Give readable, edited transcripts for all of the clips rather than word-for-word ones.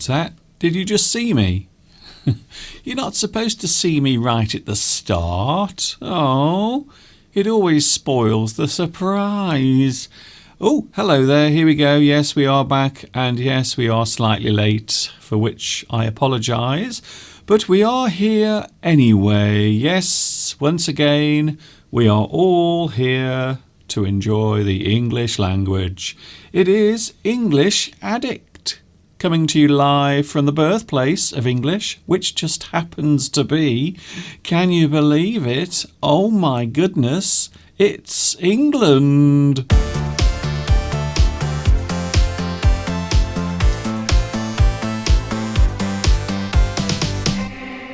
was that? Did you just see me? You're not supposed to see me right at the start. Oh, it always spoils the surprise. Oh, hello there. Here we go. Yes, we are back. And yes, we are slightly late, for which I apologise. But we are here anyway. Yes, once again, we are all here to enjoy the English language. It is English Addict, coming to you live from the birthplace of English, which just happens to be, can you believe it? Oh my goodness, it's England.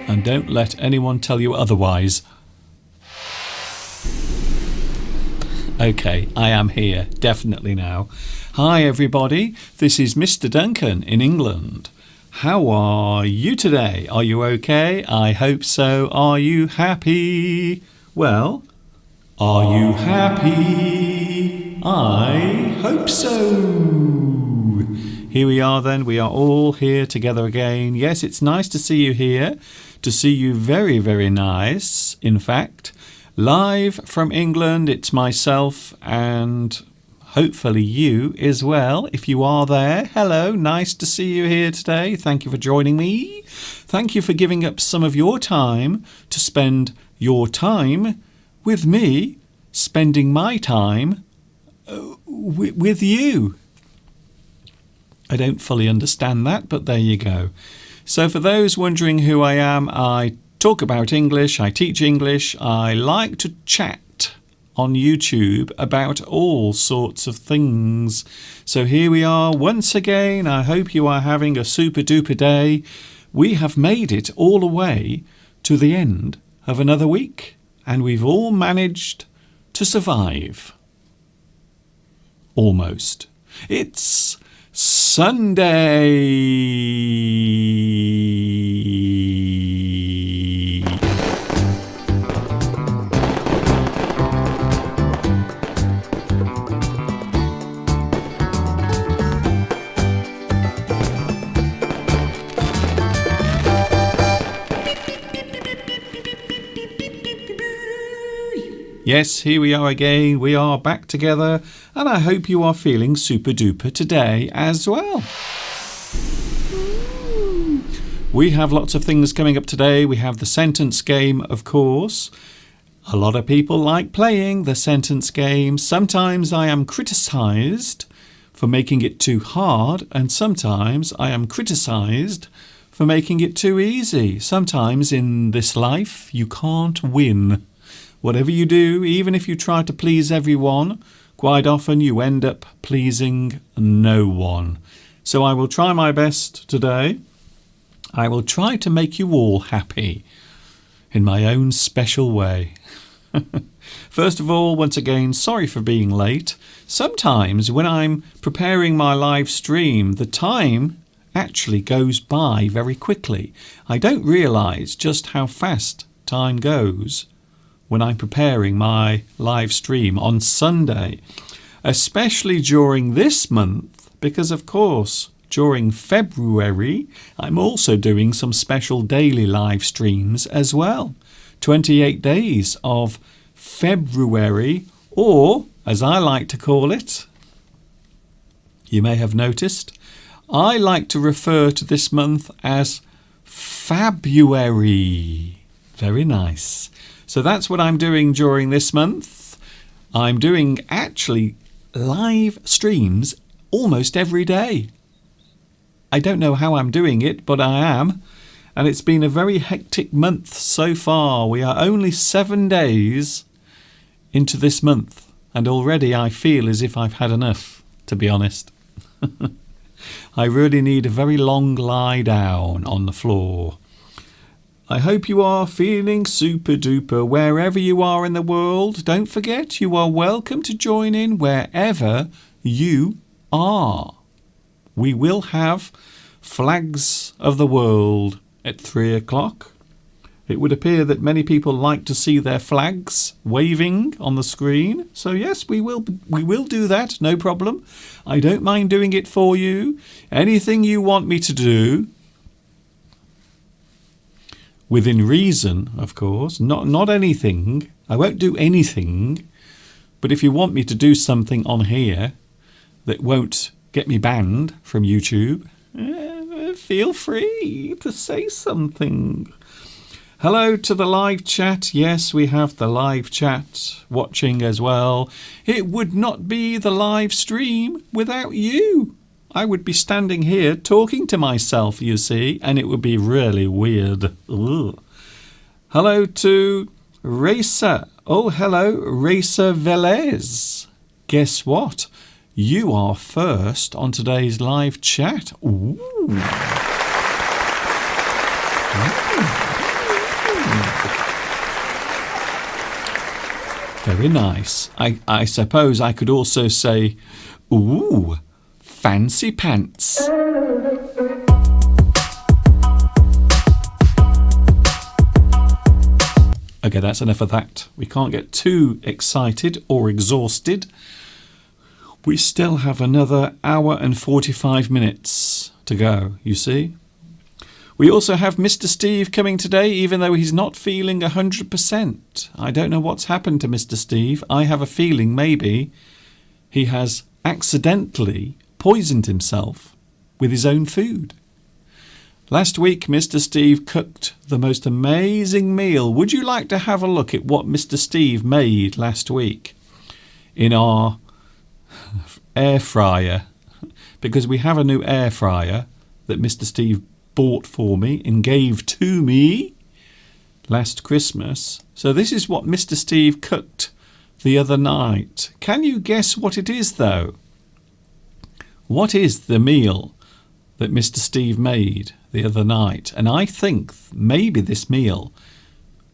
And don't let anyone tell you otherwise. Okay, I am here, definitely now. Hi everybody, this is Mr. Duncan in England. How are you today? Are you okay? I hope so. Are you happy? Well, are you happy? I hope so. Here we are then, we are all here together again. Yes, it's nice to see you here, to see you very, very nice, in fact. Live from England, it's myself and hopefully you as well, if you are there. Hello, nice to see you here today. Thank you for joining me. Thank you for giving up some of your time to spend your time with me, spending my time with you. I don't fully understand that, but there you go. So for those wondering who I am, I talk about English, I teach English, I like to chat on YouTube about all sorts of things. So here we are once again. I hope you are having a super duper day. We have made it all the way to the end of another week and we've all managed to survive. Almost. It's Sunday. Yes, here we are again. We are back together and I hope you are feeling super duper today as well. We have lots of things coming up today. We have the sentence game, of course. A lot of people like playing the sentence game. Sometimes I am criticised for making it too hard and sometimes I am criticised for making it too easy. Sometimes in this life you can't win. Whatever you do, even if you try to please everyone, quite often you end up pleasing no one. So I will try my best today. I will try to make you all happy in my own special way. First of all, once again, sorry for being late. Sometimes when I'm preparing my live stream, the time actually goes by very quickly. I don't realise just how fast time goes when I'm preparing my live stream on Sunday, especially during this month, because of course during February I'm also doing some special daily live streams as well. 28 days of February, or as I like to call it, you may have noticed, I like to refer to this month as Fabuary. Very nice. So that's what I'm doing during this month. I'm doing actually live streams almost every day. I don't know how I'm doing it, but I am. And it's been a very hectic month so far. We are only 7 days into this month. And already I feel as if I've had enough, to be honest. I really need a very long lie down on the floor. I hope you are feeling super duper wherever you are in the world. Don't forget, you are welcome to join in wherever you are. We will have Flags of the World at 3 o'clock. It would appear that many people like to see their flags waving on the screen. So yes, we will do that, no problem. I don't mind doing it for you. Anything you want me to do, within reason, of course, not anything. I won't do anything. But if you want me to do something on here that won't get me banned from YouTube, feel free to say something. Hello to the live chat. Yes, we have the live chat watching as well. It would not be the live stream without you. I would be standing here talking to myself, you see, and it would be really weird. Ugh. Hello to Racer. Oh, hello, Racer Velez. Guess what? You are first on today's live chat. Ooh. Very nice. I suppose I could also say, ooh, fancy pants. Okay, that's enough of that. We can't get too excited or exhausted. We still have another hour and 45 minutes to go, you see. We also have Mr. Steve coming today, even though he's not feeling 100%. I don't know what's happened to Mr. Steve. I have a feeling maybe he has accidentally poisoned himself with his own food. Last week, Mr. Steve cooked the most amazing meal. Would you like to have a look at what Mr. Steve made last week in our air fryer? Because we have a new air fryer that Mr. Steve bought for me and gave to me last Christmas. So this is what Mr. Steve cooked the other night. Can you guess what it is, though? What is the meal that Mr. Steve made the other night? And I think maybe this meal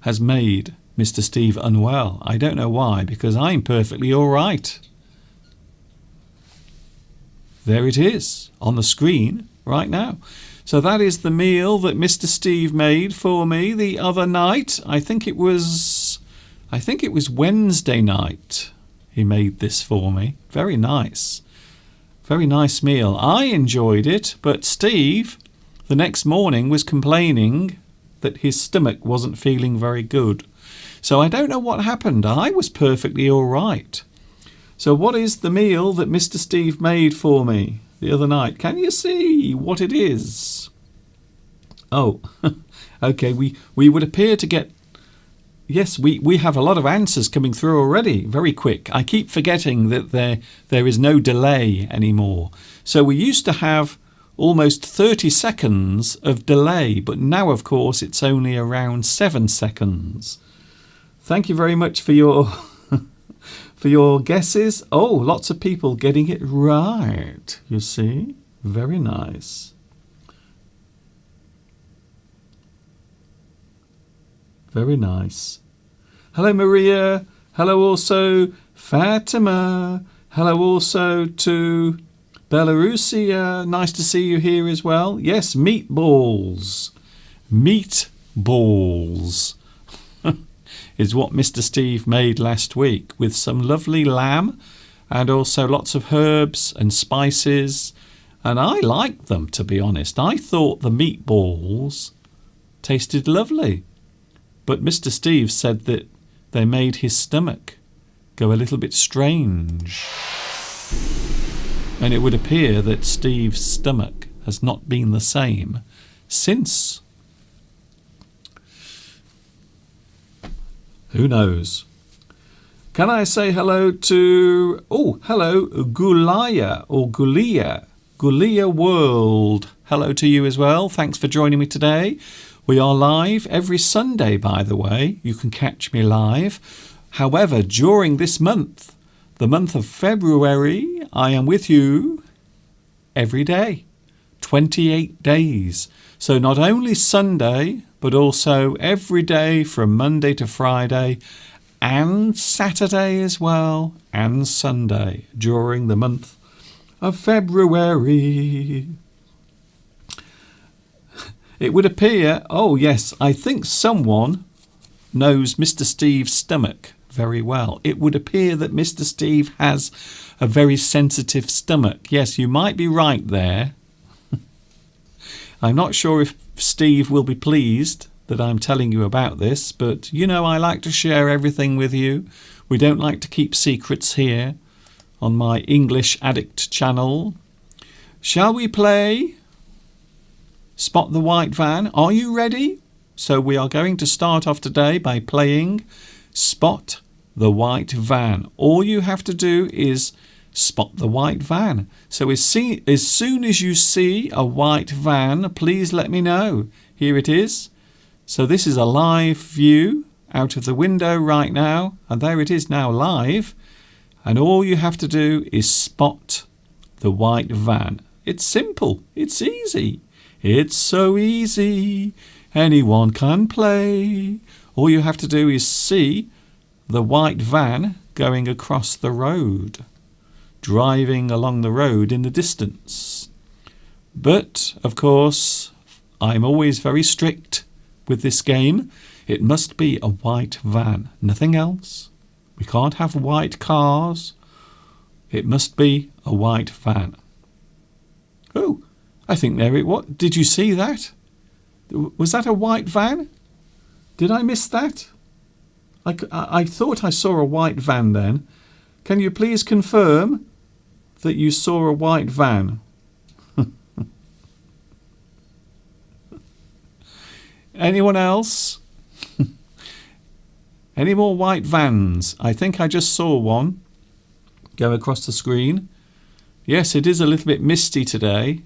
has made Mr. Steve unwell. I don't know why, because I'm perfectly all right. There it is on the screen right now. So that is the meal that Mr. Steve made for me the other night. I think it was Wednesday night he made this for me. Very nice. Very nice meal. I enjoyed it, but Steve, the next morning, was complaining that his stomach wasn't feeling very good. So I don't know what happened. I was perfectly all right. So what is the meal that Mr. Steve made for me the other night? Can you see what it is? Oh, okay, we would appear to get... Yes, we have a lot of answers coming through already, very quick. I keep forgetting that there is no delay anymore. So we used to have almost 30 seconds of delay, but now, of course, it's only around 7 seconds. Thank you very much for your... for your guesses. Oh, lots of people getting it right, you see. Very nice. Very nice. Hello, Maria. Hello also, Fatima. Hello also to Belarusia. Nice to see you here as well. Yes, meatballs. Meatballs. Is what Mr. Steve made last week with some lovely lamb and also lots of herbs and spices. And I liked them, to be honest. I thought the meatballs tasted lovely. But Mr. Steve said that they made his stomach go a little bit strange. And it would appear that Steve's stomach has not been the same since. Who knows? Can I say hello to... Oh, hello, Gulaya or Gulia. Gulia World. Hello to you as well. Thanks for joining me today. We are live every Sunday, by the way. You can catch me live. However, during this month, the month of February, I am with you every day. 28 days. So not only Sunday, but also every day from Monday to Friday and Saturday as well and Sunday during the month of February. It would appear, oh yes, I think someone knows Mr. Steve's stomach very well. It would appear that Mr. Steve has a very sensitive stomach. Yes, you might be right there. I'm not sure if Steve will be pleased that I'm telling you about this, but you know I like to share everything with you. We don't like to keep secrets here on my English Addict channel. Shall we play Spot the White Van? Are you ready? So we are going to start off today by playing Spot the White Van. All you have to do is spot the white van. So as soon as you see a white van, please let me know. Here it is. So this is a live view out of the window right now, and there it is now live. And all you have to do is spot the white van. It's simple. It's easy. It's so easy. Anyone can play. All you have to do is see the white van going across the road, driving along the road in the distance. But, of course, I'm always very strict with this game. It must be a white van, nothing else. We can't have white cars. It must be a white van. Oh, I think there it was. Did you see that? Was that a white van? Did I miss that? I thought I saw a white van then. Can you please confirm that you saw a white van? Anyone else? Any more white vans? I think I just saw one go across the screen. Yes, it is a little bit misty today.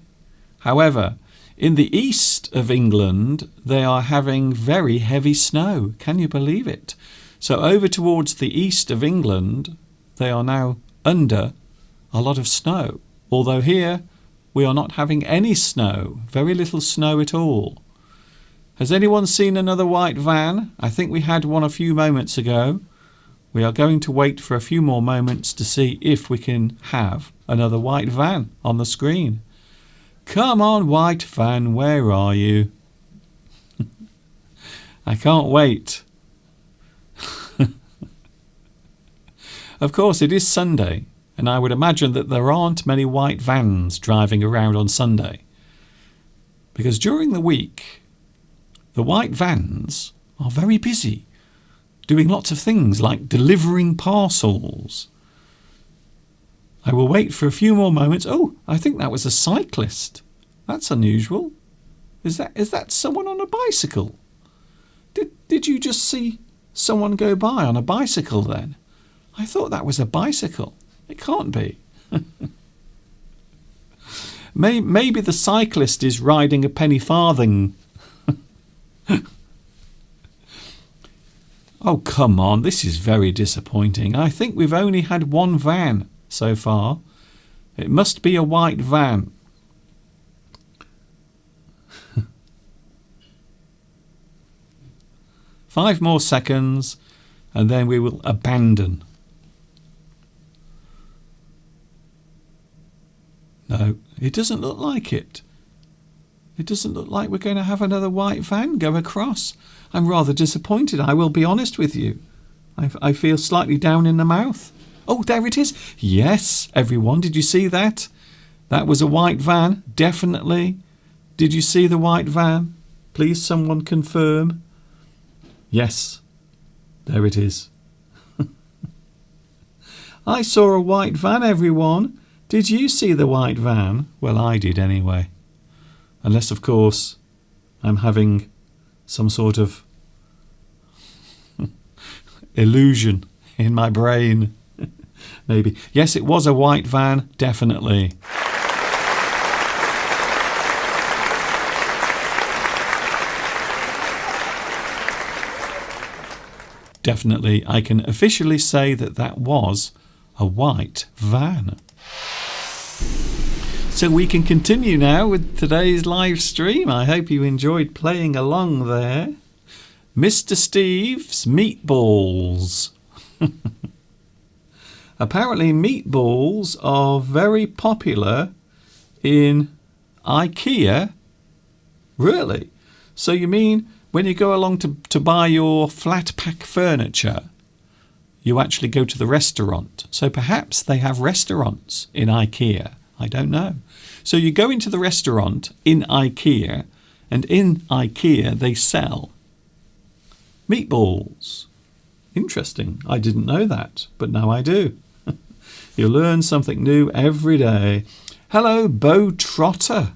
However, in the east of England, they are having very heavy snow. Can you believe it? So over towards the east of England, they are now under a lot of snow. Although here, we are not having any snow. Very little snow at all. Has anyone seen another white van? I think we had one a few moments ago. We are going to wait for a few more moments to see if we can have another white van on the screen. Come on, white van, where are you? I can't wait. Of course, it is Sunday, and I would imagine that there aren't many white vans driving around on Sunday. Because during the week, the white vans are very busy, doing lots of things like delivering parcels. I will wait for a few more moments. Oh, I think that was a cyclist. That's unusual. Is that someone on a bicycle? Did you just see someone go by on a bicycle then? I thought that was a bicycle. It can't be. Maybe the cyclist is riding a penny farthing. Oh, come on. This is very disappointing. I think we've only had one van so far. It must be a white van. Five more seconds and then we will abandon. No, it doesn't look like it. It doesn't look like we're going to have another white van go across. I'm rather disappointed, I will be honest with you. I feel slightly down in the mouth. Oh, there it is. Yes, everyone, did you see that? That was a white van, definitely. Did you see the white van? Please, someone confirm. Yes, there it is. I saw a white van, everyone. Did you see the white van? Well, I did anyway. Unless, of course, I'm having some sort of illusion in my brain. Maybe. Yes, it was a white van, definitely. Definitely, I can officially say that that was a white van. So we can continue now with today's live stream. I hope you enjoyed playing along there. Mr. Steve's Meatballs. Apparently meatballs are very popular in IKEA. Really? So you mean when you go along to buy your flat pack furniture, you actually go to the restaurant. So perhaps they have restaurants in IKEA. I don't know. So you go into the restaurant in IKEA, and in IKEA they sell meatballs. Interesting. I didn't know that, but now I do. You learn something new every day. Hello, Bo Trotter.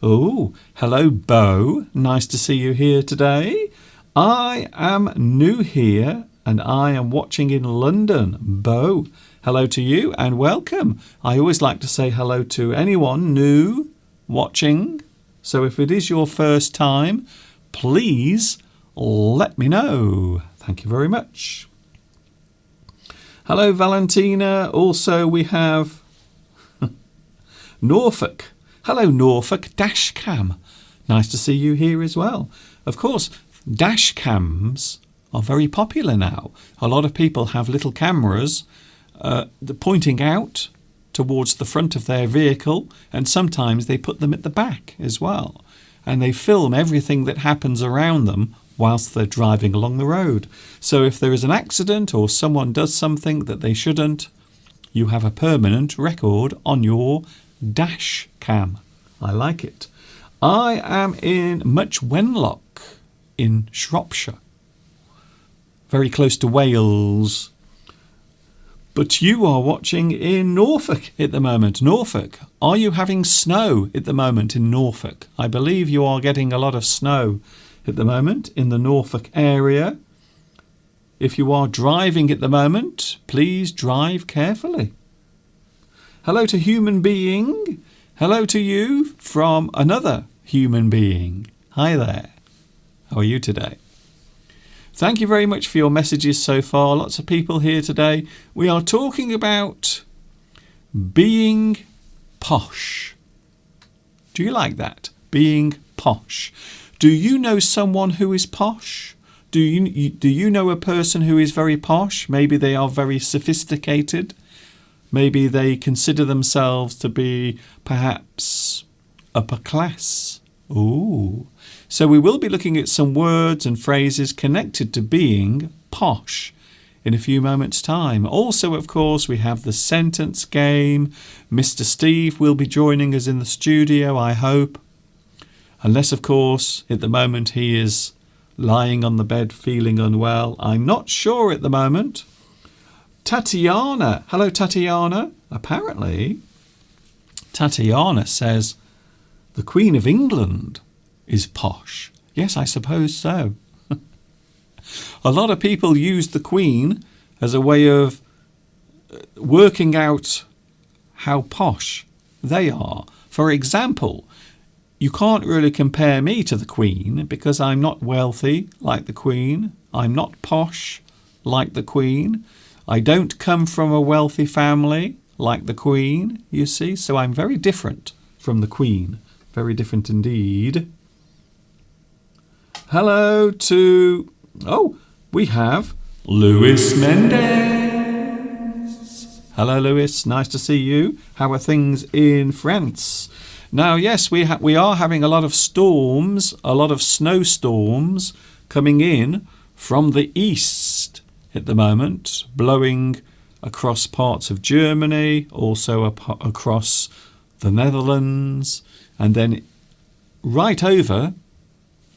Oh, hello, Bo. Nice to see you here today. I am new here and I am watching in London. Bo, hello to you and welcome. I always like to say hello to anyone new watching. So if it is your first time, please let me know. Thank you very much. Hello, Valentina. Also, we have Norfolk. Hello, Norfolk Dashcam. Nice to see you here as well. Of course, dash cams are very popular now. A lot of people have little cameras pointing out towards the front of their vehicle, and sometimes they put them at the back as well. And they film everything that happens around them whilst they're driving along the road. So if there is an accident or someone does something that they shouldn't, you have a permanent record on your dash cam. I like it. I am in Much Wenlock in Shropshire, very close to Wales. But you are watching in Norfolk at the moment. Norfolk, are you having snow at the moment in Norfolk? I believe you are getting a lot of snow at the moment in the Norfolk area. If you are driving at the moment, please drive carefully. Hello to human being. Hello to you from another human being. Hi there. How are you today? Thank you very much for your messages so far. Lots of people here today. We are talking about being posh. Do you like that? Being posh. Do you know someone who is posh? Do you know a person who is very posh? Maybe they are very sophisticated. Maybe they consider themselves to be perhaps upper class. Ooh. So we will be looking at some words and phrases connected to being posh in a few moments' time. Also, of course, we have the sentence game. Mr. Steve will be joining us in the studio, I hope. Unless, of course, at the moment he is lying on the bed feeling unwell. I'm not sure at the moment. Tatiana. Hello, Tatiana. Apparently, Tatiana says the Queen of England is posh. Yes, I suppose so. A lot of people use the Queen as a way of working out how posh they are. For example, you can't really compare me to the Queen because I'm not wealthy like the Queen. I'm not posh like the Queen. I don't come from a wealthy family like the Queen, you see. So I'm very different from the Queen. Very different indeed. Hello to... Oh, we have Luis Mendez. Hello, Luis. Nice to see you. How are things in France? Now, yes, we are having a lot of storms, a lot of snowstorms coming in from the east at the moment, blowing across parts of Germany, also across the Netherlands, and then right over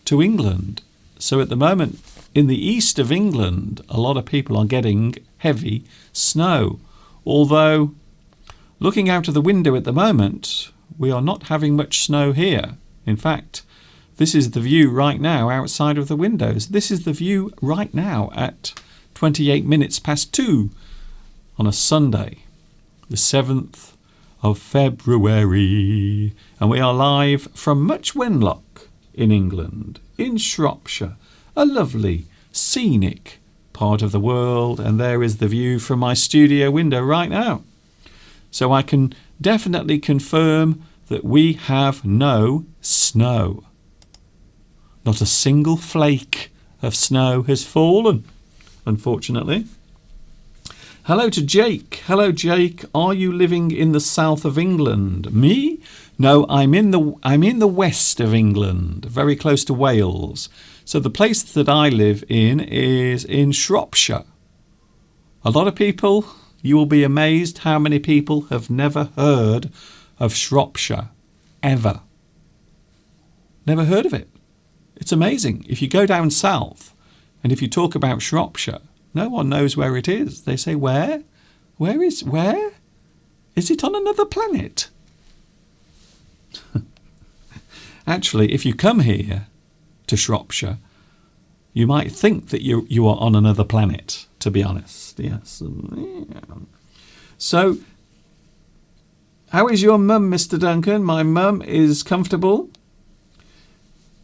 to England. So at the moment, in the east of England, a lot of people are getting heavy snow. Although, looking out of the window at the moment, we are not having much snow here. In fact, this is the view right now outside of the windows. This is the view right now at 28 minutes past 2 on a Sunday, the 7th of February. And we are live from Much Wenlock in England, in Shropshire, a lovely, scenic part of the world. And there is the view from my studio window right now. So I can definitely confirm that we have no snow. Not a single flake of snow has fallen, unfortunately. Hello to Jake. Hello, Jake. Are you living in the south of England? Me? No, I'm in the west of England, very close to Wales. So the place that I live in is in Shropshire. A lot of people, you will be amazed how many people have never heard of Shropshire, ever. Never heard of it. It's amazing. If you go down south and if you talk about Shropshire, no one knows where it is. They say, where? Where? Is it on another planet? Actually, if you come here to Shropshire, you might think that you are on another planet, to be honest. Yes. So, how is your mum, Mr. Duncan? My mum is comfortable.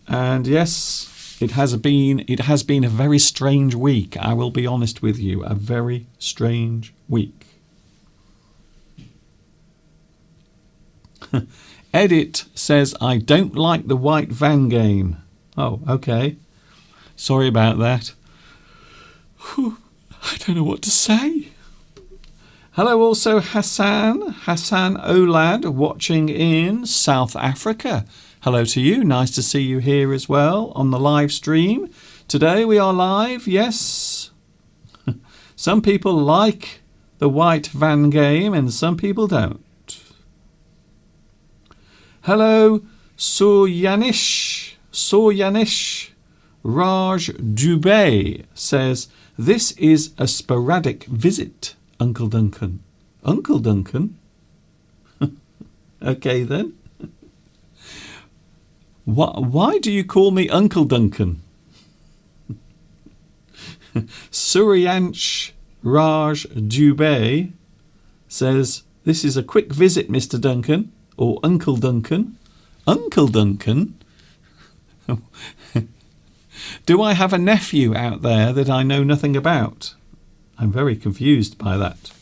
And yes, it has been a very strange week. I will be honest with you, a very strange week. Edit says, I don't like the white van game. Oh, okay. Sorry about that. Whew, I don't know what to say. Hello also Hassan Olad, watching in South Africa. Hello to you. Nice to see you here as well on the live stream. Today we are live, yes. Some people like the white van game and some people don't. Hello, Soyanish. Raj Dubey says, this is a sporadic visit, Uncle Duncan. Uncle Duncan? Okay then. Why do you call me Uncle Duncan? Suryansh Raj Dubey says, this is a quick visit, Mr. Duncan, or Uncle Duncan. Uncle Duncan? Do I have a nephew out there that I know nothing about? I'm very confused by that.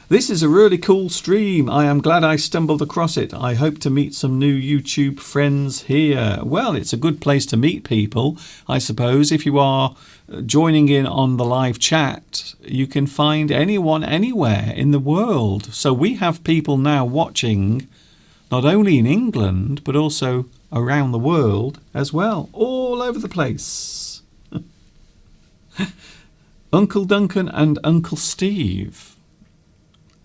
This is a really cool stream. I am glad I stumbled across it. I hope to meet some new YouTube friends here. Well, it's a good place to meet people, I suppose. If you are joining in on the live chat, you can find anyone anywhere in the world. So we have people now watching not only in England, but also around the world as well, all over the place. Uncle Duncan and Uncle Steve.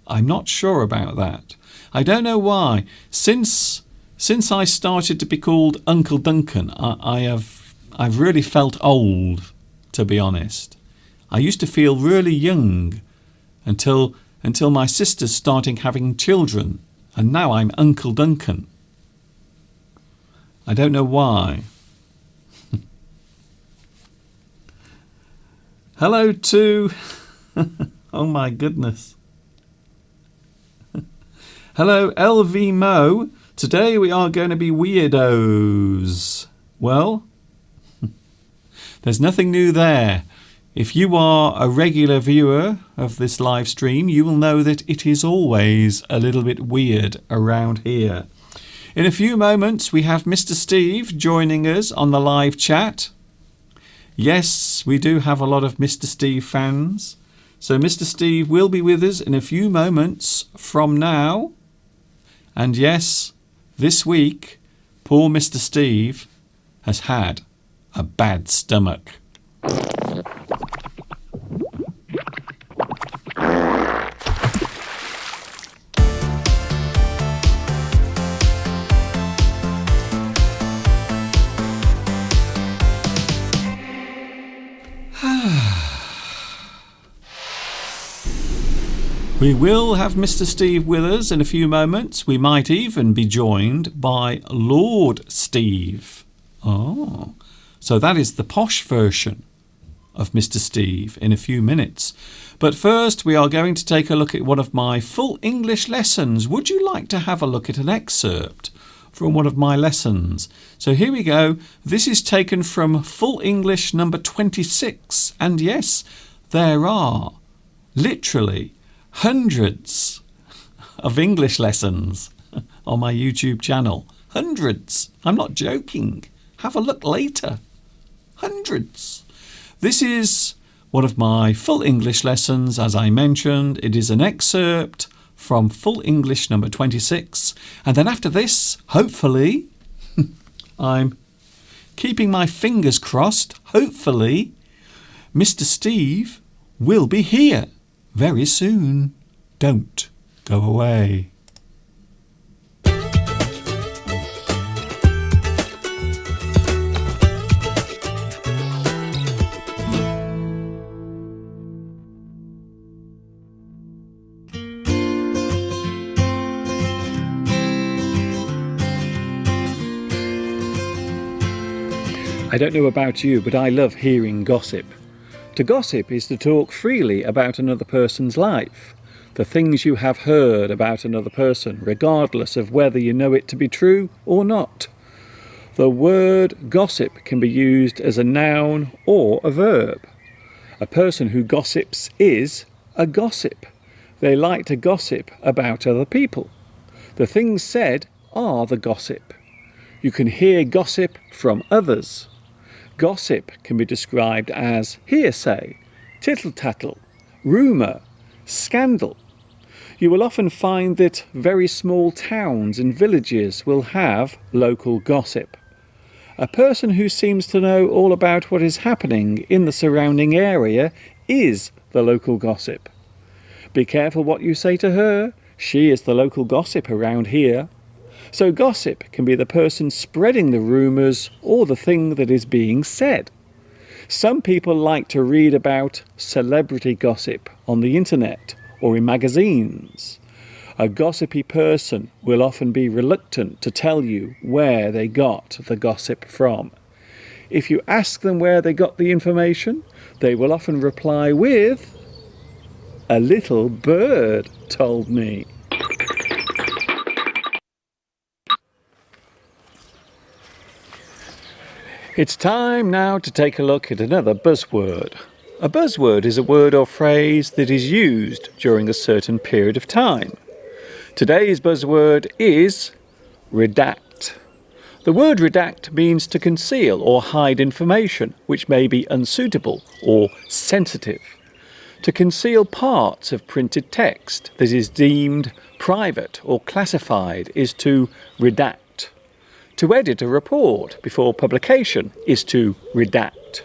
I'm not sure about that. I don't know why. Since I started to be called Uncle Duncan, I've really felt old, to be honest. I used to feel really young until my sister's starting having children, and now I'm Uncle Duncan. I don't know why. Hello to... oh my goodness. Hello, LV Mo. Today we are going to be weirdos. Well, there's nothing new there. If you are a regular viewer of this live stream, you will know that it is always a little bit weird around here. In a few moments, we have Mr. Steve joining us on the live chat. Yes, we do have a lot of Mr. Steve fans. So Mr. Steve will be with us in a few moments from now. And yes, this week, poor Mr. Steve has had a bad stomach. We will have Mr. Steve with us in a few moments. We might even be joined by Lord Steve. Oh, so that is the posh version of Mr. Steve in a few minutes. But first, we are going to take a look at one of my full English lessons. Would you like to have a look at an excerpt from one of my lessons? So here we go. This is taken from Full English number 26. And yes, there are literally hundreds of English lessons on my YouTube channel. Hundreds. I'm not joking. Have a look later. Hundreds. This is one of my full English lessons. As I mentioned, it is an excerpt from Full English number 26. And then after this, hopefully, I'm keeping my fingers crossed, hopefully, Mr. Steve will be here very soon. Don't go away. I don't know about you, but I love hearing gossip. To gossip is to talk freely about another person's life, the things you have heard about another person, regardless of whether you know it to be true or not. The word gossip can be used as a noun or a verb. A person who gossips is a gossip. They like to gossip about other people. The things said are the gossip. You can hear gossip from others. Gossip can be described as hearsay, tittle-tattle, rumour, scandal. You will often find that very small towns and villages will have local gossip. A person who seems to know all about what is happening in the surrounding area is the local gossip. Be careful what you say to her. She is the local gossip around here. So gossip can be the person spreading the rumours or the thing that is being said. Some people like to read about celebrity gossip on the internet or in magazines. A gossipy person will often be reluctant to tell you where they got the gossip from. If you ask them where they got the information, they will often reply with, "A little bird told me." It's time now to take a look at another buzzword. A buzzword is a word or phrase that is used during a certain period of time. Today's buzzword is redact. The word redact means to conceal or hide information which may be unsuitable or sensitive. To conceal parts of printed text that is deemed private or classified is to redact. To edit a report before publication is to redact.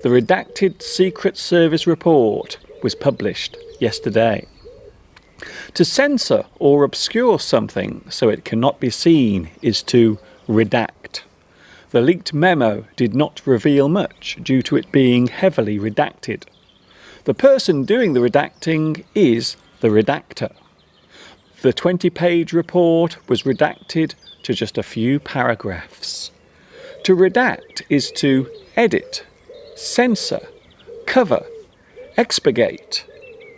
The redacted Secret Service report was published yesterday. To censor or obscure something so it cannot be seen is to redact. The leaked memo did not reveal much due to it being heavily redacted. The person doing the redacting is the redactor. The 20-page report was redacted to just a few paragraphs. To redact is to edit, censor, cover, expurgate,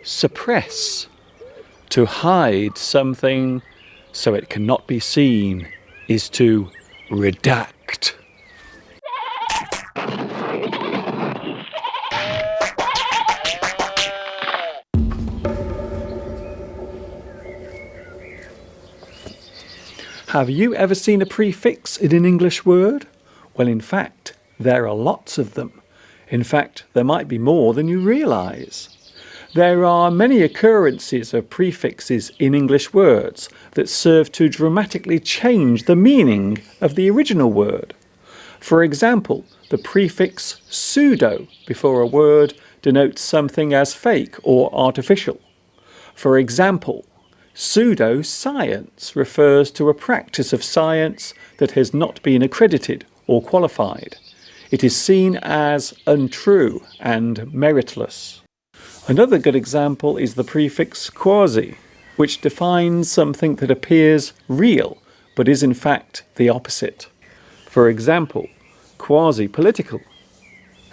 suppress. To hide something so it cannot be seen is to redact. Have you ever seen a prefix in an English word? Well, in fact, there are lots of them. In fact, there might be more than you realise. There are many occurrences of prefixes in English words that serve to dramatically change the meaning of the original word. For example, the prefix pseudo before a word denotes something as fake or artificial. For example, pseudo-science refers to a practice of science that has not been accredited or qualified. It is seen as untrue and meritless. Another good example is the prefix quasi, which defines something that appears real but is in fact the opposite. For example, quasi-political.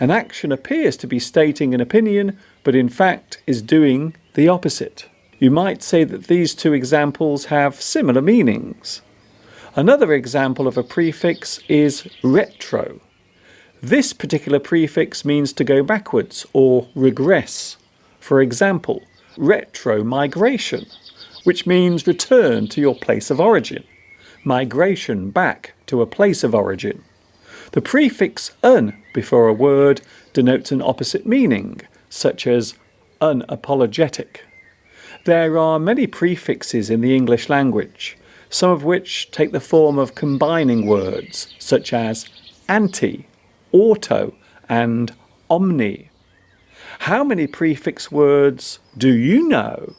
An action appears to be stating an opinion but in fact is doing the opposite. You might say that these two examples have similar meanings. Another example of a prefix is retro. This particular prefix means to go backwards or regress. For example, retro-migration, which means return to your place of origin. Migration back to a place of origin. The prefix "un" before a word denotes an opposite meaning, such as unapologetic. There are many prefixes in the English language, some of which take the form of combining words, such as anti, auto, and omni. How many prefix words do you know?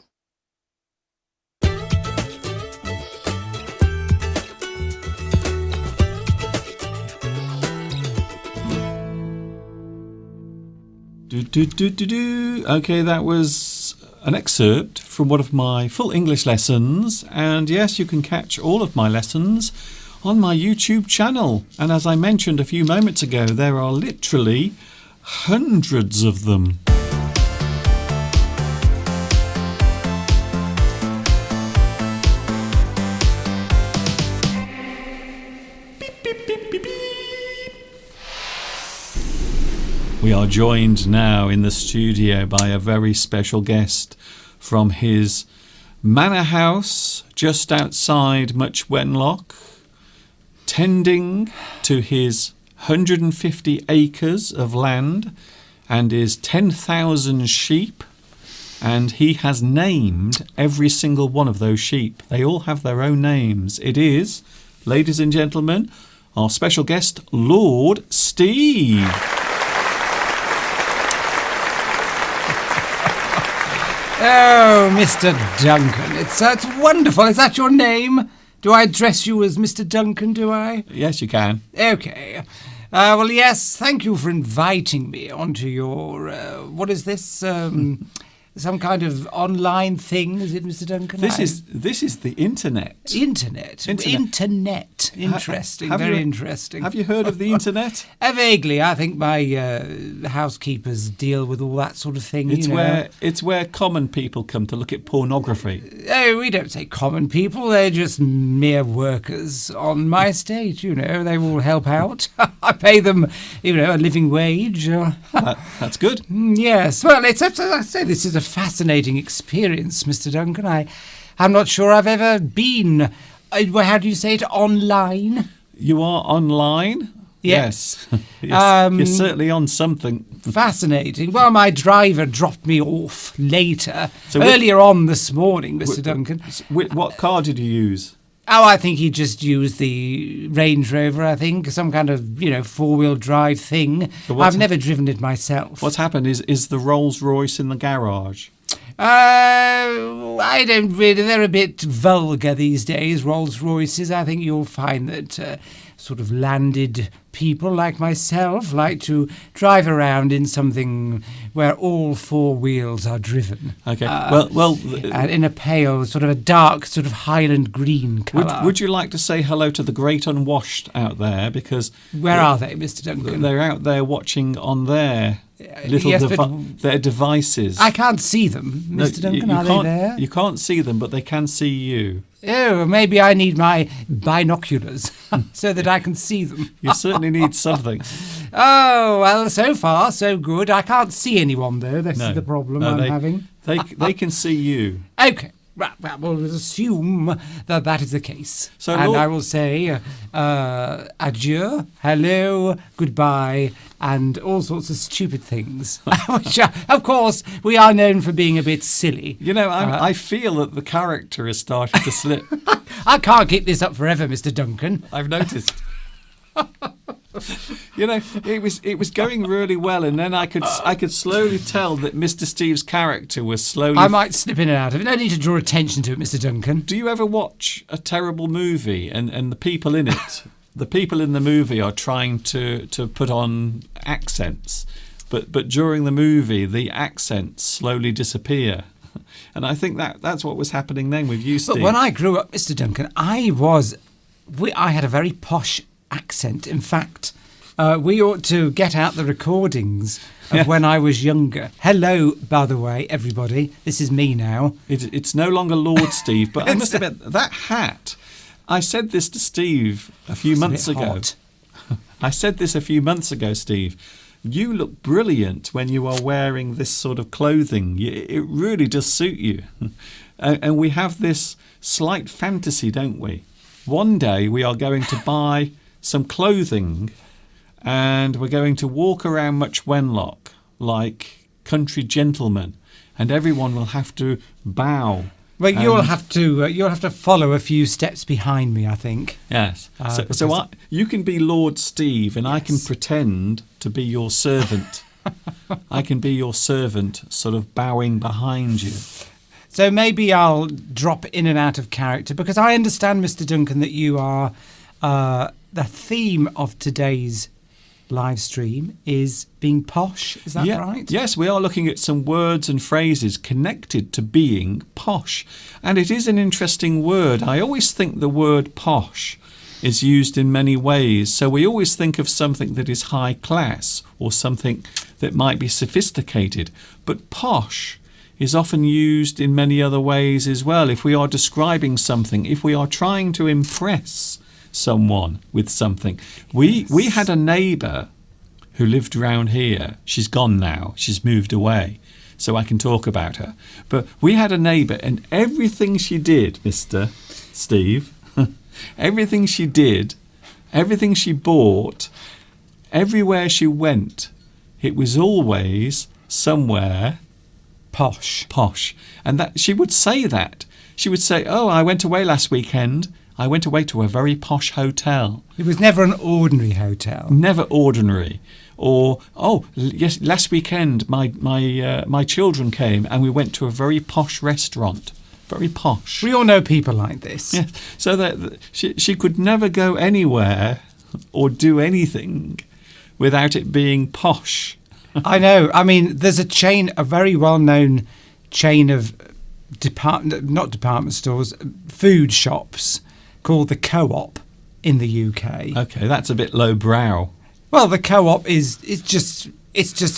Okay, that was an excerpt from one of my full English lessons, and yes, you can catch all of my lessons on my YouTube channel. And as I mentioned a few moments ago, there are literally hundreds of them. We are joined now in the studio by a very special guest from his manor house just outside Much Wenlock, tending to his 150 acres of land and his 10,000 sheep, and he has named every single one of those sheep. They all have their own names. It is, ladies and gentlemen, our special guest, Lord Steve. Oh, Mr. Duncan, it's wonderful. Is that your name? Do I address you as Mr. Duncan, do I? Yes, you can. Okay. Well, yes, thank you for inviting me onto your, what is this? Some kind of online thing, is it, Mr. Duncan? This is the internet. Internet. Interesting. Very interesting. Have you heard of the internet? Vaguely. I think my housekeepers deal with all that sort of thing. It's where common people come to look at pornography. Oh, we don't say common people. They're just mere workers on my estate. They will help out. I pay them, a living wage. That's good. Yes. Well, as I say, this is a fascinating experience, Mr. Duncan. I'm not sure I've ever been, how do you say it, online? You are online? Yes. You're certainly on something. Fascinating. Well, my driver dropped me off later, earlier on this morning, Mr. Duncan. What car did you use? Oh, I think he just used the Range Rover, I think, some kind of, four-wheel drive thing. I've never driven it myself. What's happened is the Rolls-Royce in the garage. I don't really. They're a bit vulgar these days, Rolls-Royces. I think you'll find that sort of landed people like myself like to drive around in something where all four wheels are driven. Okay. In a pale, sort of a dark, sort of Highland green colour. Would you like to say hello to the great unwashed out there? Because where are they, Mr. Duncan? They're out there watching on their their devices. I can't see them, Mr. Duncan. Are they there? You can't see them, but they can see you. Oh, maybe I need my binoculars so that I can see them. You certainly need something. Oh, well, so far, so good. I can't see anyone, though. This is the problem I'm having. They can see you. Okay. Right, well, we'll assume that is the case. I will say adieu, hello, goodbye, and all sorts of stupid things, which, of course, we are known for being a bit silly. I feel that the character is starting to slip. I can't keep this up forever, Mr. Duncan. I've noticed. It was going really well, and then I could slowly tell that Mr. Steve's character was slowly. I might slip in and out of it. No need to draw attention to it, Mr. Duncan. Do you ever watch a terrible movie and the people in it? The people in the movie are trying to put on accents, but during the movie the accents slowly disappear. And I think that's what was happening then with you, Steve. But when I grew up, Mr. Duncan, I had a very posh accent. In fact, we ought to get out the recordings of when I was younger. Hello, by the way, everybody. This is me now. It's no longer Lord Steve, but I must admit, that hat, I said this to Steve a few months ago. Hot. I said this a few months ago, Steve. You look brilliant when you are wearing this sort of clothing. It really does suit you. And we have this slight fantasy, don't we? One day we are going to buy some clothing and we're going to walk around Much Wenlock like country gentleman, and everyone will have to bow. Well, you'll have to follow a few steps behind me, I think. Yes. You can be Lord Steve, and I can pretend to be your servant. I can be your servant, sort of bowing behind you. So maybe I'll drop in and out of character, because I understand, Mr. Duncan, that you are the theme of today's live stream is being posh. Is that right? Yes, we are looking at some words and phrases connected to being posh. And it is an interesting word. I always think the word posh is used in many ways. So we always think of something that is high class or something that might be sophisticated. But posh is often used in many other ways as well. If we are describing something, if we are trying to impress someone with something. We had a neighbour who lived around here. She's gone now. She's moved away, so I can talk about her. But we had a neighbour, and everything she did, Mr. Steve, everything she did, everything she bought, everywhere she went, it was always somewhere posh. And that she would say that. She would say, "Oh, I went away last weekend. I went away to a very posh hotel." It was never an ordinary hotel. Never ordinary. Or, "Oh, yes, last weekend my children came and we went to a very posh restaurant." Very posh. We all know people like this. Yeah. So that she could never go anywhere or do anything without it being posh. I know. I mean, there's a very well-known chain of not department stores, food shops, called the Co-op in the UK. Okay, that's a bit lowbrow. Well, the Co-op is just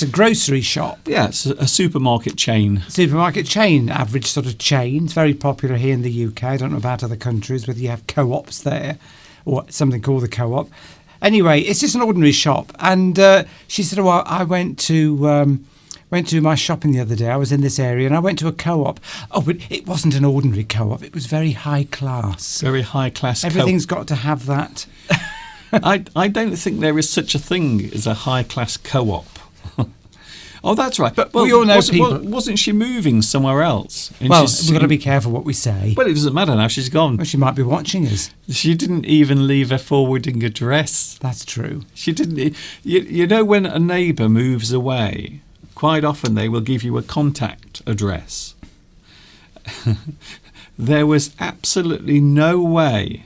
a grocery shop. Yeah, it's a supermarket chain. Supermarket chain, average sort of chain. It's very popular here in the UK. I don't know about other countries, whether you have Co-ops there or something called the Co-op. Anyway, it's just an ordinary shop. And she said, "Well, I went to my shopping the other day. I was in this area and I went to a Co-op. Oh, but it wasn't an ordinary Co-op. It was very high class. Very high class. Everything's got to have that." I don't think there is such a thing as a high class Co-op. Oh, that's right. But we all know people. Wasn't she moving somewhere else? And well, we've got to be careful what we say. Well, it doesn't matter now. She's gone. Well, she might be watching us. She didn't even leave a forwarding address. That's true. She didn't. You know, when a neighbour moves away, quite often they will give you a contact address. There was absolutely no way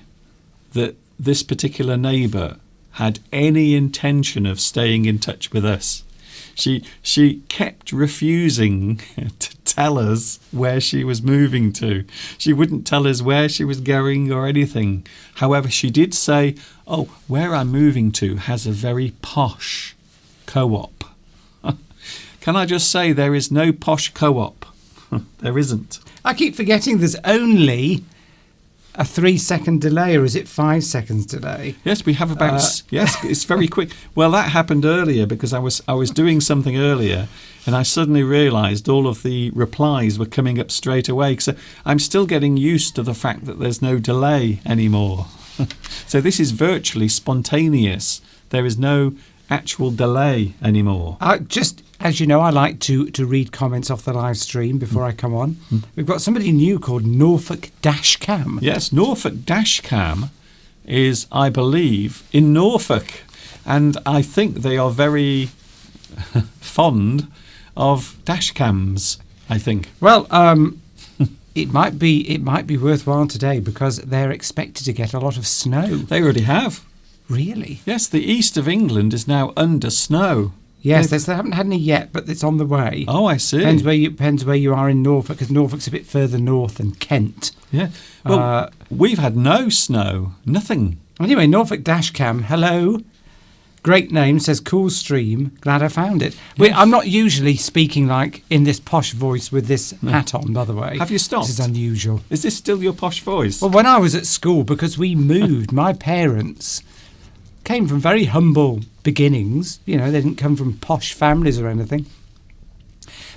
that this particular neighbour had any intention of staying in touch with us. She kept refusing to tell us where she was moving to. She wouldn't tell us where she was going or anything. However, she did say, "Oh, where I'm moving to has a very posh Co-op." Can I just say there is no posh Co-op? There isn't. I keep forgetting there's only a 3-second delay, or is it 5 seconds delay? Yes, we have about. Yes, it's very quick. Well, that happened earlier because I was doing something earlier, and I suddenly realised all of the replies were coming up straight away. So I'm still getting used to the fact that there's no delay anymore. So this is virtually spontaneous. There is no actual delay anymore. Just as you know, I like to read comments off the live stream before I come on. We've got somebody new called Norfolk Dashcam. Yes, Norfolk Dashcam is, I believe, in Norfolk, and I think they are very fond of dashcams. I think. Well, it might be worthwhile today because they're expected to get a lot of snow. They already have. Really? Yes, the east of England is now under snow. Yes, they haven't had any yet, but it's on the way. Oh, I see. Depends where you are in Norfolk, because Norfolk's a bit further north than Kent. Yeah. Well, we've had no snow, nothing. Anyway, Norfolk Dashcam, hello. Great name, says cool stream. Glad I found it. Yes. I'm not usually speaking like in this posh voice with this hat on, by the way. Have you stopped? This is unusual. Is this still your posh voice? Well, when I was at school, because we moved, my parents came from very humble beginnings. You know, they didn't come from posh families or anything.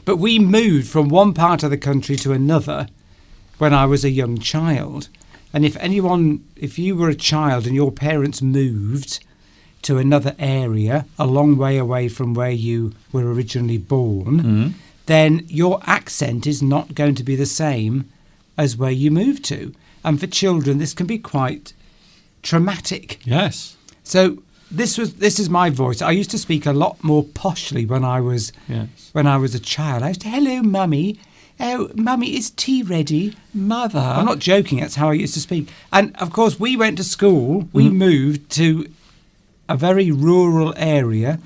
But we moved from one part of the country to another when I was a young child. And if you were a child and your parents moved, to another area, a long way away from where you were originally born, then your accent is not going to be the same as where you moved to. And for children, this can be quite traumatic. Yes. So this is my voice. I used to speak a lot more poshly when I was a child. I used to, hello, mummy. Oh, mummy, is tea ready? Mother. I'm not joking. That's how I used to speak. And of course, we went to school. We moved to a very rural area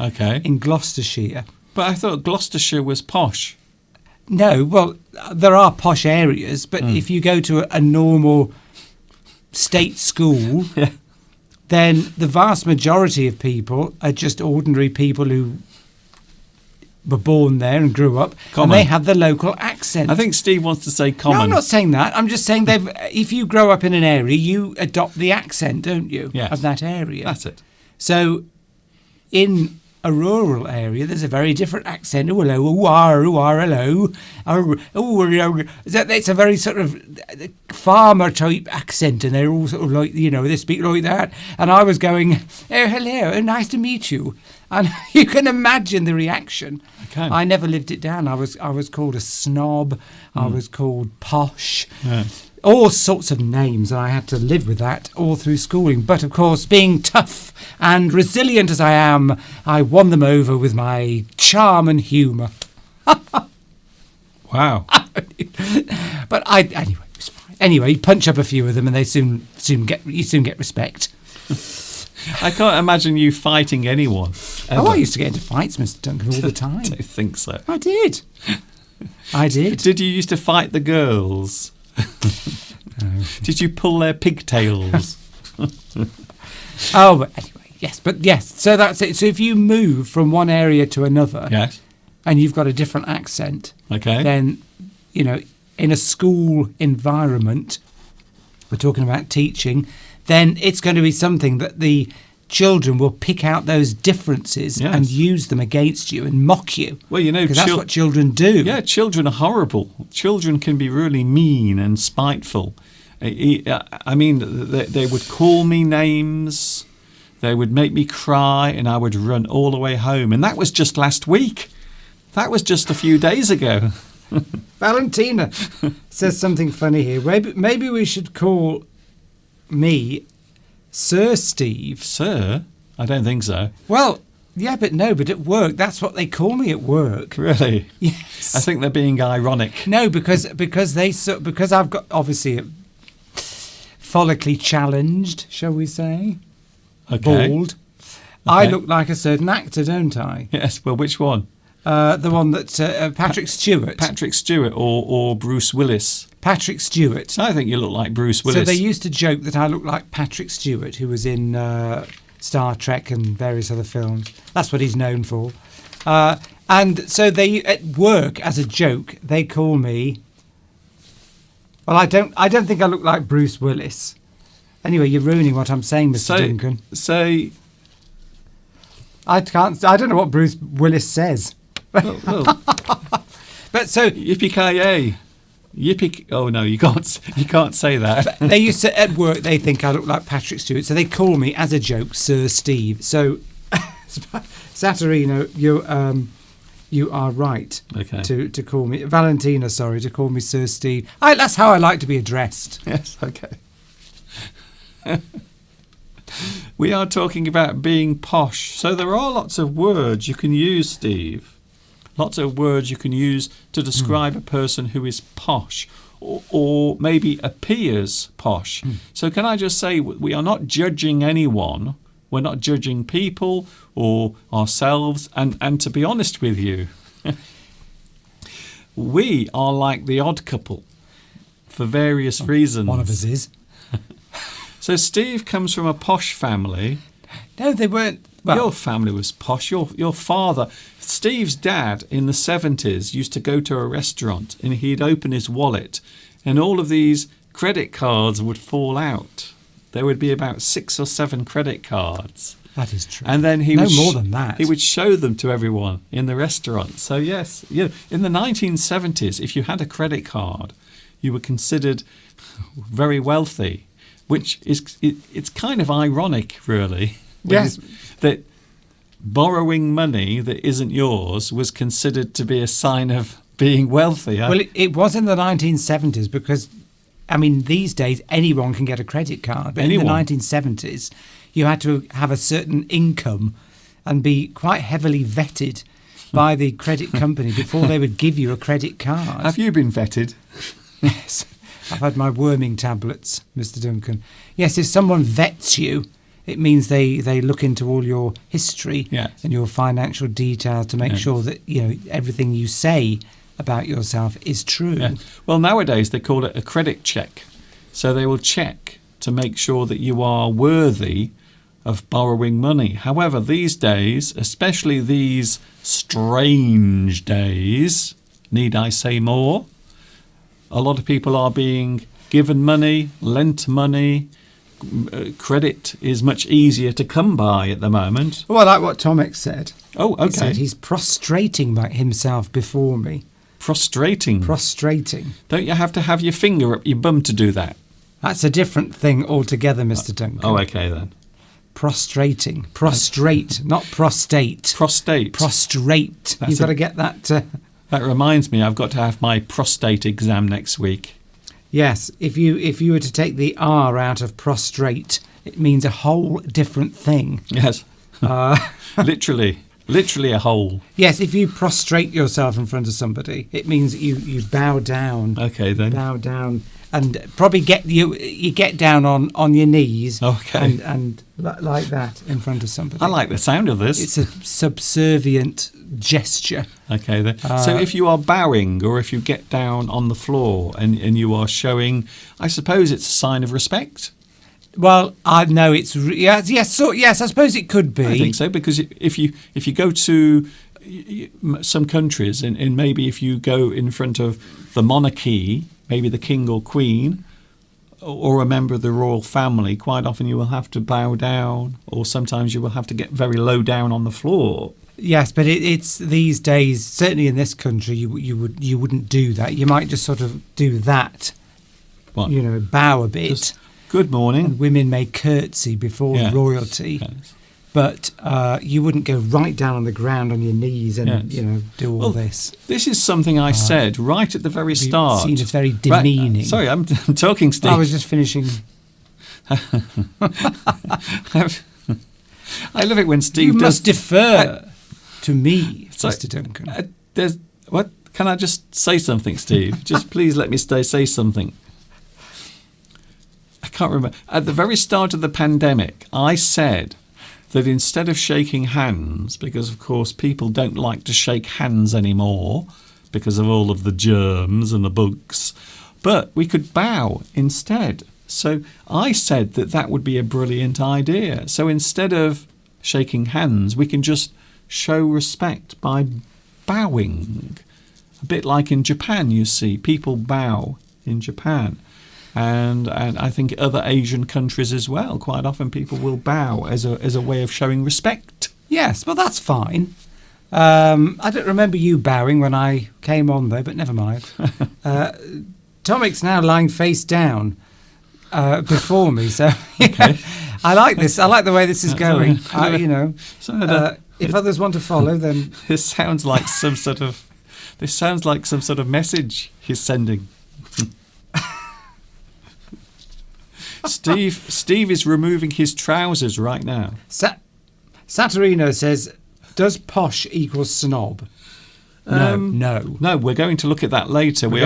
in Gloucestershire. But I thought Gloucestershire was posh. No, well, there are posh areas, but if you go to a normal state school, then the vast majority of people are just ordinary people who were born there and grew up, and they have the local accent. I think Steve wants to say common. No, I'm not saying that. I'm just saying if you grow up in an area, you adopt the accent, don't you, of that area? That's it. So in a rural area, there's a very different accent. Oh, hello, hello. It's a very sort of farmer type accent, and they're all sort of like, they speak like that. And I was going, oh, hello, nice to meet you. And you can imagine the reaction. I never lived it down. I was called a snob. I was called posh. Yeah. All sorts of names, and I had to live with that all through schooling. But, of course, being tough and resilient as I am, I won them over with my charm and humour. Wow. But anyway, it was fine. Anyway, you punch up a few of them, and they soon get respect. I can't imagine you fighting anyone. Ever. Oh, I used to get into fights, Mr. Duncan, all the time. I don't think so. I did. Did you used to fight the girls? No. Did you pull their pigtails? Oh, but anyway, yes. So that's it. So if you move from one area to another, and you've got a different accent, then in a school environment, we're talking about teaching, then it's going to be something that the children will pick out those differences and use them against you and mock you. Well, because that's what children do. Yeah, children are horrible. Children can be really mean and spiteful. I mean, they would call me names, they would make me cry, and I would run all the way home. And that was just last week. That was just a few days ago. Valentina says something funny here. Maybe we should call me Sir Steve. Sir? I don't think so. Well, yeah, but at work, that's what they call me at work. Really? Yes. I think they're being ironic. No, because I've got obviously follically challenged, shall we say? Bald. I look like a certain actor, don't I? Yes. Well, which one? The one that Patrick Stewart. Patrick Stewart or Bruce Willis. Patrick Stewart. I think you look like Bruce Willis. So they used to joke that I look like Patrick Stewart, who was in Star Trek and various other films. That's what he's known for. And so they, at work, as a joke, they call me. Well, I don't think I look like Bruce Willis. Anyway, you're ruining what I'm saying, Mr. Duncan. Say. I don't know what Bruce Willis says. Well. But so yippee-ki-yay. Yippee! Oh no, you can't say that. They used to, at work, they think I look like Patrick Stewart, so they call me as a joke Sir Steve. So, Saturino, you are right to call me Valentina. Sorry, to call me Sir Steve. That's how I like to be addressed. Yes. Okay. We are talking about being posh, so there are lots of words you can use, Steve. Lots of words you can use to describe a person who is posh or maybe appears posh. So can I just say, we are not judging anyone. We're not judging people or ourselves. And to be honest with you, we are like the odd couple for various reasons. One of us is. So Steve comes from a posh family. No, they weren't. Well, your family was posh. Your father, Steve's dad, in the 70s used to go to a restaurant and he'd open his wallet and all of these credit cards would fall out. There would be about 6 or 7 credit cards. That is true. And then more than that. He would show them to everyone in the restaurant. So yes, in the 1970s, if you had a credit card, you were considered very wealthy, which is it's kind of ironic, really. Yes. That borrowing money that isn't yours was considered to be a sign of being wealthy. Well, it was in the 1970s because, I mean, these days anyone can get a credit card. But Anyone. in the 1970s, you had to have a certain income and be quite heavily vetted by the credit company before they would give you a credit card. Have you been vetted? Yes. I've had my worming tablets, Mr. Duncan. Yes, if someone vets you, it means they look into all your history Yes. and your financial details to make Yes. sure that everything you say about yourself is true. Yeah. Well, nowadays they call it a credit check. So they will check to make sure that you are worthy of borrowing money. However, these days, especially these strange days, need I say more? A lot of people are being given money, lent money. Credit is much easier to come by at the moment. Well, I like what Tomek said. Oh, okay. He said he's prostrating himself before me. Prostrating. Prostrating. Don't you have to have your finger up your bum to do that? That's a different thing altogether, Mr. Duncan. Oh, okay then. Prostrating. Prostrate, not prostate. Prostate. Prostrate. You've got to get that. That reminds me, I've got to have my prostate exam next week. Yes, if you were to take the R out of prostrate, it means a whole different thing. Yes. Literally a hole. Yes, if you prostrate yourself in front of somebody, it means you bow down. Okay then. Bow down and probably you get down on your knees. Okay. And like that in front of somebody. I like the sound of this. It's a subservient gesture. Okay then. So if you are bowing or if you get down on the floor and you are showing, I suppose it's a sign of respect. Well, I know it's yes. I suppose it could be. I think so, because if you go to some countries and maybe if you go in front of the monarchy, maybe the king or queen, or a member of the royal family, quite often you will have to bow down, or sometimes you will have to get very low down on the floor. Yes, but it's these days. Certainly in this country, you wouldn't do that. You might just sort of do that. What? Bow a bit. Just, good morning. And women may curtsy before royalty, Yes. but you wouldn't go right down on the ground on your knees and do all this. This is something I said right at the very start. Seen as very demeaning. Right, sorry, I'm talking, Steve. I was just finishing. I love it when Steve You does. must defer to me, Sorry, Mr. Duncan. What? Can I just say something, Steve? Just please let me say something. I can't remember. At the very start of the pandemic, I said that instead of shaking hands, because of course people don't like to shake hands anymore because of all of the germs and the bugs, but we could bow instead. So I said that would be a brilliant idea. So instead of shaking hands, we can just show respect by bowing. A bit like in Japan, you see, people bow in Japan. And I think other Asian countries as well. Quite often people will bow as a way of showing respect. Yes, well, that's fine. I don't remember you bowing when I came on, though, but never mind. Tomek's now lying face down before me, so Okay. I like this. I like the way this is going. If others want to follow, then This sounds like some sort of message he's sending. Steve is removing his trousers right now. Saturino says, "Does posh equal snob?" No. We're going to look at that later. We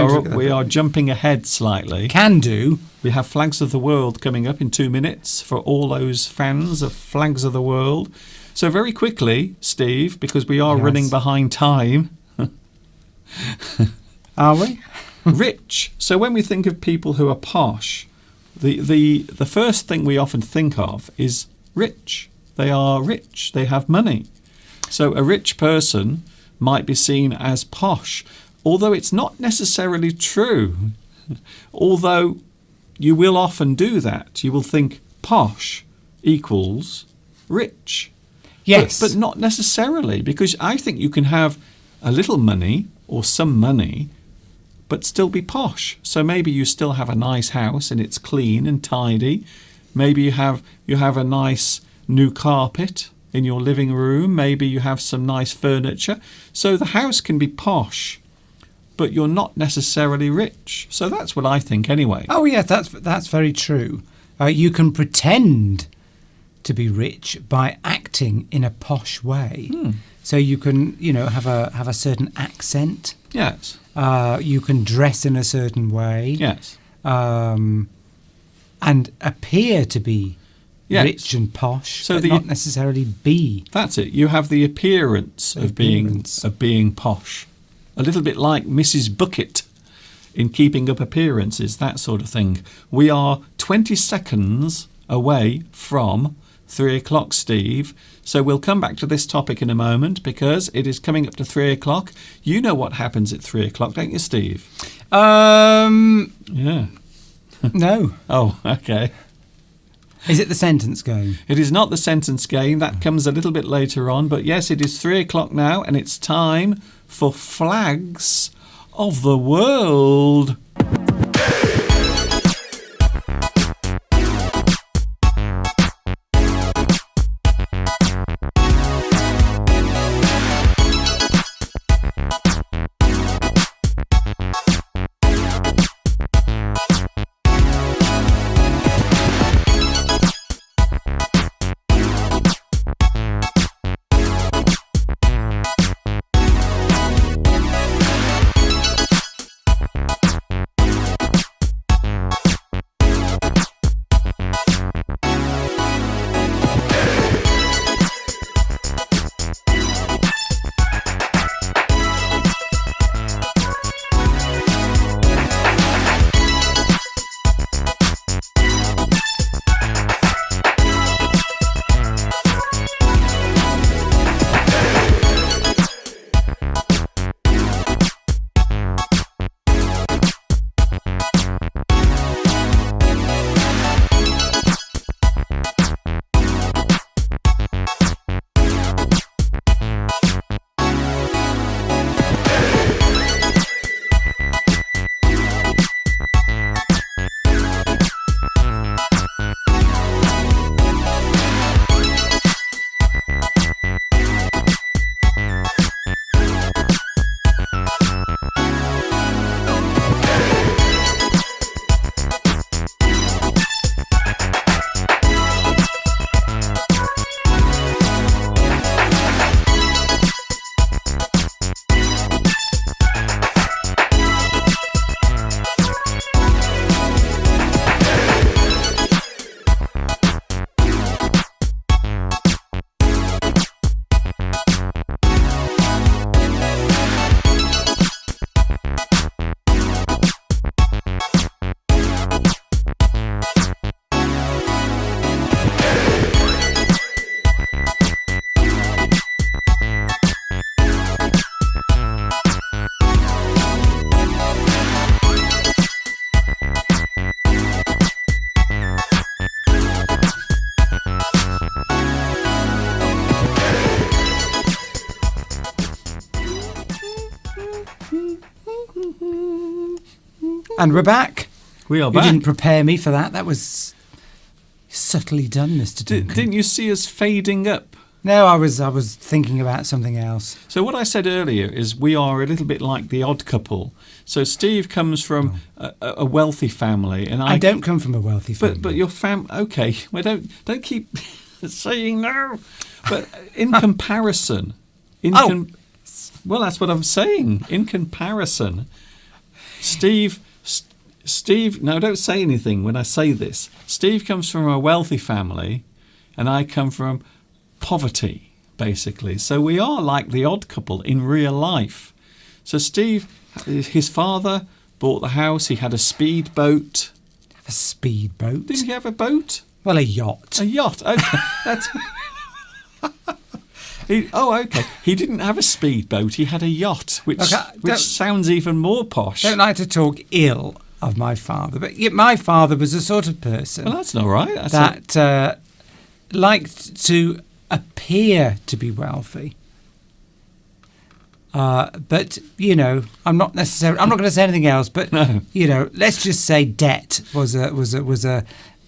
are jumping ahead slightly. Can do. We have Flags of the World coming up in 2 minutes for all those fans of Flags of the World. So very quickly, Steve, because we are running behind time. Are we? Rich. So when we think of people who are posh, the first thing we often think of is rich. They are rich. They have money. So a rich person might be seen as posh, although it's not necessarily true. Although you will often do that. You will think posh equals rich. Yes. But not necessarily, because I think you can have a little money or some money but still be posh. So maybe you still have a nice house and it's clean and tidy. Maybe you have a nice new carpet in your living room. Maybe you have some nice furniture. So the house can be posh, but you're not necessarily rich. So that's what I think anyway. Oh, yes, that's very true. You can pretend to be rich by acting in a posh way. So you can, have a certain accent. Yes. You can dress in a certain way. Yes. And appear to be rich and posh, so but not necessarily be. That's it. You have the appearance of being posh. A little bit like Mrs. Bucket in Keeping Up Appearances, that sort of thing. We are 20 seconds away from 3 o'clock, Steve. So we'll come back to this topic in a moment because it is coming up to 3 o'clock. You know what happens at 3 o'clock, don't you, Steve? Yeah. No. Oh, okay. Is it the sentence game? It is not the sentence game. That comes a little bit later on. But yes, it is 3 o'clock now, and it's time for Flags of the World. And we're back. We are back. You didn't prepare me for that. That was subtly done, Mr. Duncan. Didn't you see us fading up? No, I was thinking about something else. So what I said earlier is we are a little bit like the odd couple. So Steve comes from a wealthy family, and I don't come from a wealthy family. But your okay. Well, don't keep saying no. But in comparison, well, that's what I'm saying. In comparison, Steve, no, don't say anything when I say this. Steve comes from a wealthy family, and I come from poverty, basically. So we are like the odd couple in real life. So Steve, his father bought the house. He had a speedboat. A speedboat? Didn't he have a boat? Well, a yacht. A yacht. Okay, that's. Okay. He didn't have a speedboat. He had a yacht, which sounds even more posh. Don't like to talk ill of my father, but yet my father was the sort of person. Well, that's not right. That liked to appear to be wealthy. But I'm not going to say anything else. But no. Let's just say debt was a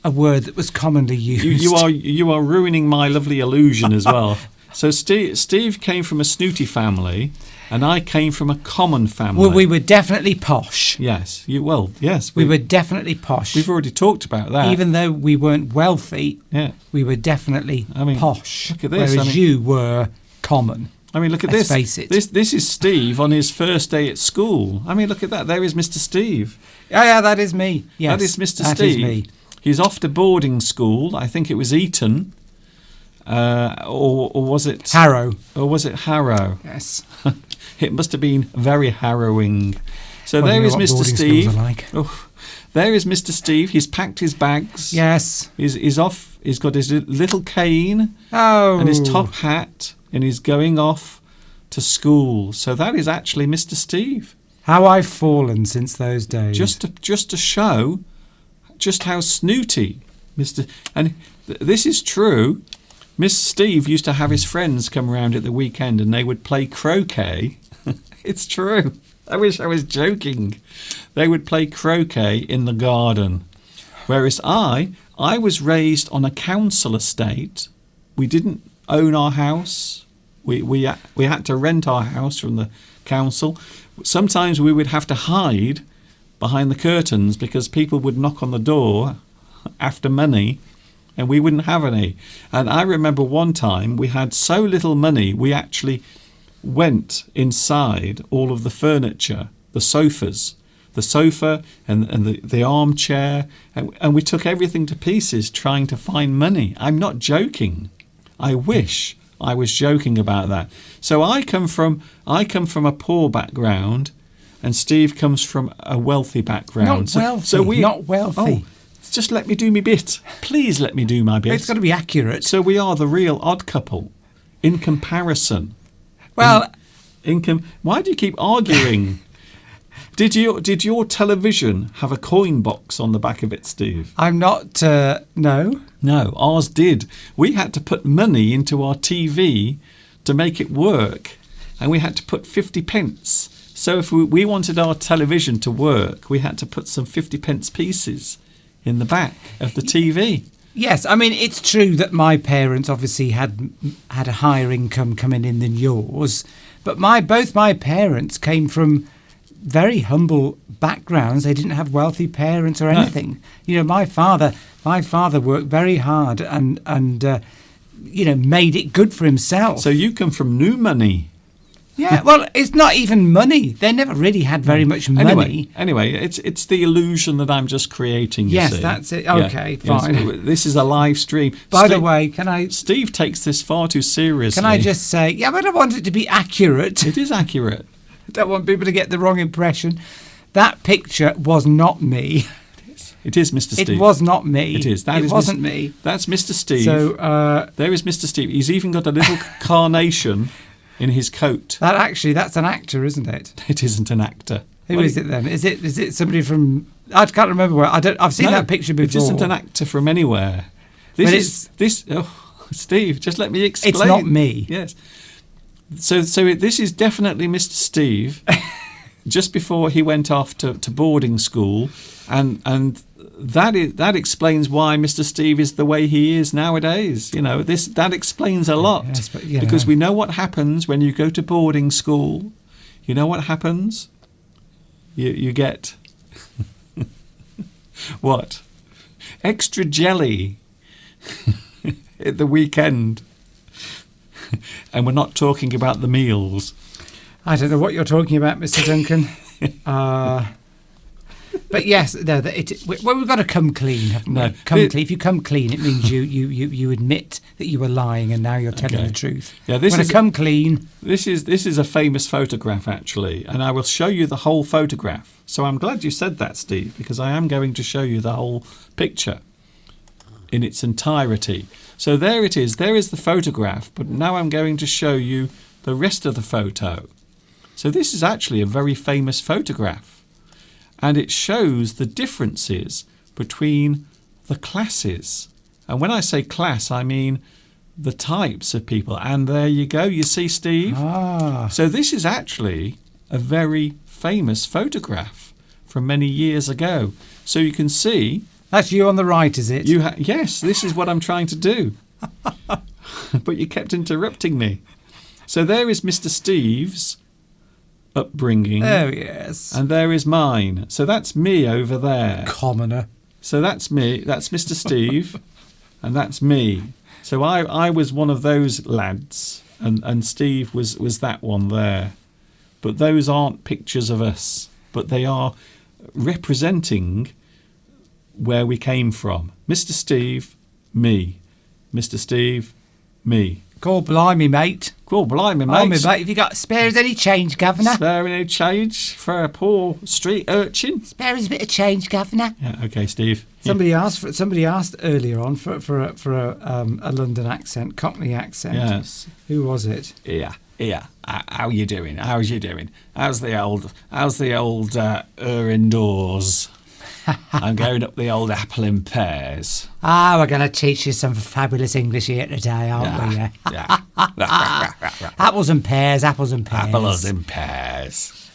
a word that was commonly used. You are ruining my lovely illusion as well. So Steve came from a snooty family, and I came from a common family. Well, we were definitely posh. Yes. Yes. We were definitely posh. We've already talked about that. Even though we weren't wealthy, yeah, we were definitely posh. Look at this. Whereas you were common. I mean, look at Let's this. face it. This is Steve on his first day at school. I mean, look at that. There is Mr. Steve. Yeah, that is me. Yes, that is Mr. That Steve. is me. He's off to boarding school. I think it was Eton. Or was it Harrow? Or was it Harrow? Yes. It must have been very harrowing. So well, there is Mr. Steve. Like. Oh, there is Mr. Steve. He's packed his bags. Yes. He's off. He's got his little cane. Oh. And his top hat, and he's going off to school. So that is actually Mr. Steve. How I've fallen since those days. Just to show just how snooty Mr. And this is true. Mr. Steve used to have his friends come around at the weekend and they would play croquet. It's true. I wish I was joking. They would play croquet in the garden. Whereas I was raised on a council estate. We didn't own our house. We had to rent our house from the council. Sometimes we would have to hide behind the curtains because people would knock on the door after money and we wouldn't have any. And I remember one time we had so little money we actually went inside all of the furniture, the sofa and the armchair, and we took everything to pieces trying to find money. I'm not joking. I wish I was joking about that. So I come from a poor background, and Steve comes from a wealthy background. Not wealthy. Just let me do my bit. Please let me do my bit. It's got to be accurate. So we are the real odd couple in comparison. Well, why do you keep arguing? Did your television have a coin box on the back of it, Steve? I'm not. No. No, ours did. We had to put money into our TV to make it work, and we had to put 50 pence. So if we wanted our television to work, we had to put some 50 pence pieces in the back of the TV. Yes, I mean, it's true that my parents obviously had a higher income coming in than yours, but both my parents came from very humble backgrounds. They didn't have wealthy parents or anything. No. You know, my father worked very hard and made it good for himself. So you come from new money. Yeah, well, it's not even money. They never really had very much money. Anyway, it's the illusion that I'm just creating, you see. Yes, that's it. Okay, fine. Yes, this is a live stream. By the way, Steve takes this far too seriously. Can I just say, yeah, but I want it to be accurate. It is accurate. I don't want people to get the wrong impression. That picture was not me. It is Mr. Steve. It was not me. It is. It wasn't me. That's Mr. Steve. So there is Mr. Steve. He's even got a little carnation in his coat. That's an actor, isn't it? It isn't an actor. Who is it then? Is it somebody from? I can't remember where. I've seen that picture before. It isn't an actor from anywhere. Steve, just let me explain. It's not me. Yes. So this is definitely Mr. Steve. Just before he went off to boarding school, and that explains why Mr. Steve is the way he is nowadays. You know, that explains a lot. Yes, but, because we know what happens when you go to boarding school. You know what happens? You get what? Extra jelly at the weekend. And we're not talking about the meals. I don't know what you're talking about, Mr. Duncan. But yes, no. We've got to come clean, haven't we? Clean. If you come clean, it means you admit that you were lying, and now you're telling the truth. Yeah, this is come clean. This is a famous photograph, actually, and I will show you the whole photograph. So I'm glad you said that, Steve, because I am going to show you the whole picture in its entirety. So there it is. There is the photograph, but now I'm going to show you the rest of the photo. So this is actually a very famous photograph, and it shows the differences between the classes. And when I say class, I mean the types of people. And there you go. You see, Steve? So this is actually a very famous photograph from many years ago. So you can see That's you on the right, is it? Yes, this is what I'm trying to do. But you kept interrupting me. So there is Mr. Steve's upbringing. Oh, yes. And there is mine. So that's me over there. Commoner. So that's me. That's Mr. Steve. And that's me. So I was one of those lads. And Steve was that one there. But those aren't pictures of us. But they are representing where we came from. Mr. Steve, me. Mr. Steve, me. Call blimey, mate. Call blimey, mate. Oh, me mate, have you got spare us any change, Governor? Spare any change for a poor street urchin? Spare us a bit of change, Governor. Yeah, okay, Steve. Somebody asked earlier on for a London accent, Cockney accent. Yes. Who was it? Yeah. How you doing? How's you doing? How's the old indoors? I'm going up the old apple and pears. We're going to teach you some fabulous English here today, aren't we? Yeah. Apples and pears, apples and pears. Apples and pears.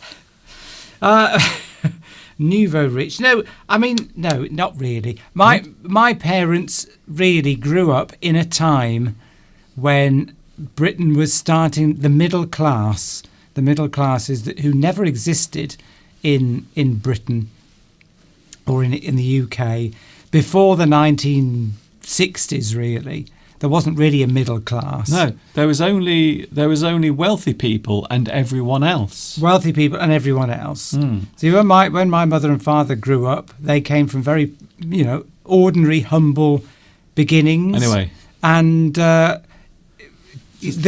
Nouveau rich. No, not really. My parents really grew up in a time when Britain was starting the middle class. The middle classes who never existed in Britain or in the UK before the 1960s. Really, there wasn't really a middle class. No, there was only wealthy people and everyone else. Wealthy people and everyone else. Mm. See, when my mother and father grew up, they came from very, ordinary, humble beginnings. Anyway, and there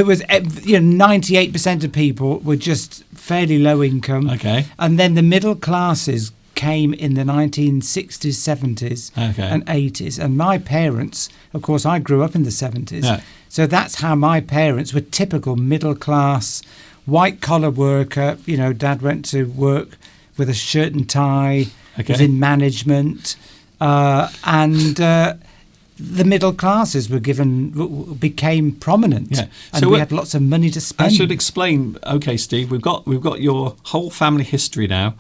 was 98% of people were just fairly low income. Okay. And then the middle classes came in the 1960s, 70s and 80s. And my parents, of course, I grew up in the 70s. Yeah. So that's how my parents were typical middle class, white collar worker. Dad went to work with a shirt and tie, was in management, and the middle classes became prominent, and we had lots of money to spend. I should explain. Okay, Steve, we've got your whole family history now.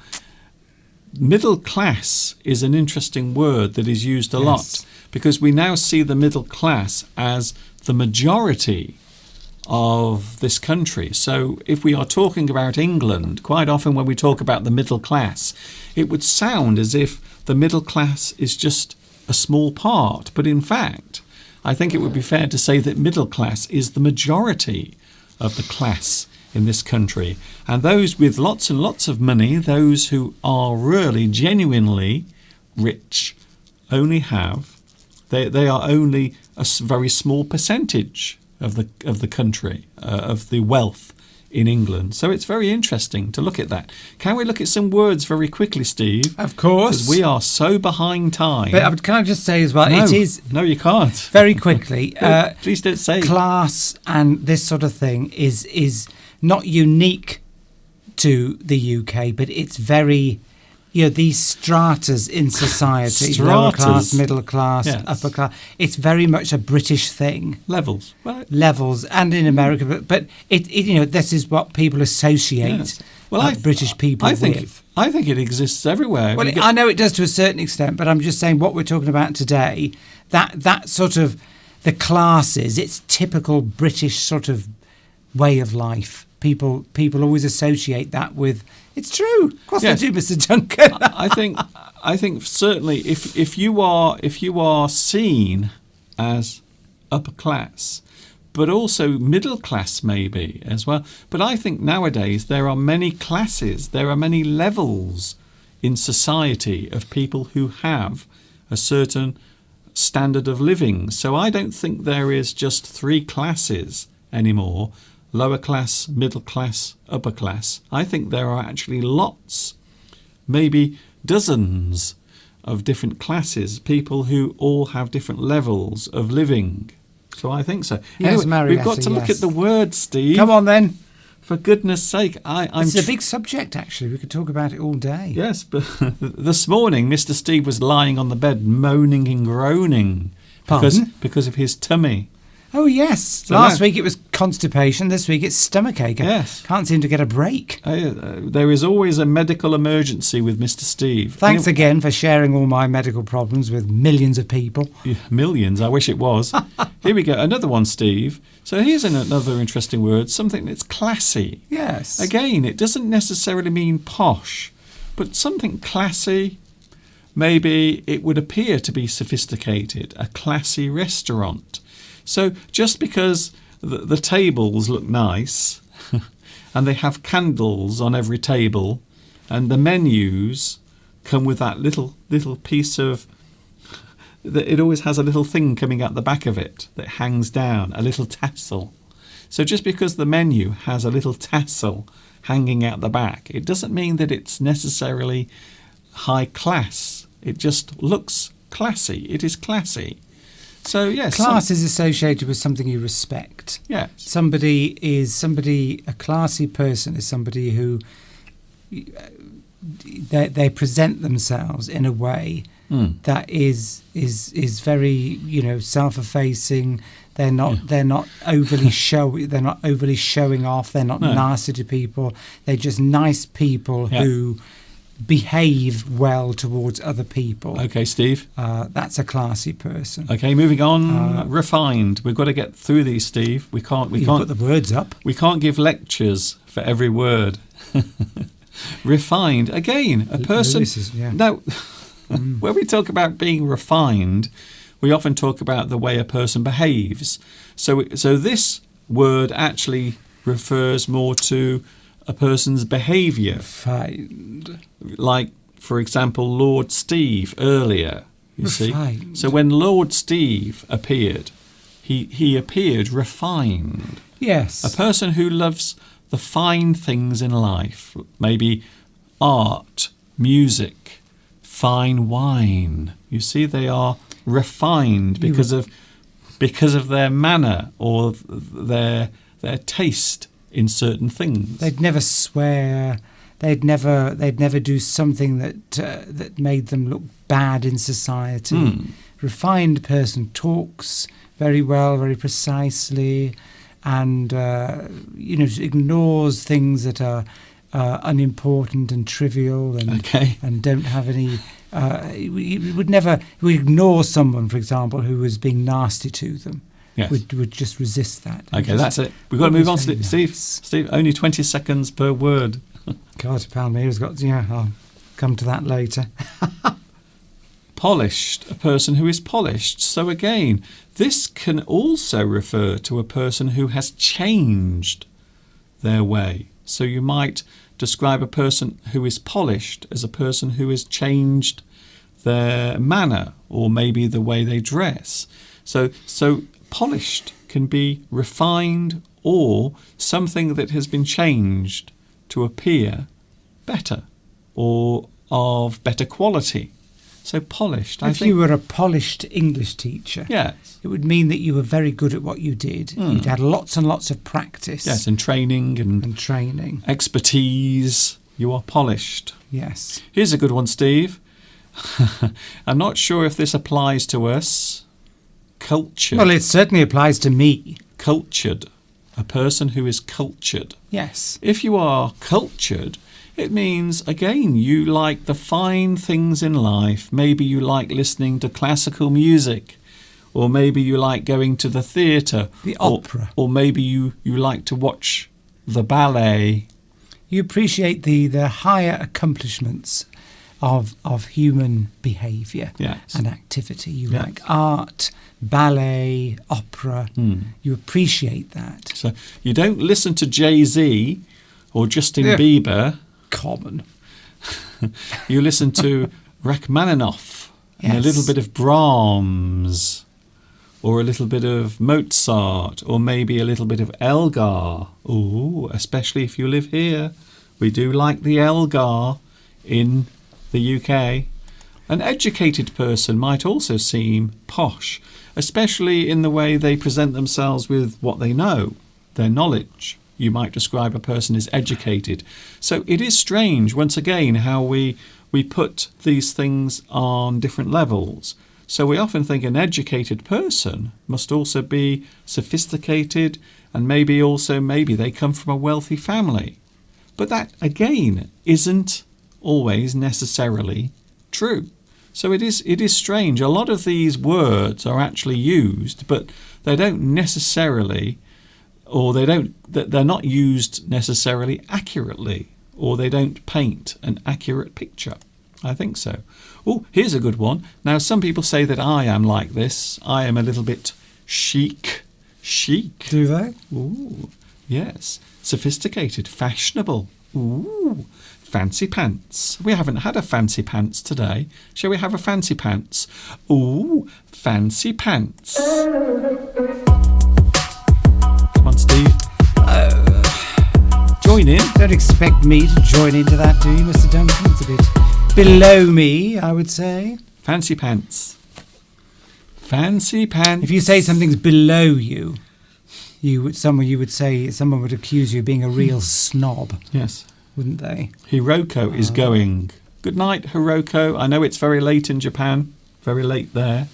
Middle class is an interesting word that is used a lot because we now see the middle class as the majority of this country. So if we are talking about England, quite often when we talk about the middle class, it would sound as if the middle class is just a small part. But in fact, I think it would be fair to say that middle class is the majority of the class in this country. And those with lots and lots of money, those who are really genuinely rich, only have, they are only a very small percentage of the country, of the wealth in England. So it's very interesting to look at that. Can we look at some words very quickly, Steve? Of course. Because we are so behind time. But can I just say as well, no, it is... No, you can't. Very quickly. Please don't say. Class and this sort of thing is not unique to the UK, but it's very... these stratas in society, lower class, middle class, upper class, it's very much a British thing. Levels. Well, levels, and in America, but it this is what people associate British people with. I think it exists everywhere. Well, I know it does to a certain extent, but I'm just saying what we're talking about today, that sort of the classes, it's typical British sort of way of life. People always associate that with. It's true. Of course they do, Mr. Duncan. I think certainly if you are seen as upper class, but also middle class maybe as well. But I think nowadays there are many classes, there are many levels in society of people who have a certain standard of living. So I don't think there is just three classes anymore. Lower class, middle class, upper class. I think there are actually lots, maybe dozens of different classes, people who all have different levels of living. So I think so. Yes, anyway, Marietta, we've got to look at the words, Steve. Come on then. For goodness sake. It's a big subject, actually. We could talk about it all day. Yes, but this morning Mr. Steve was lying on the bed moaning and groaning because of his tummy. Oh, yes. So last week it was constipation. This week it's stomachache. Yes. Can't seem to get a break. There is always a medical emergency with Mr. Steve. Thanks again for sharing all my medical problems with millions of people. Millions, I wish it was. Here we go, another one, Steve. So here's another interesting word, something that's classy. Yes. Again, it doesn't necessarily mean posh, but something classy. Maybe it would appear to be sophisticated, a classy restaurant. So just because the tables look nice and they have candles on every table and the menus come with that little piece of... It always has a little thing coming out the back of it that hangs down, a little tassel. So just because the menu has a little tassel hanging out the back, it doesn't mean that it's necessarily high class. It just looks classy. It is classy. So yes, class is associated with something you respect. Yes. A classy person is somebody who they present themselves in a way that is very self-effacing. They're not overly showy. They're not overly showing off. They're not nasty to people. They're just nice people who behave well towards other people. Okay, Steve. That's a classy person. Okay, moving on. Refined. We've got to get through these, Steve. We can't put the words up. We can't give lectures for every word. Refined. Again, a person. Now, when we talk about being refined, we often talk about the way a person behaves. So this word actually refers more to a person's behaviour. Refined. Like, for example, Lord Steve earlier, you see. So when Lord Steve appeared, he appeared refined. Yes. A person who loves the fine things in life, maybe art, music, fine wine. You see, they are refined because of their manner or their taste in certain things. They'd never swear. They'd never do something that made them look bad in society. Refined person talks very well, very precisely, and ignores things that are unimportant and trivial and don't have any. We would ignore someone, for example, who was being nasty to them. Yes. Would just resist that. Okay, that's it. We've got to move on, Steve. Steve, only 20 seconds per word. God, Palmyra's got... I'll come to that later. Polished, a person who is polished. So again, this can also refer to a person who has changed their way. So you might describe a person who is polished as a person who has changed their manner or maybe the way they dress. So polished can be refined or something that has been changed to appear better or of better quality. So polished. If you were a polished English teacher, yes, it would mean that you were very good at what you did. You'd had lots and lots of practice. Yes, and training and training. Expertise. You are polished. Yes. Here's a good one, Steve. I'm not sure if this applies to us. Cultured. Well, it certainly applies to me. Cultured. A person who is cultured. Yes. If you are cultured, it means, again, you like the fine things in life. Maybe you like listening to classical music, or maybe you like going to the theatre. The opera. Or maybe you like to watch the ballet. You appreciate the higher accomplishments of human behaviour and activity. You like art, ballet, opera. You appreciate that. So you don't listen to Jay-Z or Justin Bieber. Common. You listen to Rachmaninoff and a little bit of Brahms or a little bit of Mozart or maybe a little bit of Elgar. Ooh, especially if you live here. We do like the Elgar in the UK. An educated person might also seem posh, especially in the way they present themselves with what they know, their knowledge. You might describe a person as educated. So it is strange, once again, how we put these things on different levels. So we often think an educated person must also be sophisticated and maybe they come from a wealthy family. But that, again, isn't always necessarily true. So it is strange. A lot of these words are actually used, but they don't necessarily, they're not used necessarily accurately, or they don't paint an accurate picture. I think so. Oh, here's a good one. Now, some people say that I am like this. I am a little bit chic. Chic. Do they? Ooh, yes. Sophisticated, fashionable. Ooh, fancy pants. We haven't had a fancy pants today. Shall we have a fancy pants? Ooh, fancy pants. Come on, Steve. Join in. Don't expect me to join into that, do you, Mr. Duncan? It's a bit below me, I would say. Fancy pants. Fancy pants. If you say something's below you, someone would accuse you of being a real snob. Yes. Wouldn't they? Hiroko is going. Good night, Hiroko. I know it's very late in Japan. Very late there.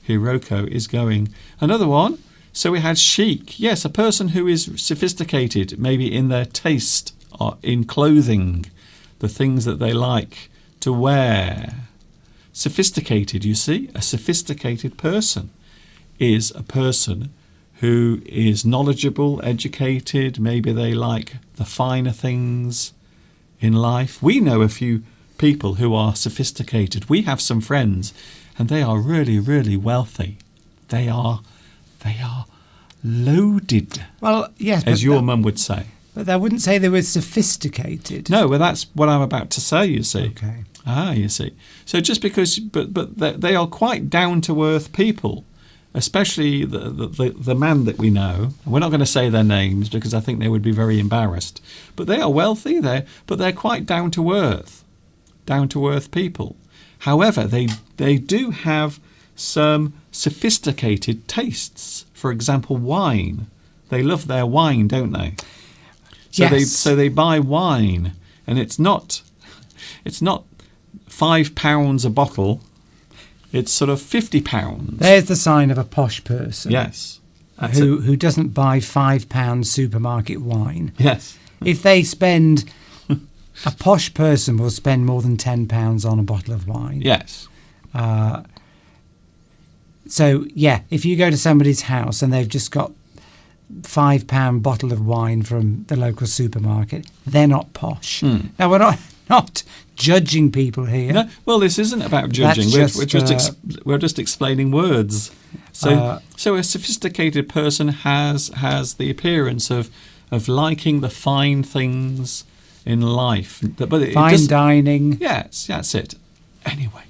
Hiroko is going. Another one. So we had chic. Yes, a person who is sophisticated, maybe in their taste or in clothing, the things that they like to wear. Sophisticated, you see? A sophisticated person is a person who is knowledgeable, educated. Maybe they like the finer things in life. We know a few people who are sophisticated. We have some friends, and they are really, really wealthy. They are loaded. Well, yes, as your mum would say. But I wouldn't say they were sophisticated. No, well, that's what I'm about to say, you see. Okay. You see. So just because, but they are quite down-to-earth people, especially the man that we know. We're not going to say their names because I think they would be very embarrassed. But they are wealthy, but they're quite down-to-earth people. However, they do have some sophisticated tastes. For example, wine. They love their wine, don't they? So they buy wine, and it's not £5 a bottle. It's sort of £50. There's the sign of a posh person. Yes. Who doesn't buy £5 supermarket wine. Yes. If they spend, a posh person will spend more than £10 on a bottle of wine. Yes. So, yeah, if you go to somebody's house and they've just got £5 bottle of wine from the local supermarket, they're not posh. Now, we're not judging people here. No, well, this isn't about judging. We're just explaining words. So a sophisticated person has the appearance of liking the fine things in life. But fine dining. Yes, that's it. Anyway,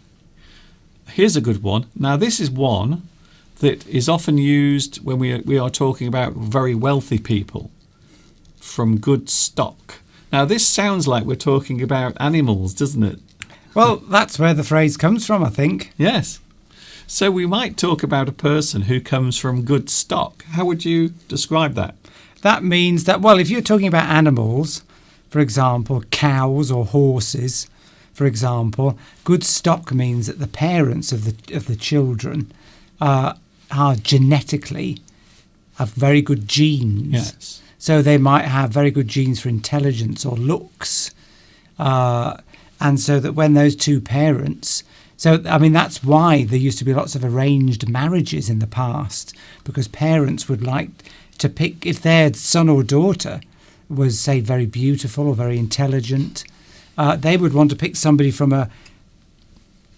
here's a good one. Now, this is one that is often used when we are talking about very wealthy people from good stock. Now, this sounds like we're talking about animals, doesn't it? Well, that's where the phrase comes from, I think. Yes. So we might talk about a person who comes from good stock. How would you describe that? That means that, well, if you're talking about animals, for example, cows or horses, for example, good stock means that the parents of the children are genetically have very good genes. Yes. So they might have very good genes for intelligence or looks. And so that when those two parents... So, I mean, that's why there used to be lots of arranged marriages in the past, because parents would like to pick, if their son or daughter was, say, very beautiful or very intelligent, they would want to pick somebody from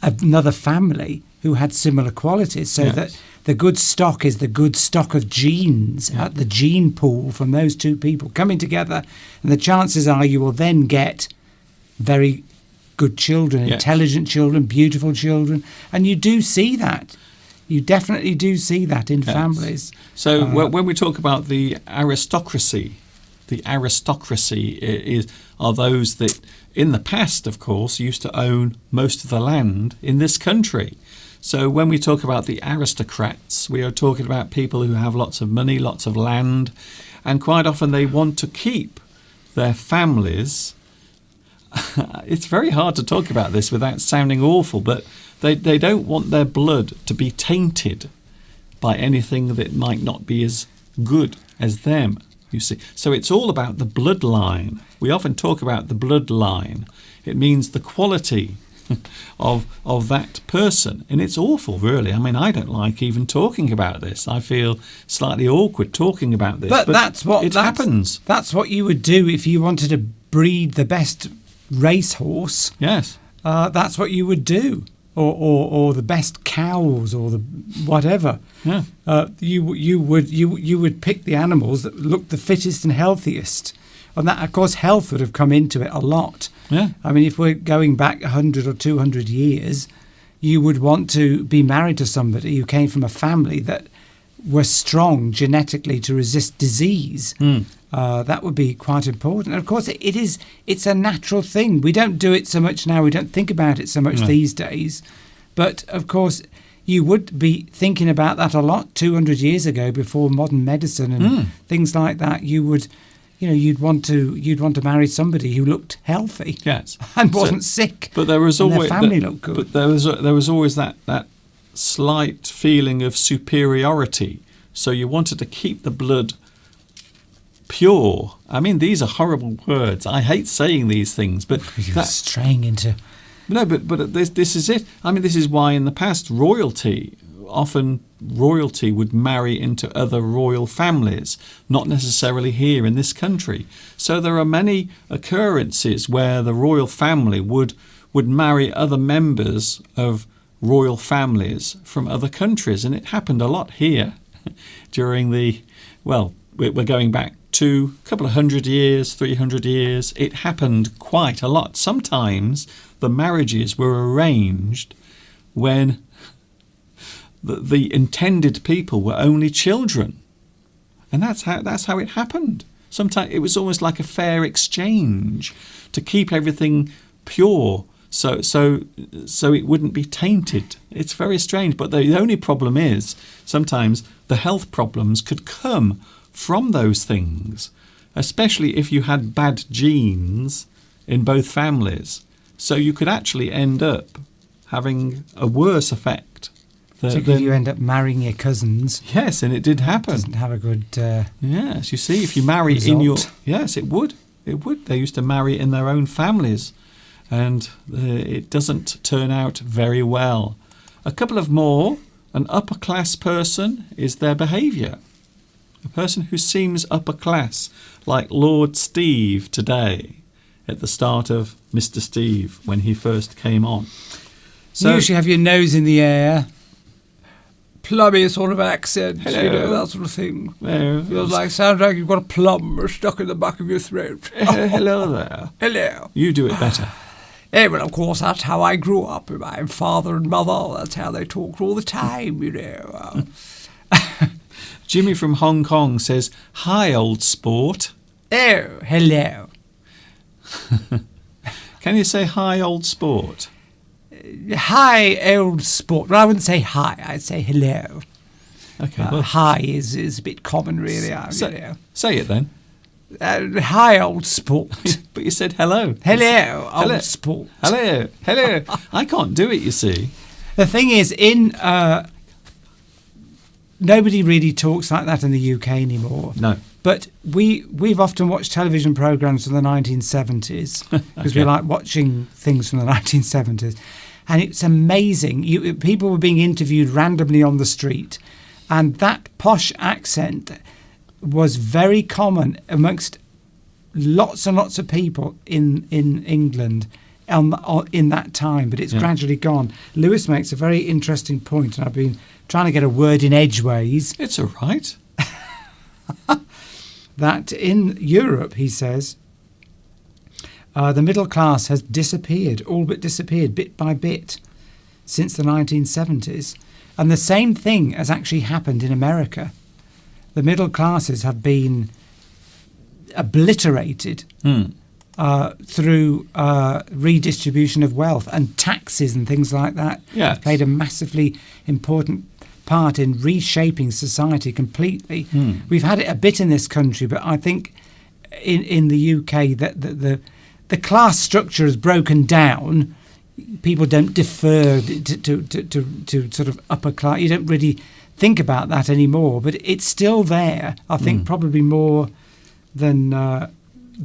another family who had similar qualities, so that the good stock is the good stock of genes at the gene pool from those two people coming together. And the chances are you will then get very good children, intelligent children, beautiful children. And you do see that. You definitely do see that in families. So when we talk about the aristocracy are those that in the past, of course, used to own most of the land in this country. So when we talk about the aristocrats, we are talking about people who have lots of money, lots of land, and quite often they want to keep their families. It's very hard to talk about this without sounding awful, but they don't want their blood to be tainted by anything that might not be as good as them, you see. So it's all about the bloodline. We often talk about the bloodline. It means the quality of that person, and it's awful, really. I mean, I don't like even talking about this. I feel slightly awkward talking about this, but happens. That's what you would do if you wanted to breed the best racehorse. Yes, that's what you would do, or the best cows, or the whatever. Yeah, you would pick the animals that looked the fittest and healthiest, and that, of course, health would have come into it a lot. Yeah. I mean, if we're going back 100 or 200 years, you would want to be married to somebody who came from a family that were strong genetically to resist disease. That would be quite important. And of course, it's a natural thing. We don't do it so much now. We don't think about it so much these days. But of course, you would be thinking about that a lot 200 years ago, before modern medicine and things like that. You'd want to marry somebody who looked healthy, yes, and wasn't sick. But there was always their family looked good. But there was always that slight feeling of superiority. So you wanted to keep the blood pure. I mean, these are horrible words. I hate saying these things, but you're straying into. No, but this is it. I mean, this is why in the past often royalty would marry into other royal families, not necessarily here in this country. So there are many occurrences where the royal family would marry other members of royal families from other countries, and it happened a lot here during we're going back to a couple of 100 years, 300 years. It happened quite a lot. Sometimes the marriages were arranged when the intended people were only children, and that's how it happened. Sometimes it was almost like a fair exchange to keep everything pure, so it wouldn't be tainted. It's very strange, but the only problem is sometimes the health problems could come from those things, especially if you had bad genes in both families. So you could actually end up having a worse effect. So you end up marrying your cousins. Yes, and it did happen. Doesn't have a good. Yes, you see, if you marry result. in your. Yes, it would. It would. They used to marry in their own families, and it doesn't turn out very well. A couple of more. An upper class person is their behaviour. A person who seems upper class, like Lord Steve today, at the start of Mr. Steve when he first came on. So you usually have your nose in the air. Plummy sort of accent, hello. That sort of thing. Hello. Sounds like you've got a plum stuck in the back of your throat. Hello there. Hello. You do it better. Well, of course, that's how I grew up with my father and mother. That's how they talked all the time, Jimmy from Hong Kong says, "Hi, old sport." Oh, hello. Can you say hi, old sport? Hi, old sport. Well, I wouldn't say hi. I'd say hello. Okay. Hi is a bit common, really. Say it then. Hi, old sport. But you said hello. Hello, old sport. Hello. I can't do it, you see. The thing is, nobody really talks like that in the UK anymore. No. But we've often watched television programmes from the 1970s because we like watching things from the 1970s. And it's amazing. People were being interviewed randomly on the street, and that posh accent was very common amongst lots and lots of people in England in that time, but it's gradually gone. Lewis makes a very interesting point, and I've been trying to get a word in edgeways. It's all right. That in Europe, he says, the middle class has disappeared, all but disappeared, bit by bit, since the 1970s. And the same thing has actually happened in America. The middle classes have been obliterated through redistribution of wealth and taxes and things like that. Yeah. It's played a massively important part in reshaping society completely. We've had it a bit in this country, but I think in the UK that the class structure is broken down. People don't defer to sort of upper class. You don't really think about that anymore, but it's still there. I think probably more than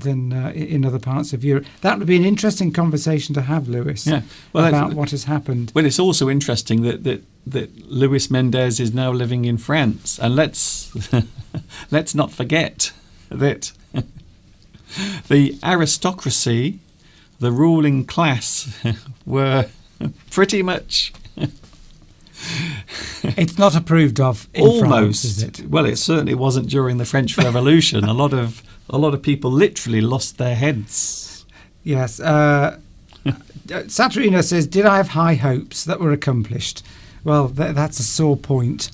in other parts of Europe. That would be an interesting conversation to have, Lewis, about what has happened. Well, it's also interesting that Luis Mendez is now living in France, and let's not forget that the aristocracy, the ruling class, were pretty much. It's not approved of in almost France, is it? Well, it certainly wasn't during the French Revolution. A lot of people literally lost their heads. Yes. Saturina says, "Did I have high hopes that were accomplished?" Well, that's a sore point.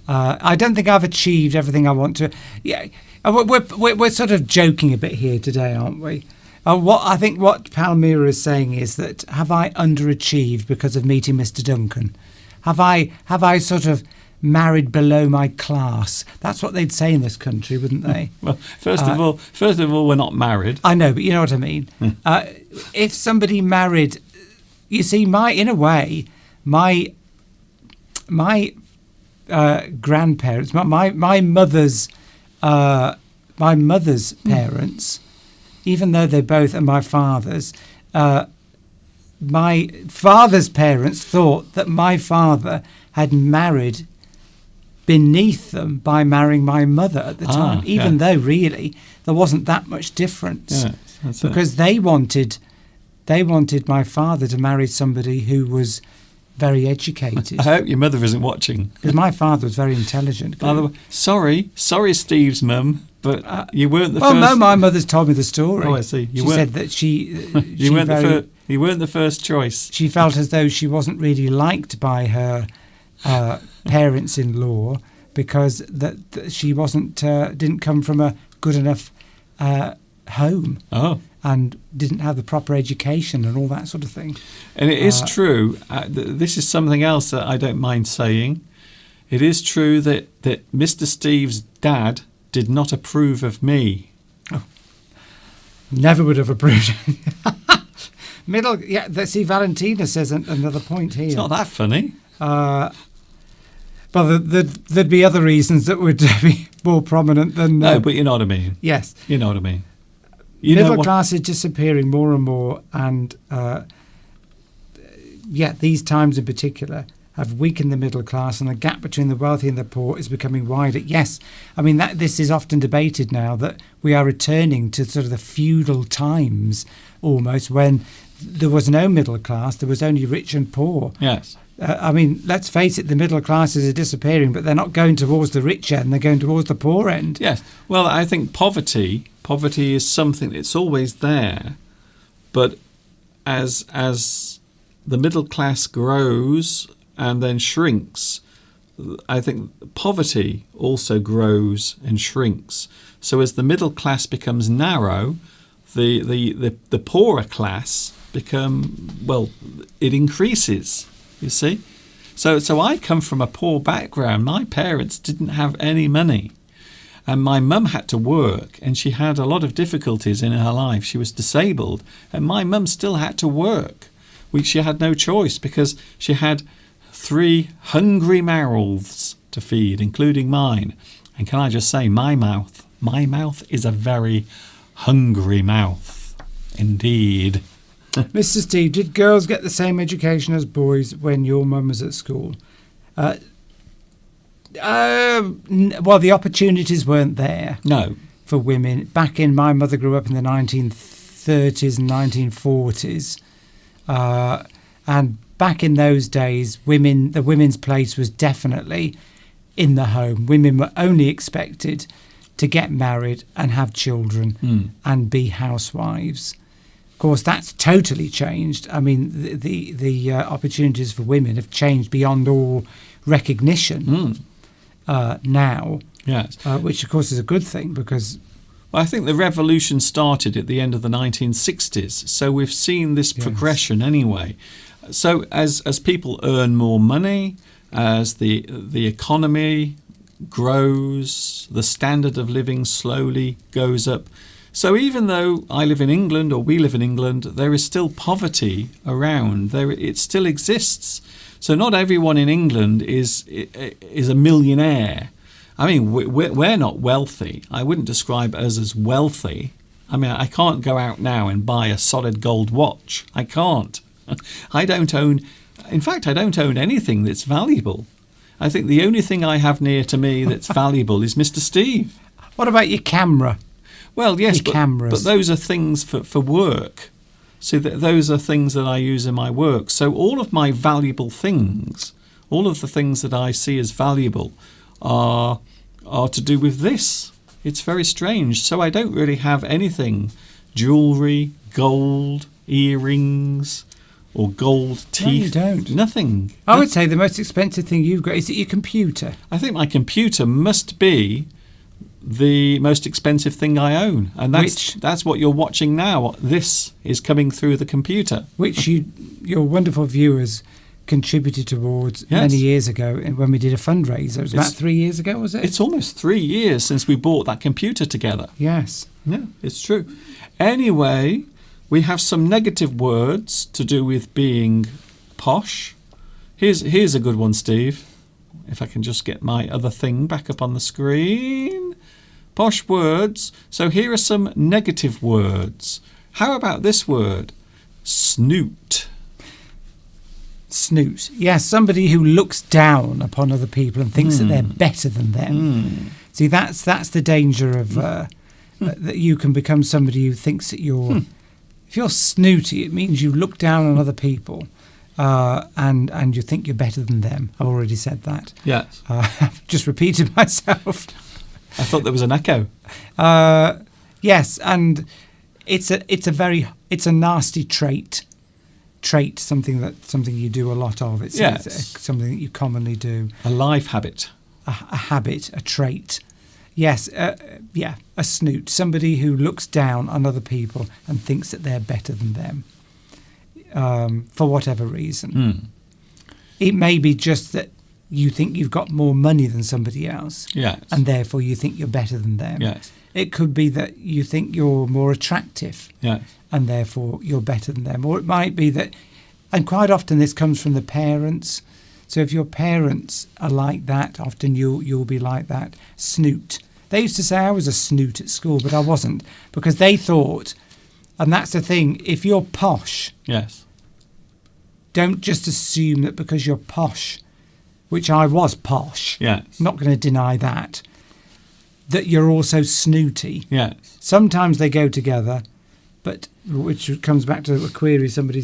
I don't think I've achieved everything I want to. Yeah, we're sort of joking a bit here today, aren't we? What Palmyra is saying is that, have I underachieved because of meeting Mr. Duncan? Have I sort of married below my class? That's what they'd say in this country, wouldn't they? Well, first of all, we're not married. I know, but you know what I mean. If somebody married, you see, in a way, my grandparents, my mother's parents, even though they both are my father's. My father's parents thought that my father had married beneath them by marrying my mother at the time, even though really there wasn't that much difference, because they wanted my father to marry somebody who was very educated. I hope your mother isn't watching, because my father was very intelligent. By the way, sorry, Steve's mum. But you weren't the first. Well, no, my mother's told me the story. Oh, I see. She said that you weren't the first choice. She felt as though she wasn't really liked by her parents-in-law because that she didn't come from a good enough home. Oh. And didn't have the proper education and all that sort of thing. And it is true. This is something else that I don't mind saying. It is true that Mr. Steve's dad did not approve of me. Oh. Never would have approved. See, Valentina says another point here. It's not that funny. Well, there'd be other reasons that would be more prominent than... No, but you know what I mean. Yes. You know what I mean. Middle class is disappearing more and more, and these times in particular have weakened the middle class, and the gap between the wealthy and the poor is becoming wider. Yes, I mean this is often debated now, that we are returning to sort of the feudal times almost, when there was no middle class, there was only rich and poor. Yes. I mean, let's face it, the middle classes are disappearing, but they're not going towards the rich end, they're going towards the poor end. Yes. Well, I think poverty is something that's always there, but as the middle class grows and then shrinks, I think poverty also grows and shrinks. So as the middle class becomes narrow, the poorer class it increases, you see. So I come from a poor background. My parents didn't have any money. And my mum had to work, and she had a lot of difficulties in her life. She was disabled, and my mum still had to work. She had no choice, because she had 3 hungry mouths to feed, including mine. And can I just say, my mouth is a very hungry mouth indeed. Mr. Steve, did girls get the same education as boys when your mum was at school? Well, the opportunities weren't there. No. For women. My mother grew up in the 1930s and 1940s. And back in those days, the women's place was definitely in the home. Women were only expected to get married and have children and be housewives. Of course, that's totally changed. I mean, the opportunities for women have changed beyond all recognition now. Yes. Which, of course, is a good thing, because... Well, I think the revolution started at the end of the 1960s, so we've seen this progression anyway. So as people earn more money, as the economy grows, the standard of living slowly goes up. So even though I live in England, or we live in England, there is still poverty around. It still exists. So not everyone in England is a millionaire. I mean, we're not wealthy. I wouldn't describe us as wealthy. I mean, I can't go out now and buy a solid gold watch. I can't. I don't own anything that's valuable. I think the only thing I have near to me that's valuable is Mr. Steve. What about your camera? Well, yes, but those are things for work. So those are things that I use in my work. So all of my valuable things, all of the things that I see as valuable are to do with this. It's very strange. So I don't really have anything, jewellery, gold, earrings, or gold teeth. No, you don't. Nothing. I would say the most expensive thing you've got is your computer. I think my computer must be the most expensive thing I own, and that's what you're watching now. This is coming through the computer, which your wonderful viewers contributed towards many years ago when we did a fundraiser. It was about 3 years ago, was it? It's almost 3 years since we bought that computer together. Yes. Yeah, it's true. Anyway, we have some negative words to do with being posh. Here's a good one, Steve. If I can just get my other thing back up on the screen. Posh words. So here are some negative words. How about this word? Snoot. Snoot. Yes, somebody who looks down upon other people and thinks that they're better than them. See, that's the danger of that you can become somebody who thinks that you're... If you're snooty, it means you look down on other people and you think you're better than them. I've already said that. Yes. I've just repeated myself. I thought there was an echo. Yes, and it's a nasty trait. Something you do a lot of. It's something that you commonly do. A life habit. A habit, a trait. Yes, a snoot, somebody who looks down on other people and thinks that they're better than them for whatever reason. It may be just that you think you've got more money than somebody else, and therefore you think you're better than them. Yes. It could be that you think you're more attractive, and therefore you're better than them. Or it might be that, and quite often this comes from the parents. So if your parents are like that, often you'll be like that. Snoot. They used to say I was a snoot at school, but I wasn't, because they thought, and that's the thing, if you're posh, don't just assume that because you're posh, which I was posh, not going to deny that you're also snooty. Yes. Sometimes they go together, but which comes back to a query somebody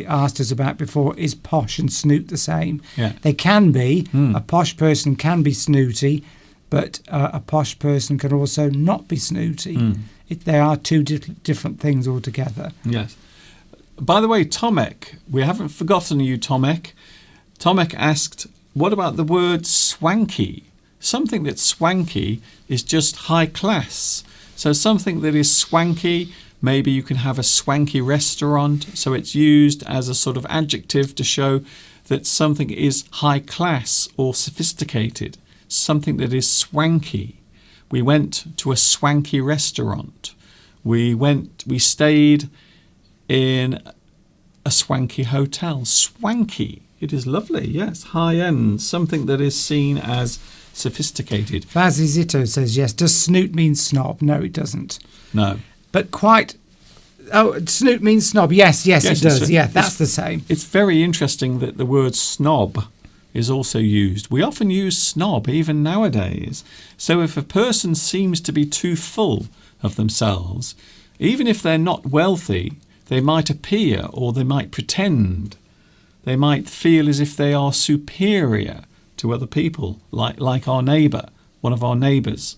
asked us about before: is posh and snoot the same? Yeah. They can be. A posh person can be snooty, but a posh person can also not be snooty. They are two different things altogether. Yes. By the way, Tomek, we haven't forgotten you, Tomek. Tomek asked, what about the word swanky? Something that's swanky is just high class. So something that is swanky, maybe you can have a swanky restaurant. So it's used as a sort of adjective to show that something is high class or sophisticated. Something that is swanky. We went to a swanky restaurant. We stayed in a swanky hotel. Swanky. It is lovely, yes. High end. Something that is seen as sophisticated. Vazzy Zito says yes. Does snoot mean snob? No, it doesn't. No. But snoot means snob. Yes, it does. That's the same. It's very interesting that the word snob is also used. We often use snob even nowadays. So if a person seems to be too full of themselves, even if they're not wealthy, they might appear or they might pretend. They might feel as if they are superior to other people, like our neighbour, one of our neighbours.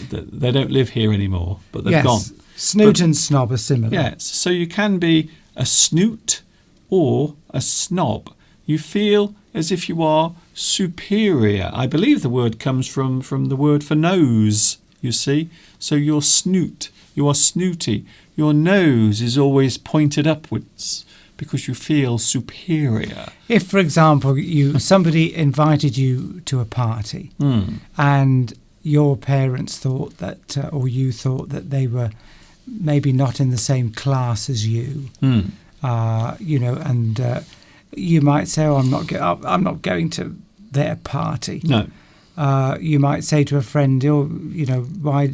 They don't live here anymore, but they've gone. Snoot and snob are similar. Yes, so you can be a snoot or a snob. You feel as if you are superior. I believe the word comes from the word for nose, you see. So you're snoot, you are snooty. Your nose is always pointed upwards because you feel superior. If, for example, somebody invited you to a party and your parents thought that, or you thought that they were maybe not in the same class as you, and you might say, "Oh, I'm not going to their party." No. You might say to a friend, "Oh, why?"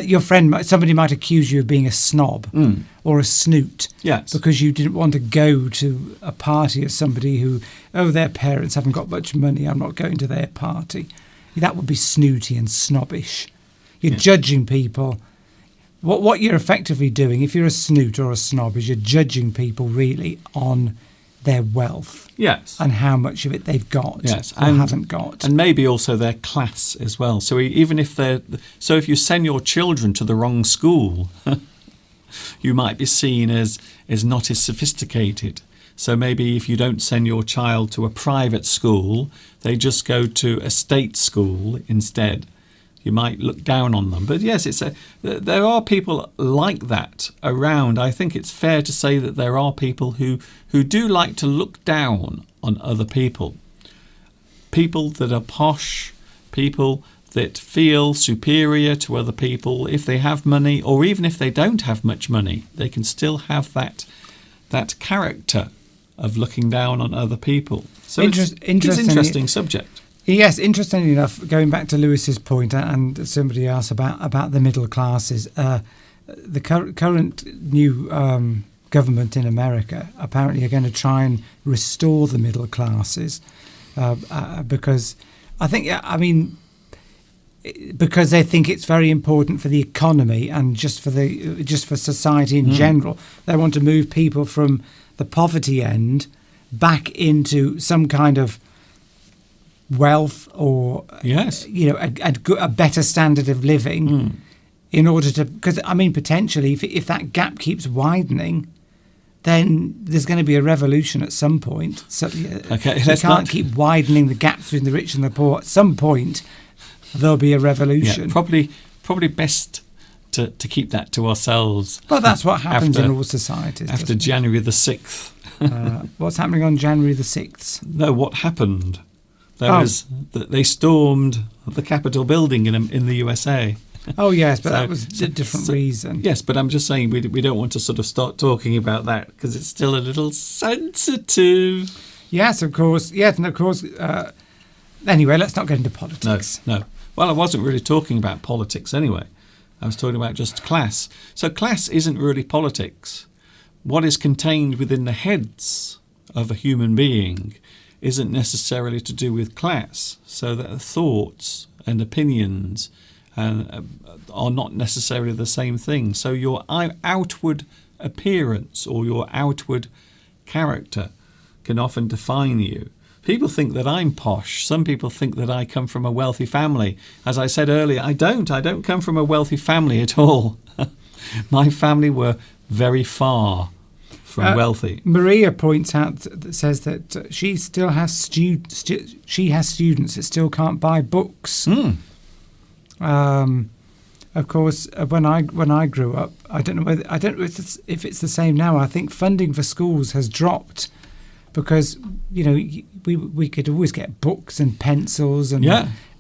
Your friend, somebody might accuse you of being a snob or a snoot, yes, because you didn't want to go to a party of somebody who, their parents haven't got much money. I'm not going to their party. That would be snooty and snobbish. You're judging people. What you're effectively doing, if you're a snoot or a snob, is you're judging people really on their wealth. Yes. And how much of it they've got or haven't got. And maybe also their class as well. So even if if you send your children to the wrong school, you might be seen as not as sophisticated. So maybe if you don't send your child to a private school, they just go to a state school instead. You might look down on them. But yes, there are people like that around. I think it's fair to say that there are people who do like to look down on other people. People that are posh, people that feel superior to other people. If they have money, or even if they don't have much money, they can still have that character of looking down on other people. So it's an interesting subject. Yes, interestingly enough, going back to Lewis's point, and somebody else about the middle classes, the current new government in America apparently are going to try and restore the middle classes because because they think it's very important for the economy and just for society in general. They want to move people from the poverty end back into some kind of wealth or a better standard of living in order to, because potentially if that gap keeps widening, then there's going to be a revolution at some point. So you can't keep widening the gaps between the rich and the poor. At some point there'll be a revolution. Probably best to keep that to ourselves. Well, that's what happens in all societies after January the 6th. What's happening on January the 6th? No, what happened? They stormed the Capitol building in the USA. Oh yes, but that was a different reason. Yes, but I'm just saying we don't want to sort of start talking about that because it's still a little sensitive. Yes, of course. Yes, and of course. Anyway, let's not get into politics. No. Well, I wasn't really talking about politics anyway. I was talking about just class. So class isn't really politics. What is contained within the heads of a human being isn't necessarily to do with class. So that thoughts and opinions are not necessarily the same thing. So your outward appearance or your outward character can often define you. People think that I'm posh. Some people think that I come from a wealthy family. As I said earlier, I don't come from a wealthy family at all. My family were very far from wealthy. Maria points out says that she still has she has students that still can't buy books. Of course, when I grew up, I don't know if it's the same now. I think funding for schools has dropped because we could always get books and pencils and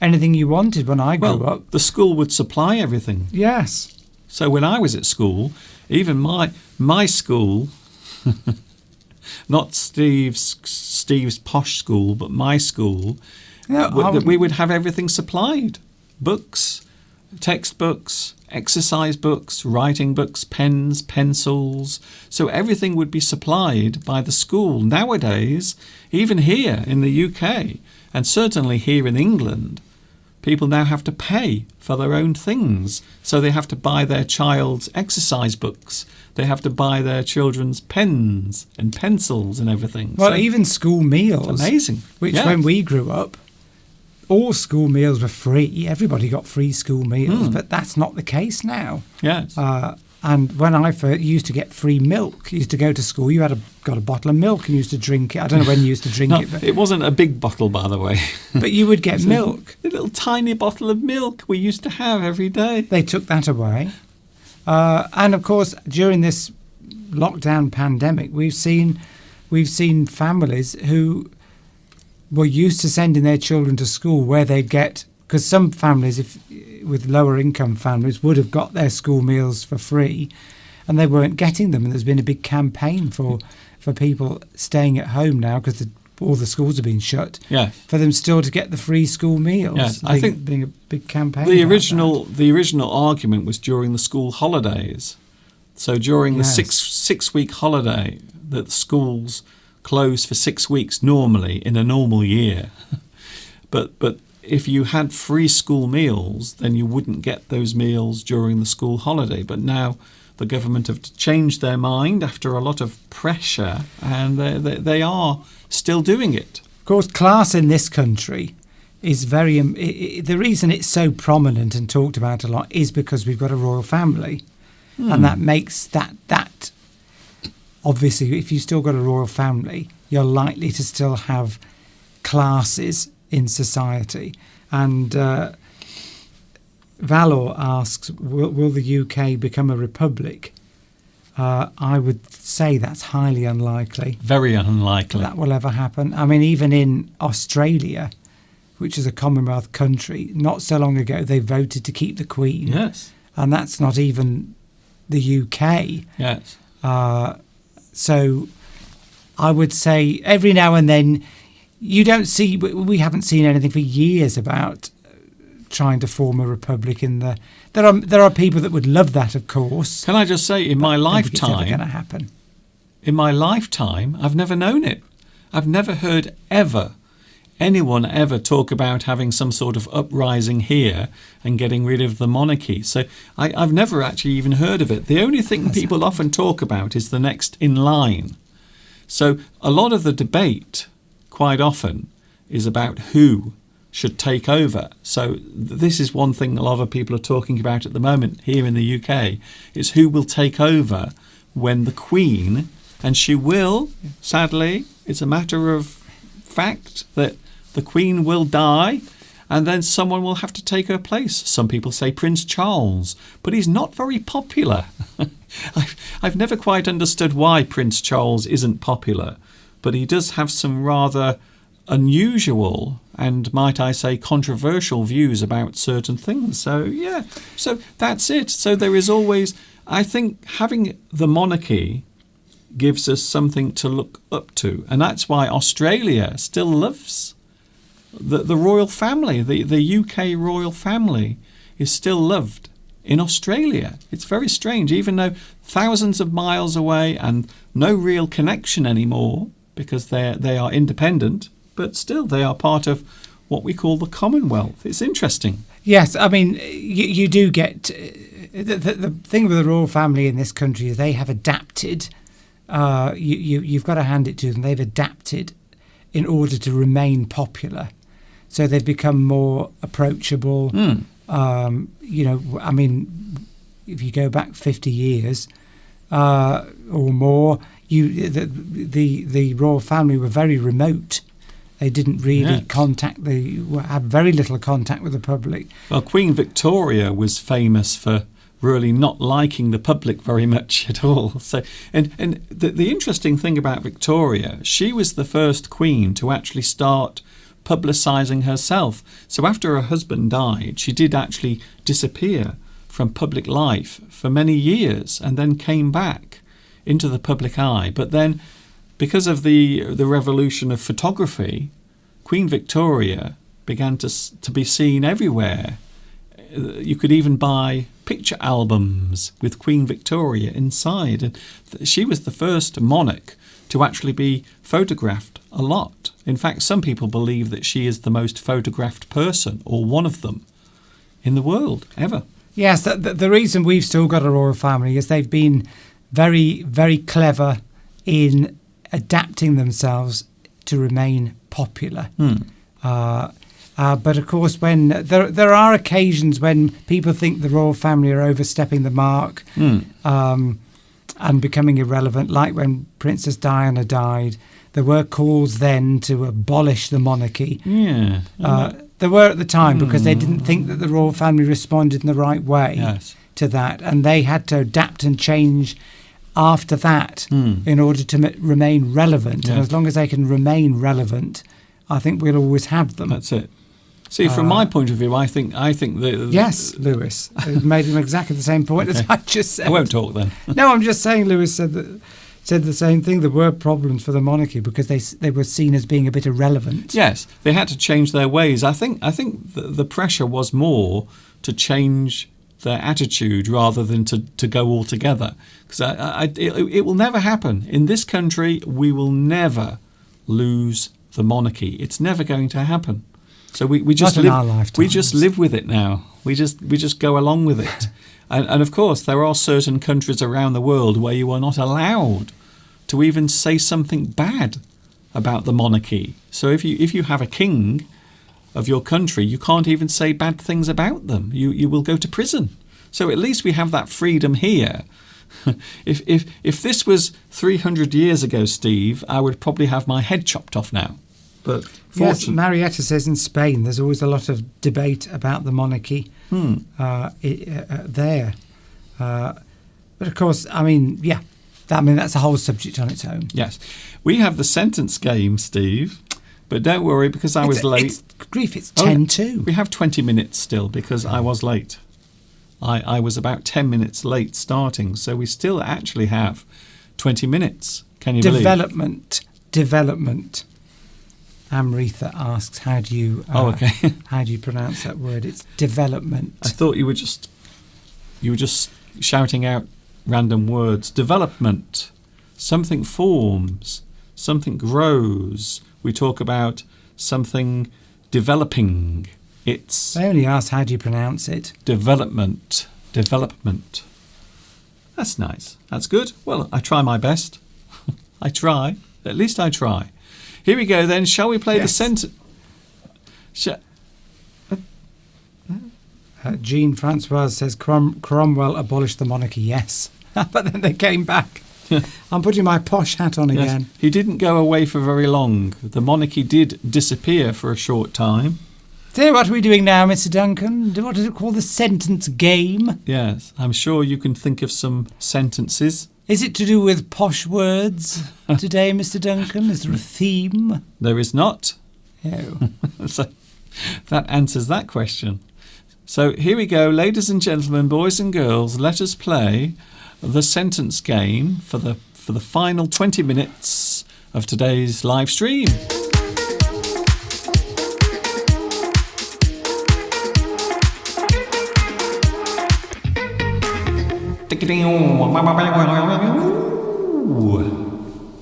anything you wanted when I grew up. The school would supply everything. Yes. So when I was at school, even my school, not Steve's posh school, but my school, we would have everything supplied. Books, textbooks, exercise books, writing books, pens, pencils. So everything would be supplied by the school. Nowadays, even here in the UK, and certainly here in England, people now have to pay for their own things. So they have to buy their child's exercise books. They have to buy their children's pens and pencils and everything. Well, even school meals. It's amazing. Which when we grew up, all school meals were free. Everybody got free school meals, but that's not the case now. Yes. And when I first used to get free milk, you used to go to school, you got a bottle of milk and used to drink it. I don't know when you used to drink it. But it wasn't a big bottle, by the way. But you would get milk. A little tiny bottle of milk we used to have every day. They took that away. And of course, during this lockdown pandemic, we've seen families who were used to sending their children to school where they'd get, because some families, with lower income families, would have got their school meals for free and they weren't getting them. And there's been a big campaign for for people staying at home now because all the schools have been shut. Yeah. For them still to get the free school meals. Yeah. I think being a big campaign. The original argument was during the school holidays. So during the 6-week holiday that schools close for 6 weeks normally in a normal year, but if you had free school meals, then you wouldn't get those meals during the school holiday. But now the government have changed their mind after a lot of pressure, and they are still doing it. Of course, class in this country is very... the reason it's so prominent and talked about a lot is because we've got a royal family. And that makes that... Obviously, if you've still got a royal family, you're likely to still have classes in society. And Valor asks, will the UK become a republic? I would say that's highly unlikely. Very unlikely. That will ever happen. I mean, even in Australia, which is a Commonwealth country, not so long ago they voted to keep the Queen. Yes. And that's not even the UK. Yes. So I would say every now and then we haven't seen anything for years about trying to form a republic there are people that would love that, of course. Can I just say, in my lifetime, it's never going to happen. In my lifetime, I've never known it. I've never heard anyone ever talk about having some sort of uprising here and getting rid of the monarchy. So I've never actually even heard of it. The only thing people often talk about is the next in line. So a lot of the debate, quite often, is about who should take over. So this is one thing a lot of people are talking about at the moment here in the UK, is who will take over when the Queen, and she will, sadly, it's a matter of fact that the Queen will die and then someone will have to take her place. Some people say Prince Charles, but he's not very popular. I've never quite understood why Prince Charles isn't popular, but he does have some rather unusual and, might I say, controversial views about certain things. So, yeah, so that's it. So there is always, I think, having the monarchy gives us something to look up to. And that's why Australia still loves the royal family. The UK royal family is still loved in Australia. It's very strange, even though thousands of miles away and no real connection anymore because they are independent, but still they are part of what we call the Commonwealth. It's interesting. Yes, I mean, you do get... The thing with the royal family in this country is they have adapted. You've got to hand it to them. They've adapted in order to remain popular. So they've become more approachable. I mean, if you go back 50 years or more, the royal family were very remote. They didn't really had very little contact with the public. Well, Queen Victoria was famous for really not liking the public very much at all. So, and the interesting thing about Victoria, she was the first queen to actually start publicising herself. So after her husband died, she did actually disappear from public life for many years and then came back into the public eye. But then, because of the revolution of photography, Queen Victoria began to be seen everywhere. You could even buy picture albums with Queen Victoria inside. And she was the first monarch to actually be photographed a lot. In fact, some people believe that she is the most photographed person, or one of them, in the world ever. Yes, the reason we've still got a royal family is they've been very, very clever in adapting themselves to remain popular. But of course, when there are occasions when people think the royal family are overstepping the mark and becoming irrelevant, like when Princess Diana died, there were calls then to abolish the monarchy. There were at the time because they didn't think that the royal family responded in the right way to that, and they had to adapt and change after that in order to remain relevant. And as long as they can remain relevant, I think we'll always have them. That's it. See, from my point of view, I think that... Yes, Lewis. It made him exactly the same point as I just said. I won't talk then. No, I'm just saying Lewis said that said the same thing. There were problems for the monarchy because they were seen as being a bit irrelevant. Yes, they had to change their ways. I think the pressure was more to change their attitude rather than to go all together. Because it will never happen. In this country, we will never lose the monarchy. It's never going to happen. So we just live with it now. We just go along with it. And of course, there are certain countries around the world where you are not allowed to even say something bad about the monarchy. So if you have a king of your country, you can't even say bad things about them. You will go to prison. So at least we have that freedom here. If this was 300 years ago, Steve, I would probably have my head chopped off now. But yes, Marietta says in Spain there's always a lot of debate about the monarchy there. But of course, that's a whole subject on its own. Yes. We have the sentence game, Steve. But don't worry, because I was late. It's 10-2. We have 20 minutes still because I was late. I was about 10 minutes late starting, so we still actually have 20 minutes. Can you believe? Development. Amritha asks, how do you pronounce that word? It's development. I thought you were just shouting out random words. Development. Something forms. Something grows. We talk about something developing. I only asked, how do you pronounce it? Development. That's nice. That's good. Well, I try my best. I try. At least I try. Here we go then. Shall we play the sentence? Jean Francoise says Cromwell abolished the monarchy. Yes. But then they came back. I'm putting my posh hat on again. Yes. He didn't go away for very long. The monarchy did disappear for a short time. So what are we doing now, Mr. Duncan? What is it called? The sentence game? Yes. I'm sure you can think of some sentences. Is it to do with posh words today, Mr. Duncan? Is there a theme? There is not. Oh. So that answers that question. So here we go, ladies and gentlemen, boys and girls. Let us play the sentence game for the final 20 minutes of today's live stream.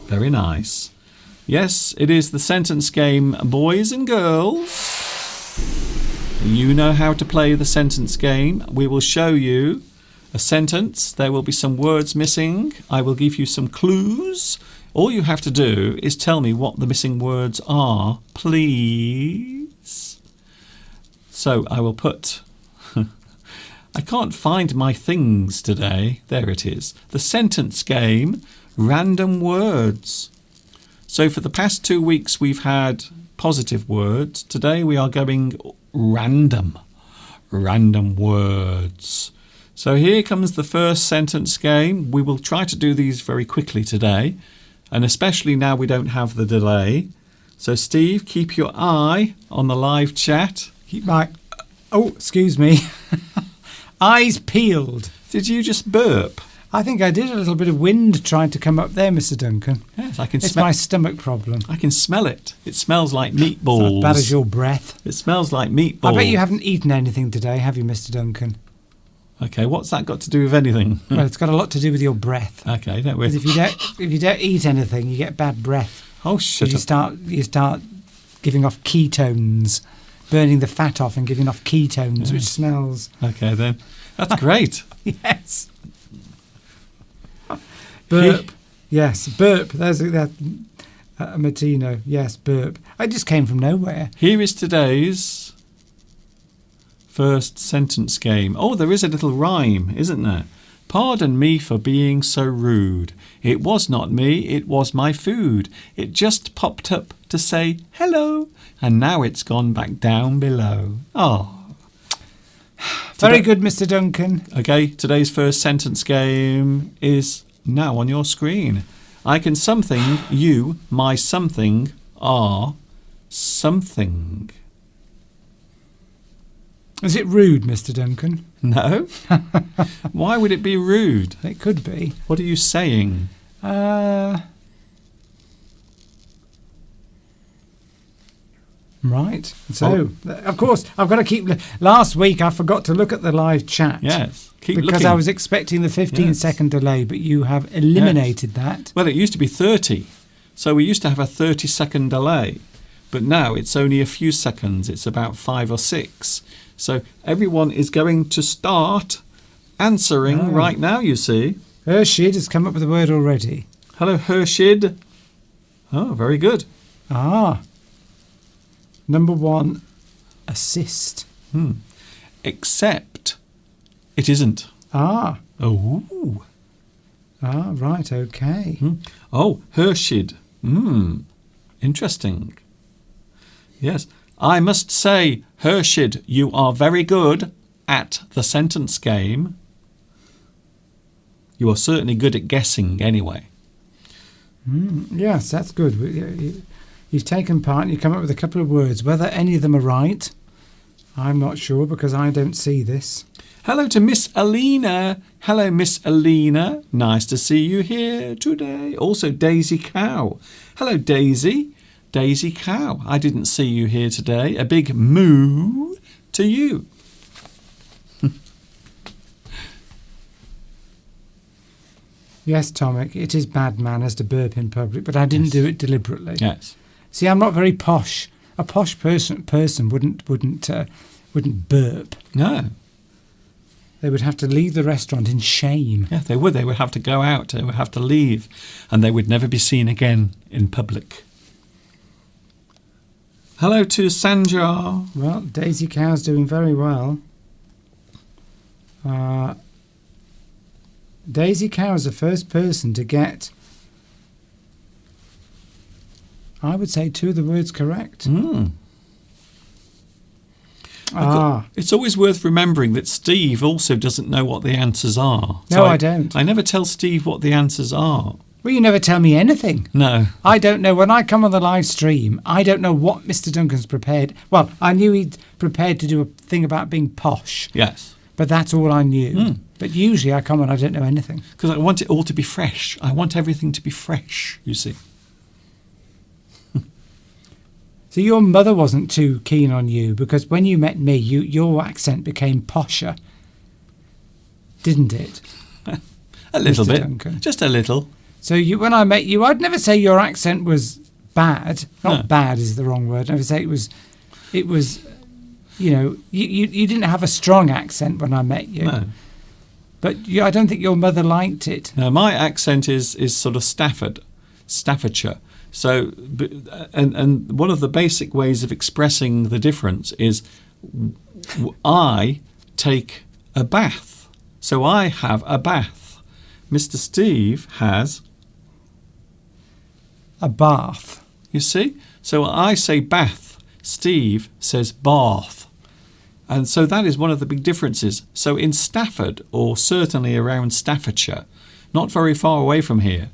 Very nice. Yes, it is the sentence game, boys and girls. You know how to play the sentence game. We will show you a sentence. There will be some words missing. I will give you some clues. All you have to do is tell me what the missing words are, please. So I will put... I can't find my things today. There it is. The sentence game, random words. So for the past 2 weeks we've had positive words. Today we are going random words. So here comes the first sentence game. We will try to do these very quickly today, and especially now we don't have the delay. So Steve, keep your eye on the live chat. Keep my... Oh, excuse me. Eyes peeled. Did you just burp? I think I did. A little bit of wind trying to come up there, Mr. Duncan. Yes, I can It's my stomach problem. I can smell it. It smells like meatballs. It's as bad as your breath. It smells like meatballs. I bet you haven't eaten anything today, have you, Mr. Duncan? Okay, what's that got to do with anything? Well, it's got a lot to do with your breath. Okay, don't worry. Because if you don't eat anything, you get bad breath. Oh, shut up. You start giving off ketones, burning the fat off and giving off ketones, which smells. Okay, then. That's great. Yes. Burp. Yes, burp. There's that. Martino. Yes, burp. I just came from nowhere. Here is today's first sentence game. Oh, there is a little rhyme, isn't there? Pardon me for being so rude. It was not me, it was my food. It just popped up to say hello, and now it's gone back down below. Oh. Very good, Mr. Duncan. Okay, today's first sentence game is now on your screen. I can something, you, my something, are something. Is it rude, Mr. Duncan? No. Why would it be rude? It could be. What are you saying? Right. So, of course, I've got to keep... Last week, I forgot to look at the live chat. Yes. Keep because looking. I was expecting the 15-second delay, but you have eliminated that. Well, it used to be 30. So we used to have a 30-second delay. But now it's only a few seconds. It's about 5 or 6. So everyone is going to start answering right now, you see. Hershid has come up with a word already. Hello, Hershid. Oh, very good. Number 1, assist. Except it isn't. Oh. Right, okay. Oh, Hershid. Interesting. Yes. I must say, Hershid, you are very good at the sentence game. You are certainly good at guessing anyway. Yes, that's good. You've taken part and you come up with a couple of words. Whether any of them are right, I'm not sure because I don't see this. Hello to Miss Alina. Hello, Miss Alina. Nice to see you here today. Also, Daisy Cow. Hello, Daisy. Daisy Cow. I didn't see you here today. A big moo to you. Yes, Tomic, it is bad manners to burp in public, but I didn't do it deliberately. Yes. See, I'm not very posh. A posh person wouldn't burp. No. They would have to leave the restaurant in shame. Yeah, they would. They would have to go out. They would have to leave. And they would never be seen again in public. Hello to Sanjar. Well, Daisy Cow's doing very well. Daisy Cow is the first person to get, I would say, 2 of the words correct. It's always worth remembering that Steve also doesn't know what the answers are. No, I don't. I never tell Steve what the answers are. Well, you never tell me anything. No. I don't know. When I come on the live stream, I don't know what Mr. Duncan's prepared. Well, I knew he'd prepared to do a thing about being posh. Yes. But that's all I knew. But usually I come and I don't know anything. Because I want it all to be fresh. I want everything to be fresh, you see. So your mother wasn't too keen on you because when you met me, your accent became posher, didn't it? A little Mr. bit. Duncan. Just a little. So when I met you, I'd never say your accent was bad. Not bad is the wrong word. I'd never say it was, you know, you didn't have a strong accent when I met you. No. But I don't think your mother liked it. No, my accent is sort of Staffordshire. So, and one of the basic ways of expressing the difference is I take a bath. So I have a bath. Mr. Steve has a bath. You see? So I say bath. Steve says bath. And so that is one of the big differences. So in Stafford, or certainly around Staffordshire, not very far away from here,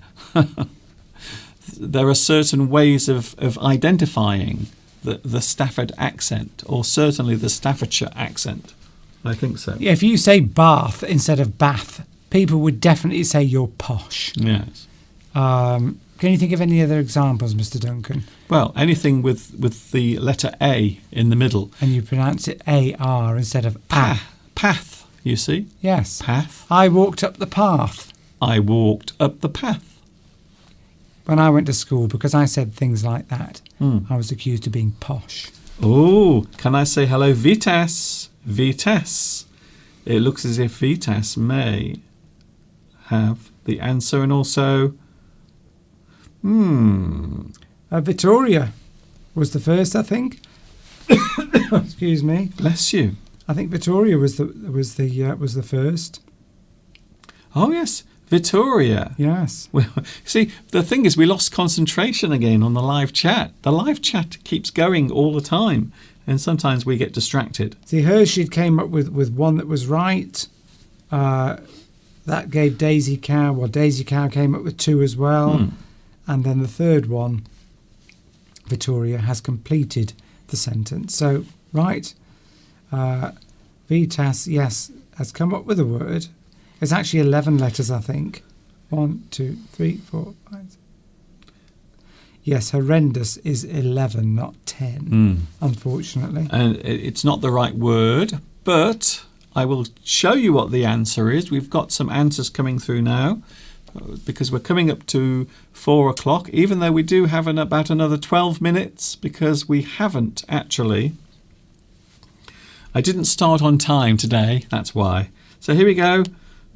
there are certain ways of identifying the Stafford accent, or certainly the Staffordshire accent. I think so. Yeah, if you say bath instead of bath, people would definitely say you're posh. Yes. Can you think of any other examples, Mr. Duncan? Well, anything with the letter A in the middle. And you pronounce it A-R instead of A. Path, you see? Yes. Path. I walked up the path. I walked up the path. When I went to school, because I said things like that, I was accused of being posh. Oh, can I say hello, Vitas? Vitas. It looks as if Vitas may have the answer, and also... Vittoria was the first, I think. Excuse me. Bless you. I think Vittoria was the first. Oh yes, Vittoria. Yes. Well, see, the thing is, we lost concentration again on the live chat. The live chat keeps going all the time, and sometimes we get distracted. See, Hershey came up with one that was right. That gave Daisy Cow. Well, Daisy Cow came up with 2 as well. And then the third one, Vittoria, has completed the sentence. So, right, Vitas, yes, has come up with a word. It's actually 11 letters, I think. 1, 2, 3, 4, 5. Yes, horrendous is 11, not 10, unfortunately. And it's not the right word, but I will show you what the answer is. We've got some answers coming through now because we're coming up to 4 o'clock, even though we do have about another 12 minutes because we haven't actually. I didn't start on time today, that's why. So here we go.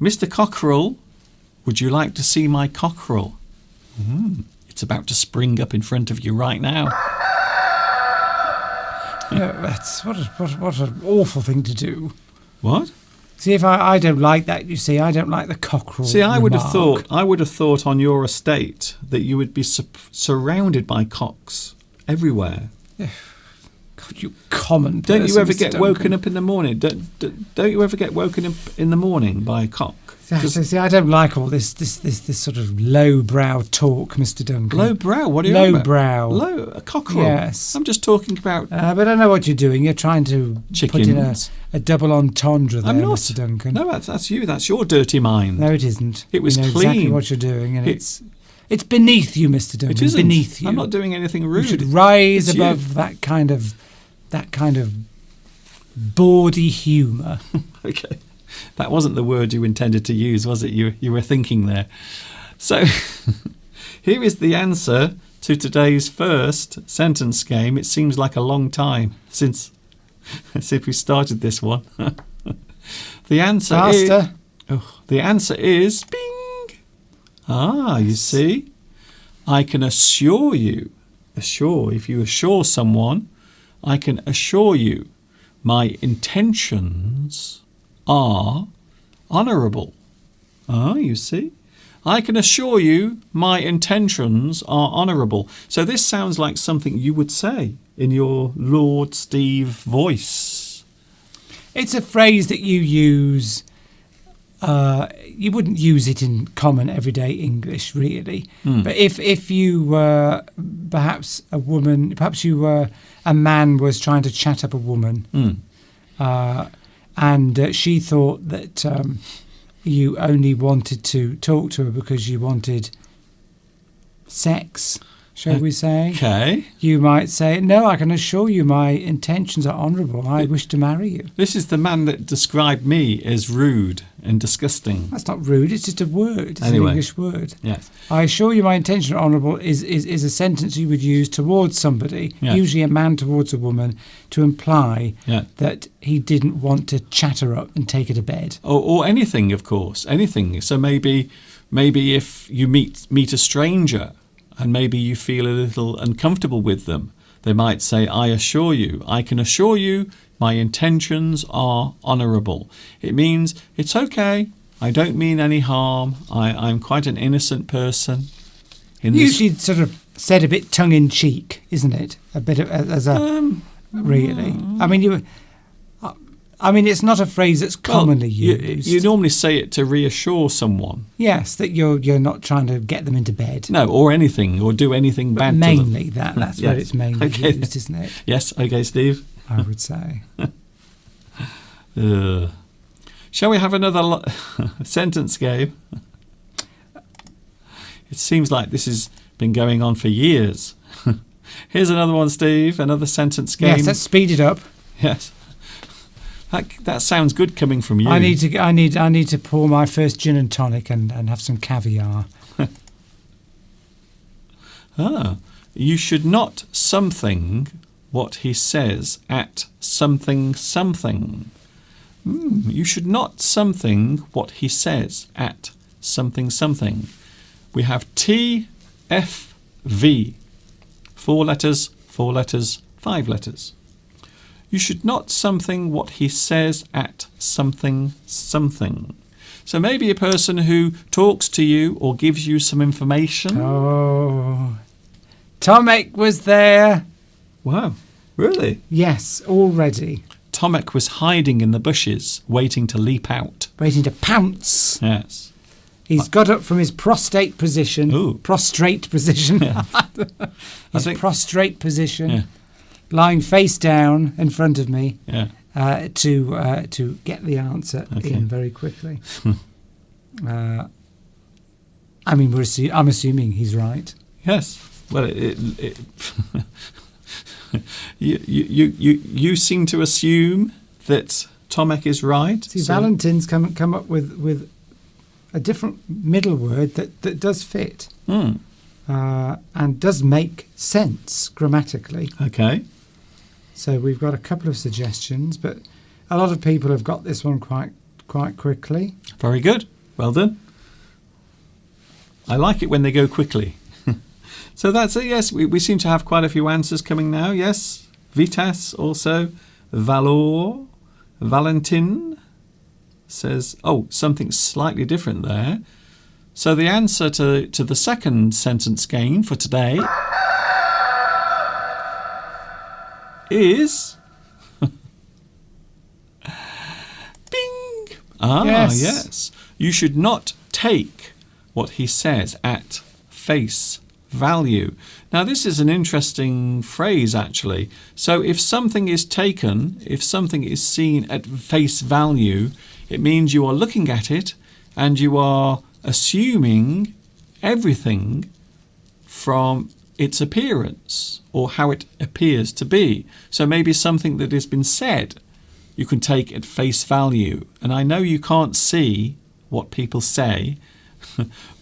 Mr. Cockerel, would you like to see my cockerel? It's about to spring up in front of you right now. Yeah, that's what an awful thing to do. What? See, if I don't like that, you see, I don't like the cockerel. See, I would have thought on your estate that you would be surrounded by cocks everywhere. God, you common person. Don't you ever Mr. get Duncan. woken up in the morning? Don't you ever get woken up in the morning by a cock? See, I don't like all this sort of low-brow talk, Mr. Duncan. Low-brow? What are you on about? Low-brow. A cockerel? Yes. I'm just talking about... But I know what you're doing. You're trying to chickens. Put in a double entendre there, I'm not. Mr. Duncan. No, that's you. That's your dirty mind. No, it isn't. It was you know clean. Exactly what you're doing, and it's beneath you, Mr. Duncan. It isn't. Beneath you. I'm not doing anything rude. You should rise It's above that kind of bawdy humour. Okay. That wasn't the word you intended to use, was it? You were thinking there. So here is the answer to today's first sentence game. It seems like a long time since we started this one. The answer Faster. The answer is bing. You see? I can assure you. If you assure someone, I can assure you my intentions are honourable. You see? I can assure you my intentions are honourable. So this sounds like something you would say in your Lord Steve voice. It's a phrase that you use. You wouldn't use it in common everyday English, really. But if you were perhaps a woman, perhaps you were a man was trying to chat up a woman, and she thought that you only wanted to talk to her because you wanted sex, shall we say? Okay. You might say, no, I can assure you my intentions are honourable. I wish to marry you. This is the man that described me as rude and disgusting. That's not rude, it's just a word. It's Anyway. an English word. Yes. I assure you my intentions are honourable is a sentence you would use towards somebody, usually a man towards a woman, to imply that he didn't want to chat her up and take her to bed. Or anything, of course. Anything. So maybe if you meet a stranger and maybe you feel a little uncomfortable with them, they might say, I can assure you my intentions are honourable. It means it's okay. I don't mean any harm. I'm quite an innocent person. Usually sort of said a bit tongue-in-cheek, isn't it? A bit of, really. I mean, it's not a phrase that's commonly used. You normally say it to reassure someone. Yes, that you're not trying to get them into bed. No, or anything, or do anything bad to them. Mainly that's where it's mainly used, isn't it? Yes, okay, Steve. I would say. Shall we have another sentence game? It seems like this has been going on for years. Here's another one, Steve. Another sentence game. Yes, let's speed it up. Yes. That sounds good coming from you. I need to pour my first gin and tonic and have some caviar. You should not something what he says at something something. You should not something what he says at something something. We have TFV. 4 letters, 5 letters. You should not something what he says at something something. So maybe a person who talks to you or gives you some information. Oh, Tomek was there. Wow, really? Yes, already. Tomek was hiding in the bushes, waiting to leap out. Waiting to pounce. Yes. He's got up from his prostrate position. Ooh. Prostrate position. Yeah. Prostrate position, lying face down in front of me, to get the answer in very quickly. I mean, I'm assuming he's right. Yes. Well, you seem to assume that Tomek is right. See, Valentin's come up with a different middle word that does fit and does make sense grammatically. Okay. So we've got a couple of suggestions, but a lot of people have got this one quite quickly. Very good. Well done. I like it when they go quickly. So that's it, yes. We seem to have quite a few answers coming now, yes. Vitas also. Valor. Valentin says, something slightly different there. So the answer to the second sentence game for today is... Bing! Yes. You should not take what he says at face value. Now, this is an interesting phrase, actually. So if something is taken, if something is seen at face value, it means you are looking at it and you are assuming everything from its appearance or how it appears to be. So maybe something that has been said, you can take at face value. And I know you can't see what people say,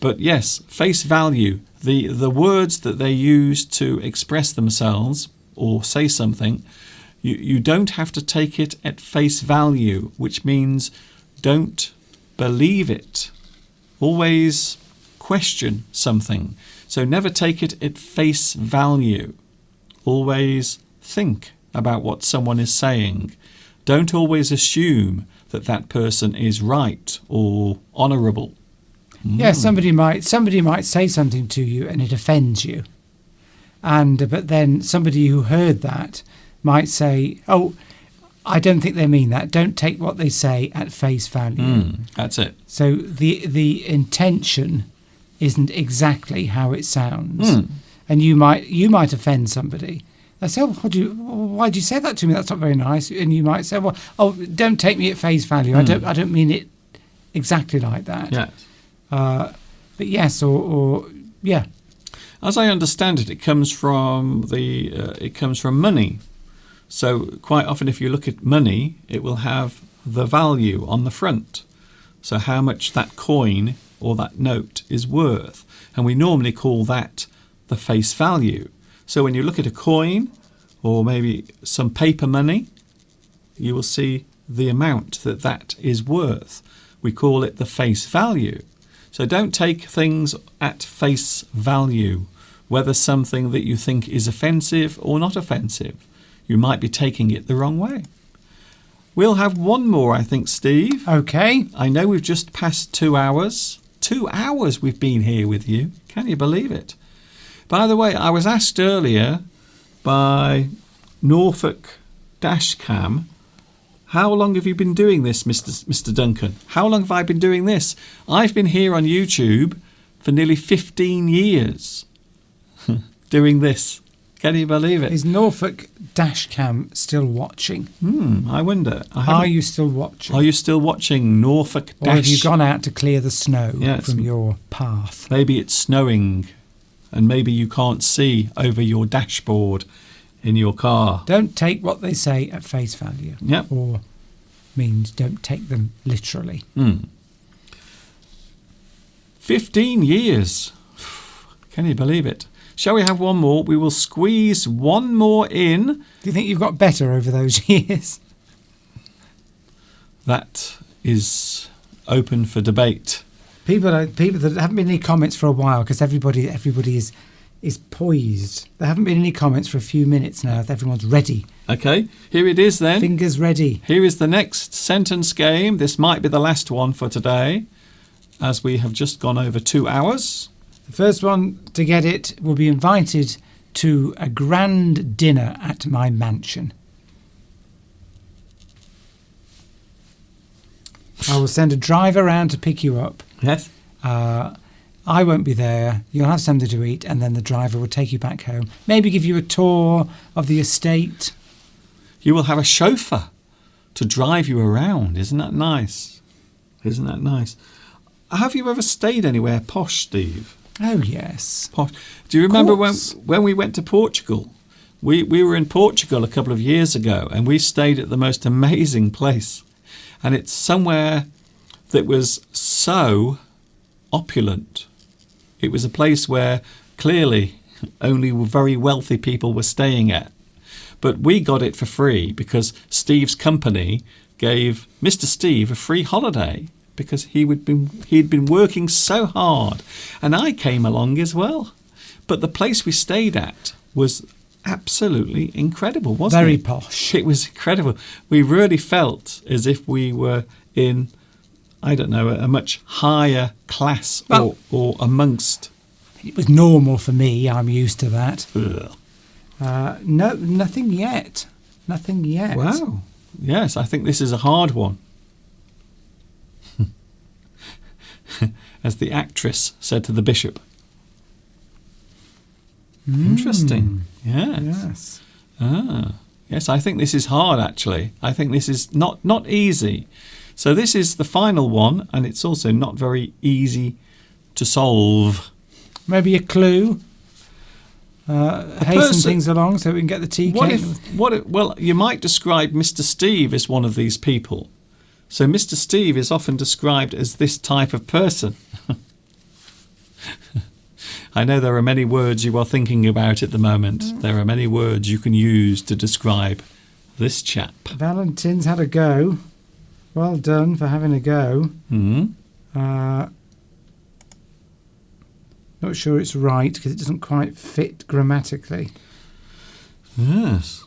but yes, face value, the words that they use to express themselves or say something, you don't have to take it at face value, which means don't believe it. Always question something. So never take it at face value. Always think about what someone is saying. Don't always assume that that person is right or honourable. Yeah, somebody might say something to you and it offends you, but then somebody who heard that might say, "Oh, I don't think they mean that. Don't take what they say at face value." That's it. So the intention isn't exactly how it sounds, and you might offend somebody. They say, why'd you say that to me? That's not very nice. And you might say, don't take me at face value. I don't mean it exactly like that. Yes. But yes, or yeah. As I understand it, it comes from money. So quite often, if you look at money, it will have the value on the front. So how much that coin or that note is worth, and we normally call that the face value. So when you look at a coin or maybe some paper money, you will see the amount that is worth. We call it the face value. So don't take things at face value, whether something that you think is offensive or not offensive. You might be taking it the wrong way. We'll have one more, I think, Steve. Okay. I know we've just passed 2 hours. 2 hours we've been here with you. Can you believe it? By the way, I was asked earlier by Norfolk Dashcam, how long have you been doing this, Mr. Duncan? How long have I been doing this? I've been here on YouTube for nearly 15 years doing this. Can you believe it? Is Norfolk Dashcam still watching? I wonder. Are you still watching? Are you still watching Norfolk Dash? Or have you gone out to clear the snow from your path? Maybe it's snowing and maybe you can't see over your dashboard in your car. Don't take what they say at face value. Yep. Or means don't take them literally. 15 years. Can you believe it? Shall we have one more? We will squeeze one more in. Do you think you've got better over those years? That is open for debate. People that haven't been any comments for a while because everybody is poised. There haven't been any comments for a few minutes now. Everyone's ready. Okay, here it is then. Fingers ready. Here is the next sentence game. This might be the last one for today, as we have just gone over 2 hours. The first one to get it will be invited to a grand dinner at my mansion. I will send a driver around to pick you up. Yes. I won't be there. You'll have something to eat, and then the driver will take you back home. Maybe give you a tour of the estate. You will have a chauffeur to drive you around. Isn't that nice? Isn't that nice? have you ever stayed anywhere posh, Steve? Oh, yes. Posh. Do you remember when we went to Portugal? We were in Portugal a couple of years ago, and we stayed at the most amazing place. And it's somewhere that was so opulent. It was a place where clearly only very wealthy people were staying at. But we got it for free because Steve's company gave Mr. Steve a free holiday because he'd been working so hard. And I came along as well. But the place we stayed at was absolutely incredible, wasn't it? Very posh. It was incredible. We really felt as if we were in, I don't know, a much higher class or amongst. It was normal for me. I'm used to that. Ugh. No, nothing yet. Nothing yet. Wow. Yes, I think this is a hard one. As the actress said to the bishop. Interesting. Yes. Yes, I think this is hard, actually. I think this is not easy. So this is the final one, and it's also not very easy to solve. Maybe a clue. Hasten things along so we can get the tea cake. Well, you might describe Mr. Steve as one of these people. So Mr. Steve is often described as this type of person. I know there are many words you are thinking about at the moment. There are many words you can use to describe this chap. Valentin's had a go. Well done for having a go. Not sure it's right because it doesn't quite fit grammatically. Yes.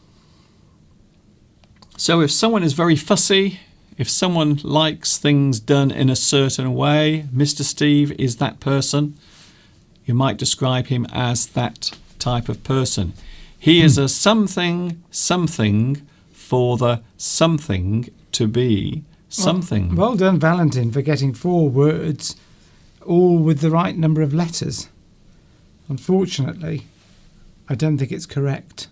So if someone is very fussy, if someone likes things done in a certain way, Mr. Steve is that person. You might describe him as that type of person. He is a something for the something to be something. Well done, Valentin, for getting 4 words, all with the right number of letters. Unfortunately, I don't think it's correct.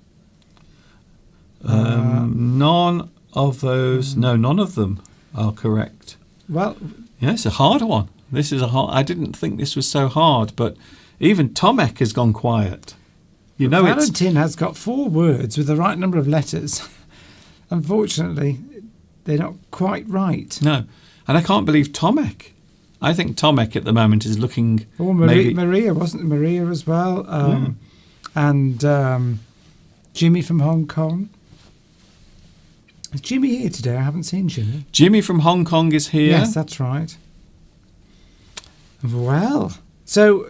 None of those. No, none of them are correct. Well, yeah, it's a hard one. This is a hard. I didn't think this was so hard, but even Tomek has gone quiet. You know, Valentin has got 4 words with the right number of letters. Unfortunately, they're not quite right. No, and I can't believe Tomek. I think Tomek at the moment is looking. Oh, Maria wasn't it? Maria as well, and Jimmy from Hong Kong. Is Jimmy here today? I haven't seen Jimmy. Jimmy from Hong Kong is here. Yes, that's right. Well, so.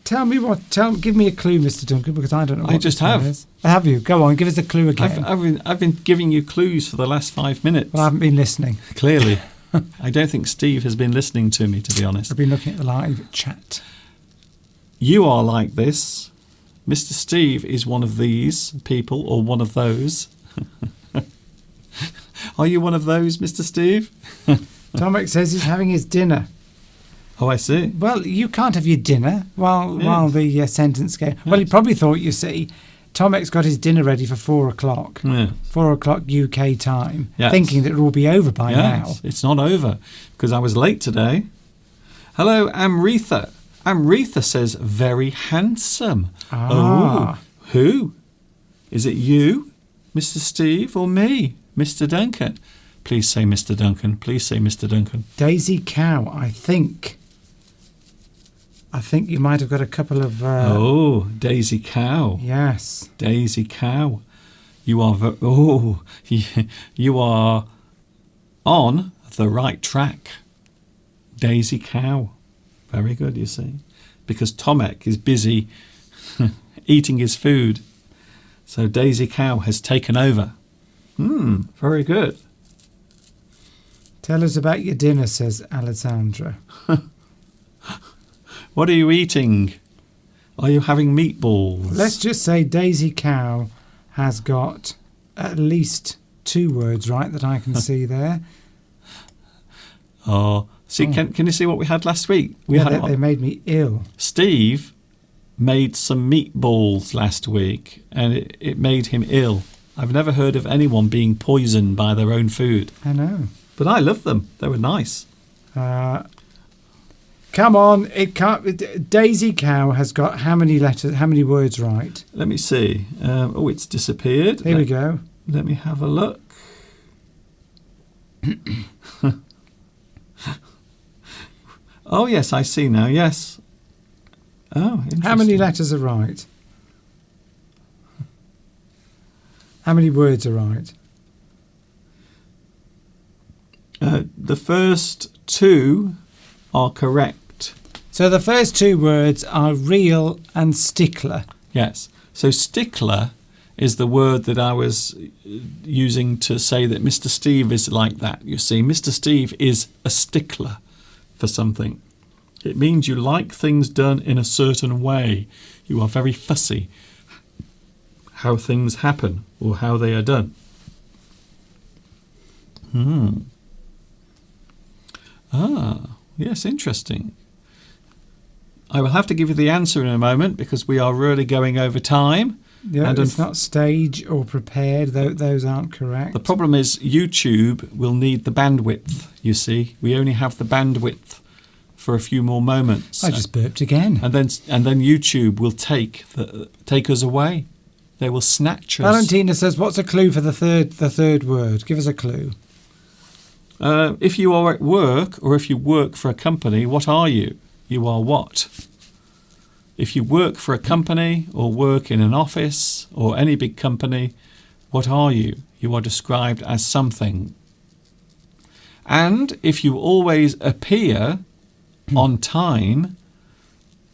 Give me a clue, Mr. Duncan, because I don't know what I just have. Is. Have you? Go on, give us a clue again. I've been giving you clues for the last 5 minutes. Well, I haven't been listening. Clearly. I don't think Steve has been listening to me, to be honest. I've been looking at the live chat. You are like this. Mr. Steve is one of these people, or one of those. Are you one of those, Mr. Steve? Tomek says he's having his dinner. Oh, I see. Well, you can't have your dinner while the sentence goes. Well, he probably thought, you see, Tomek's got his dinner ready for 4 o'clock. Yeah. 4 o'clock UK time, thinking that it will be over by now. It's not over, because I was late today. Hello, Amritha. Amritha says, very handsome. Oh, who? Is it you, Mr. Steve, or me, Mr. Duncan? Please say Mr. Duncan. Please say Mr. Duncan. Daisy Cow, I think. I think you might have got a couple of... Daisy Cow. Yes. Daisy Cow. You are... you are on the right track. Daisy Cow. Very good, you see. Because Tomek is busy eating his food. So Daisy Cow has taken over. Very good. Tell us about your dinner, says Alessandra. What are you eating? Are you having meatballs? Let's just say Daisy Cow has got at least 2 words right that I can see there. Can you see what we had last week? They made me ill. Steve made some meatballs last week, and it made him ill. I've never heard of anyone being poisoned by their own food. I know. But I love them. They were nice. Come on, it can't. Daisy Cow has got how many letters? How many words right? Let me see. It's disappeared. Here we go. Let me have a look. Oh yes, I see now. Yes. Oh, interesting. How many letters are right? How many words are right? The first two are correct. So the first two words are real and stickler. Yes. So stickler is the word that I was using to say that Mr. Steve is like that. You see, Mr. Steve is a stickler for something. It means you like things done in a certain way. You are very fussy how things happen or how they are done. Yes, interesting. I will have to give you the answer in a moment because we are really going over time. Yeah, and it's not stage or prepared. Those aren't correct. The problem is YouTube will need the bandwidth, you see. We only have the bandwidth for a few more moments. I just burped again. And then YouTube will take us away. They will snatch us. Valentina says, what's a clue for the third word? Give us a clue. If you are at work or if you work for a company, what are you? You are what? If you work for a company or work in an office or any big company, what are you? You are described as something. And if you always appear on time,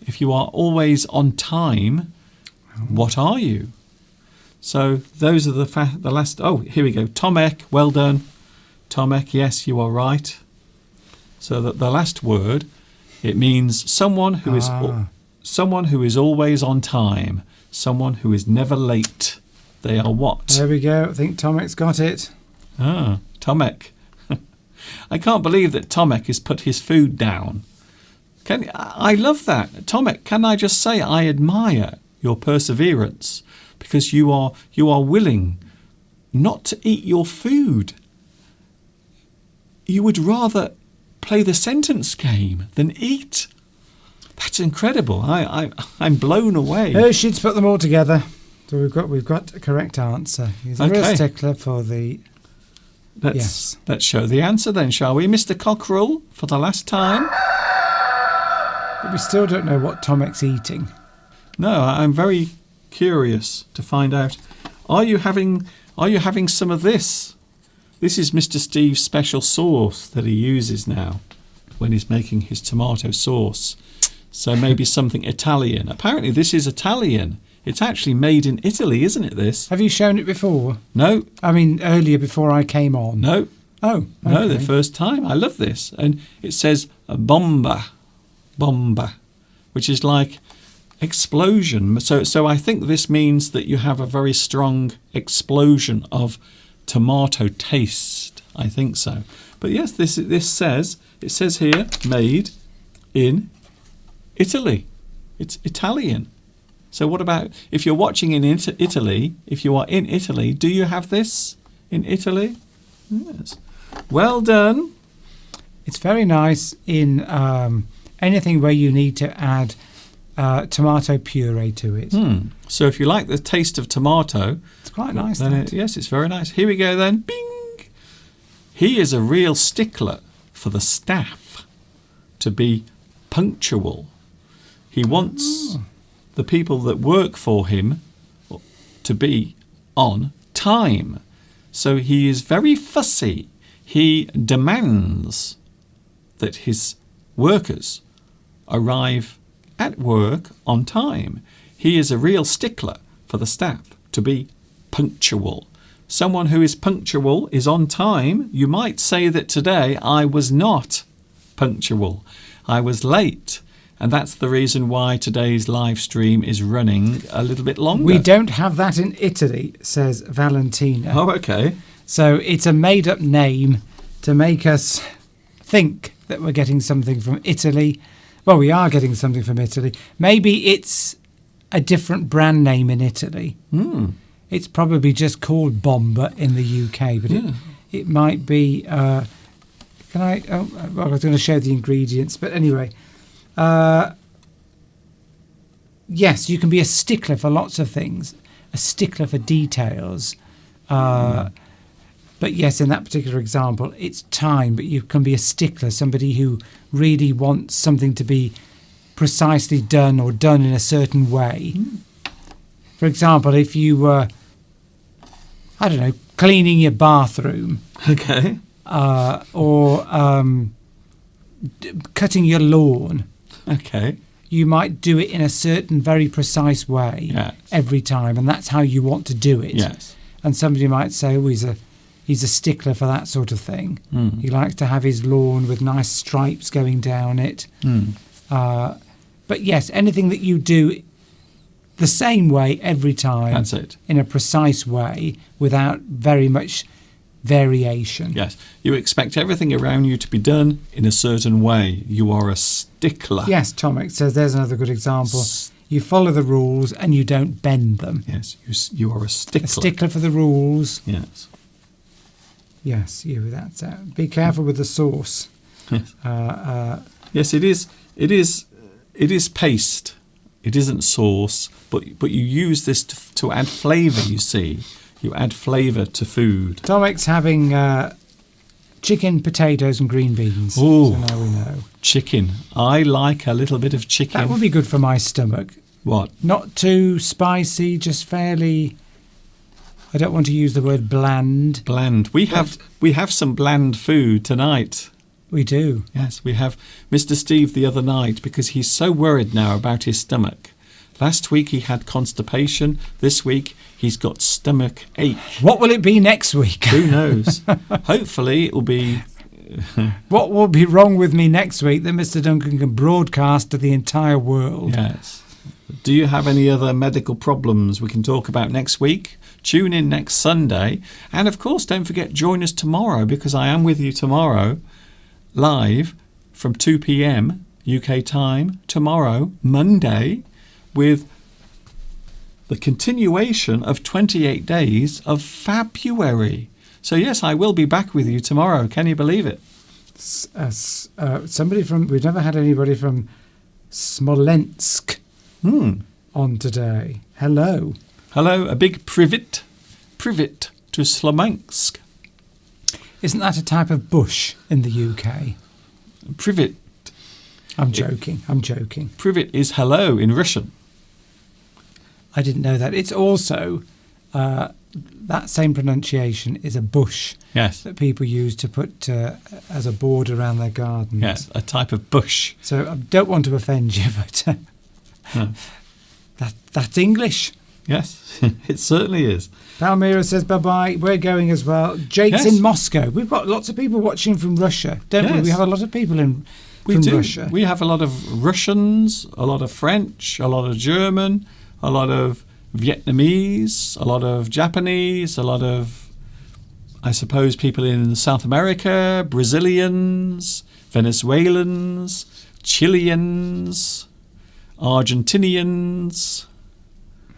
if you are always on time, what are you? So those are the last. Oh, here we go. Tomek, well done. Tomek, yes, you are right. So that the last word, it means someone who is always on time, someone who is never late. They are what? There we go. I think Tomek's got it. Tomek. I can't believe that Tomek has put his food down. I love that. Tomek, can I just say I admire your perseverance because you are willing not to eat your food. You would rather play the sentence game than eat. That's incredible. I'm blown away. She'd put them all together. So we've got a correct answer. He's a real stickler for the. Let's show the answer then, shall we, Mr. Cockerell, for the last time? But we still don't know what Tomek's eating. No, I'm very curious to find out. Are you having some of this? This is Mr. Steve's special sauce that he uses now when he's making his tomato sauce. So maybe something Italian. Apparently this is Italian. It's actually made in Italy, isn't it, this? Have you shown it before? No. I mean, earlier before I came on. No. Oh, okay. No, the first time. I love this. And it says bomba, which is like explosion. So I think this means that you have a very strong explosion of tomato taste. I think so. But yes, it says here, made in Italy. It's Italian. So what about if you're watching in Italy, if you are in Italy, do you have this in Italy? Yes. Well done. It's very nice in anything where you need to add tomato puree to it. So if you like the taste of tomato, it's quite nice. Yes, it's very nice. Here we go then. Bing! He is a real stickler for the staff to be punctual. He wants the people that work for him to be on time. So he is very fussy. He demands that his workers arrive at work on time. He is a real stickler for the staff to be punctual. Someone who is punctual is on time. You might say that today I was not punctual. I was late. And that's the reason why today's live stream is running a little bit longer. We don't have that in Italy, says Valentina. Oh, okay. So it's a made-up name to make us think that we're getting something from Italy. Well, we are getting something from Italy. Maybe it's a different brand name in Italy. It's probably just called Bomba in the UK, but it might be Can I? Oh, well, I was going to show the ingredients, but anyway. Yes, you can be a stickler for lots of things, a stickler for details. But yes, in that particular example, it's time, but you can be a stickler, somebody who really wants something to be precisely done or done in a certain way. For example, if you were, I don't know, cleaning your bathroom. Okay. Or cutting your lawn. Okay. You might do it in a certain very precise way every time, and that's how you want to do it. Yes. And somebody might say, oh, he's a stickler for that sort of thing. He likes to have his lawn with nice stripes going down it. But yes, anything that you do the same way every time. That's it. In a precise way without very much variation. Yes. You expect everything around you to be done in a certain way. You are a stickler. Yes, Tomek says there's another good example. You follow the rules and you don't bend them. Yes, you are a stickler. A stickler for the rules. Yes. Yes, that's it. Be careful with the sauce. Yes. Yes, it is. It is paste. It isn't sauce, but you use this to add flavour. You see, you add flavour to food. Tomek's having chicken, potatoes, and green beans. Oh, so now we know. Chicken. I like a little bit of chicken. That would be good for my stomach. What? Not too spicy, just fairly. I don't want to use the word bland. Bland. We have some bland food tonight. We do. Yes, we have Mr. Steve the other night because he's so worried now about his stomach. Last week he had constipation. This week he's got stomach ache. What will it be next week? Who knows? Hopefully it will be... What will be wrong with me next week that Mr. Duncan can broadcast to the entire world? Yes. Do you have any other medical problems we can talk about next week? Tune in next Sunday. And of course, don't forget, join us tomorrow because I am with you tomorrow, live from 2 p.m. UK time, tomorrow, Monday, with the continuation of 28 days of February. So yes, I will be back with you tomorrow. Can you believe it? Somebody from... We've never had anybody from Smolensk on today. Hello. Hello, a big privet to Smolensk. Isn't that a type of bush in the UK? Privet. I'm joking. Privet is hello in Russian. I didn't know that. It's also, that same pronunciation is a bush. Yes. That people use to put as a border around their gardens. Yes, a type of bush. So I don't want to offend you, but No. that's English. Yes, it certainly is. Palmyra says bye-bye. We're going as well. Jake's in Moscow. We've got lots of people watching from Russia, don't we? We have a lot of people from Russia. We have a lot of Russians, a lot of French, a lot of German, a lot of Vietnamese, a lot of Japanese, a lot of, I suppose, people in South America, Brazilians, Venezuelans, Chileans, Argentinians.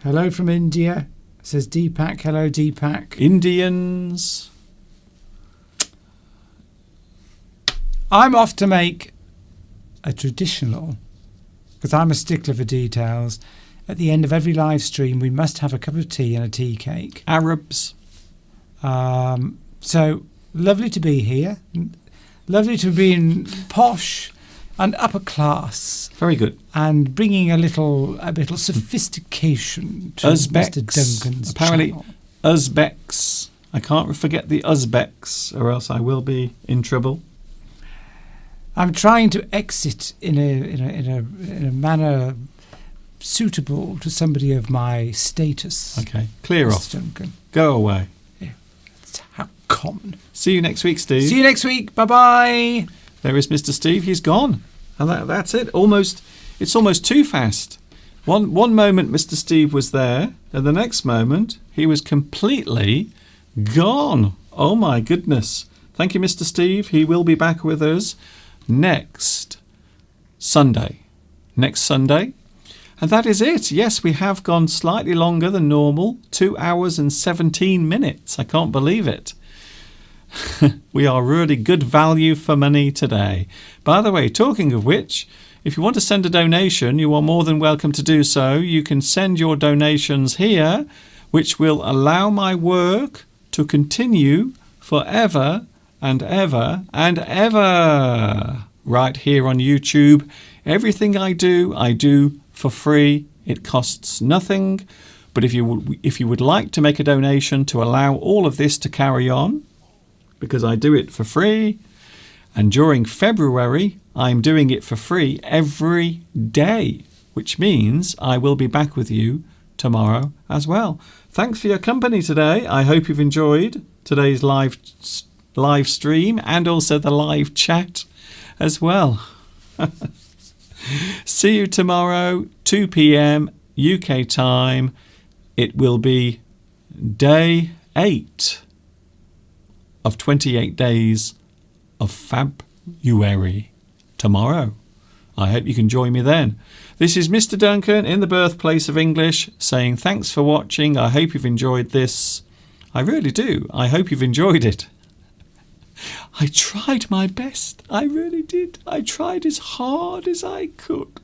Hello from India, says Deepak. Hello, Deepak. Indians. I'm off to make a traditional, because I'm a stickler for details. At the end of every live stream, we must have a cup of tea and a tea cake. Arabs. So lovely to be here. Lovely to be in posh and upper class. Very good. And bringing a little sophistication to Uzbeks. Mr. Duncan's Apparently, channel. Uzbeks. I can't forget the Uzbeks, or else I will be in trouble. I'm trying to exit in a manner suitable to somebody of my status. Okay, clear off. Duncan. Go away. Yeah, that's how common. See you next week, Steve. See you next week. Bye-bye. There is Mr. Steve. He's gone. And that's it. It's almost too fast. One moment Mr. Steve was there, and the next moment he was completely gone. Oh my goodness. Thank you, Mr. Steve. He will be back with us next Sunday. And that is it. Yes, we have gone slightly longer than normal. 2 hours and 17 minutes. I can't believe it. We are really good value for money today. By the way, talking of which, if you want to send a donation, you are more than welcome to do so. You can send your donations here, which will allow my work to continue forever and ever and ever. Right here on YouTube. Everything I do for free. It costs nothing. But if you would like to make a donation to allow all of this to carry on, because I do it for free, and during February, I'm doing it for free every day, which means I will be back with you tomorrow as well. Thanks for your company today. I hope you've enjoyed today's live stream and also the live chat as well. See you tomorrow, 2 p.m. UK time. It will be day 8 of 28 days of February tomorrow. I hope you can join me then. This is Mr. Duncan in the birthplace of English saying thanks for watching. I hope you've enjoyed this. I really do. I hope you've enjoyed it. I tried my best. I really did. I tried as hard as I could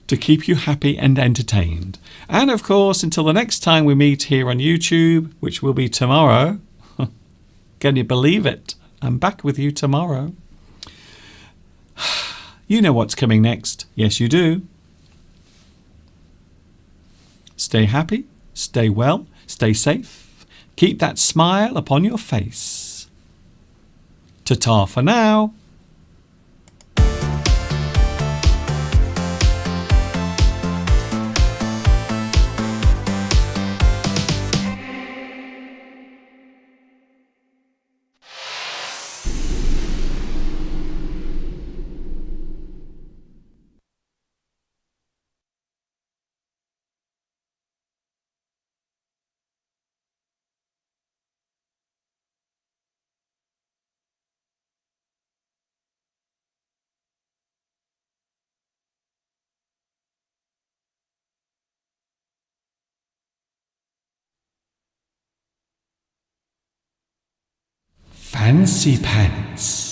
to keep you happy and entertained. And of course, until the next time we meet here on YouTube, which will be tomorrow. Can you believe it? I'm back with you tomorrow. You know what's coming next. Yes, you do. Stay happy, stay well, stay safe. Keep that smile upon your face. Ta-ta for now. Fancy pants.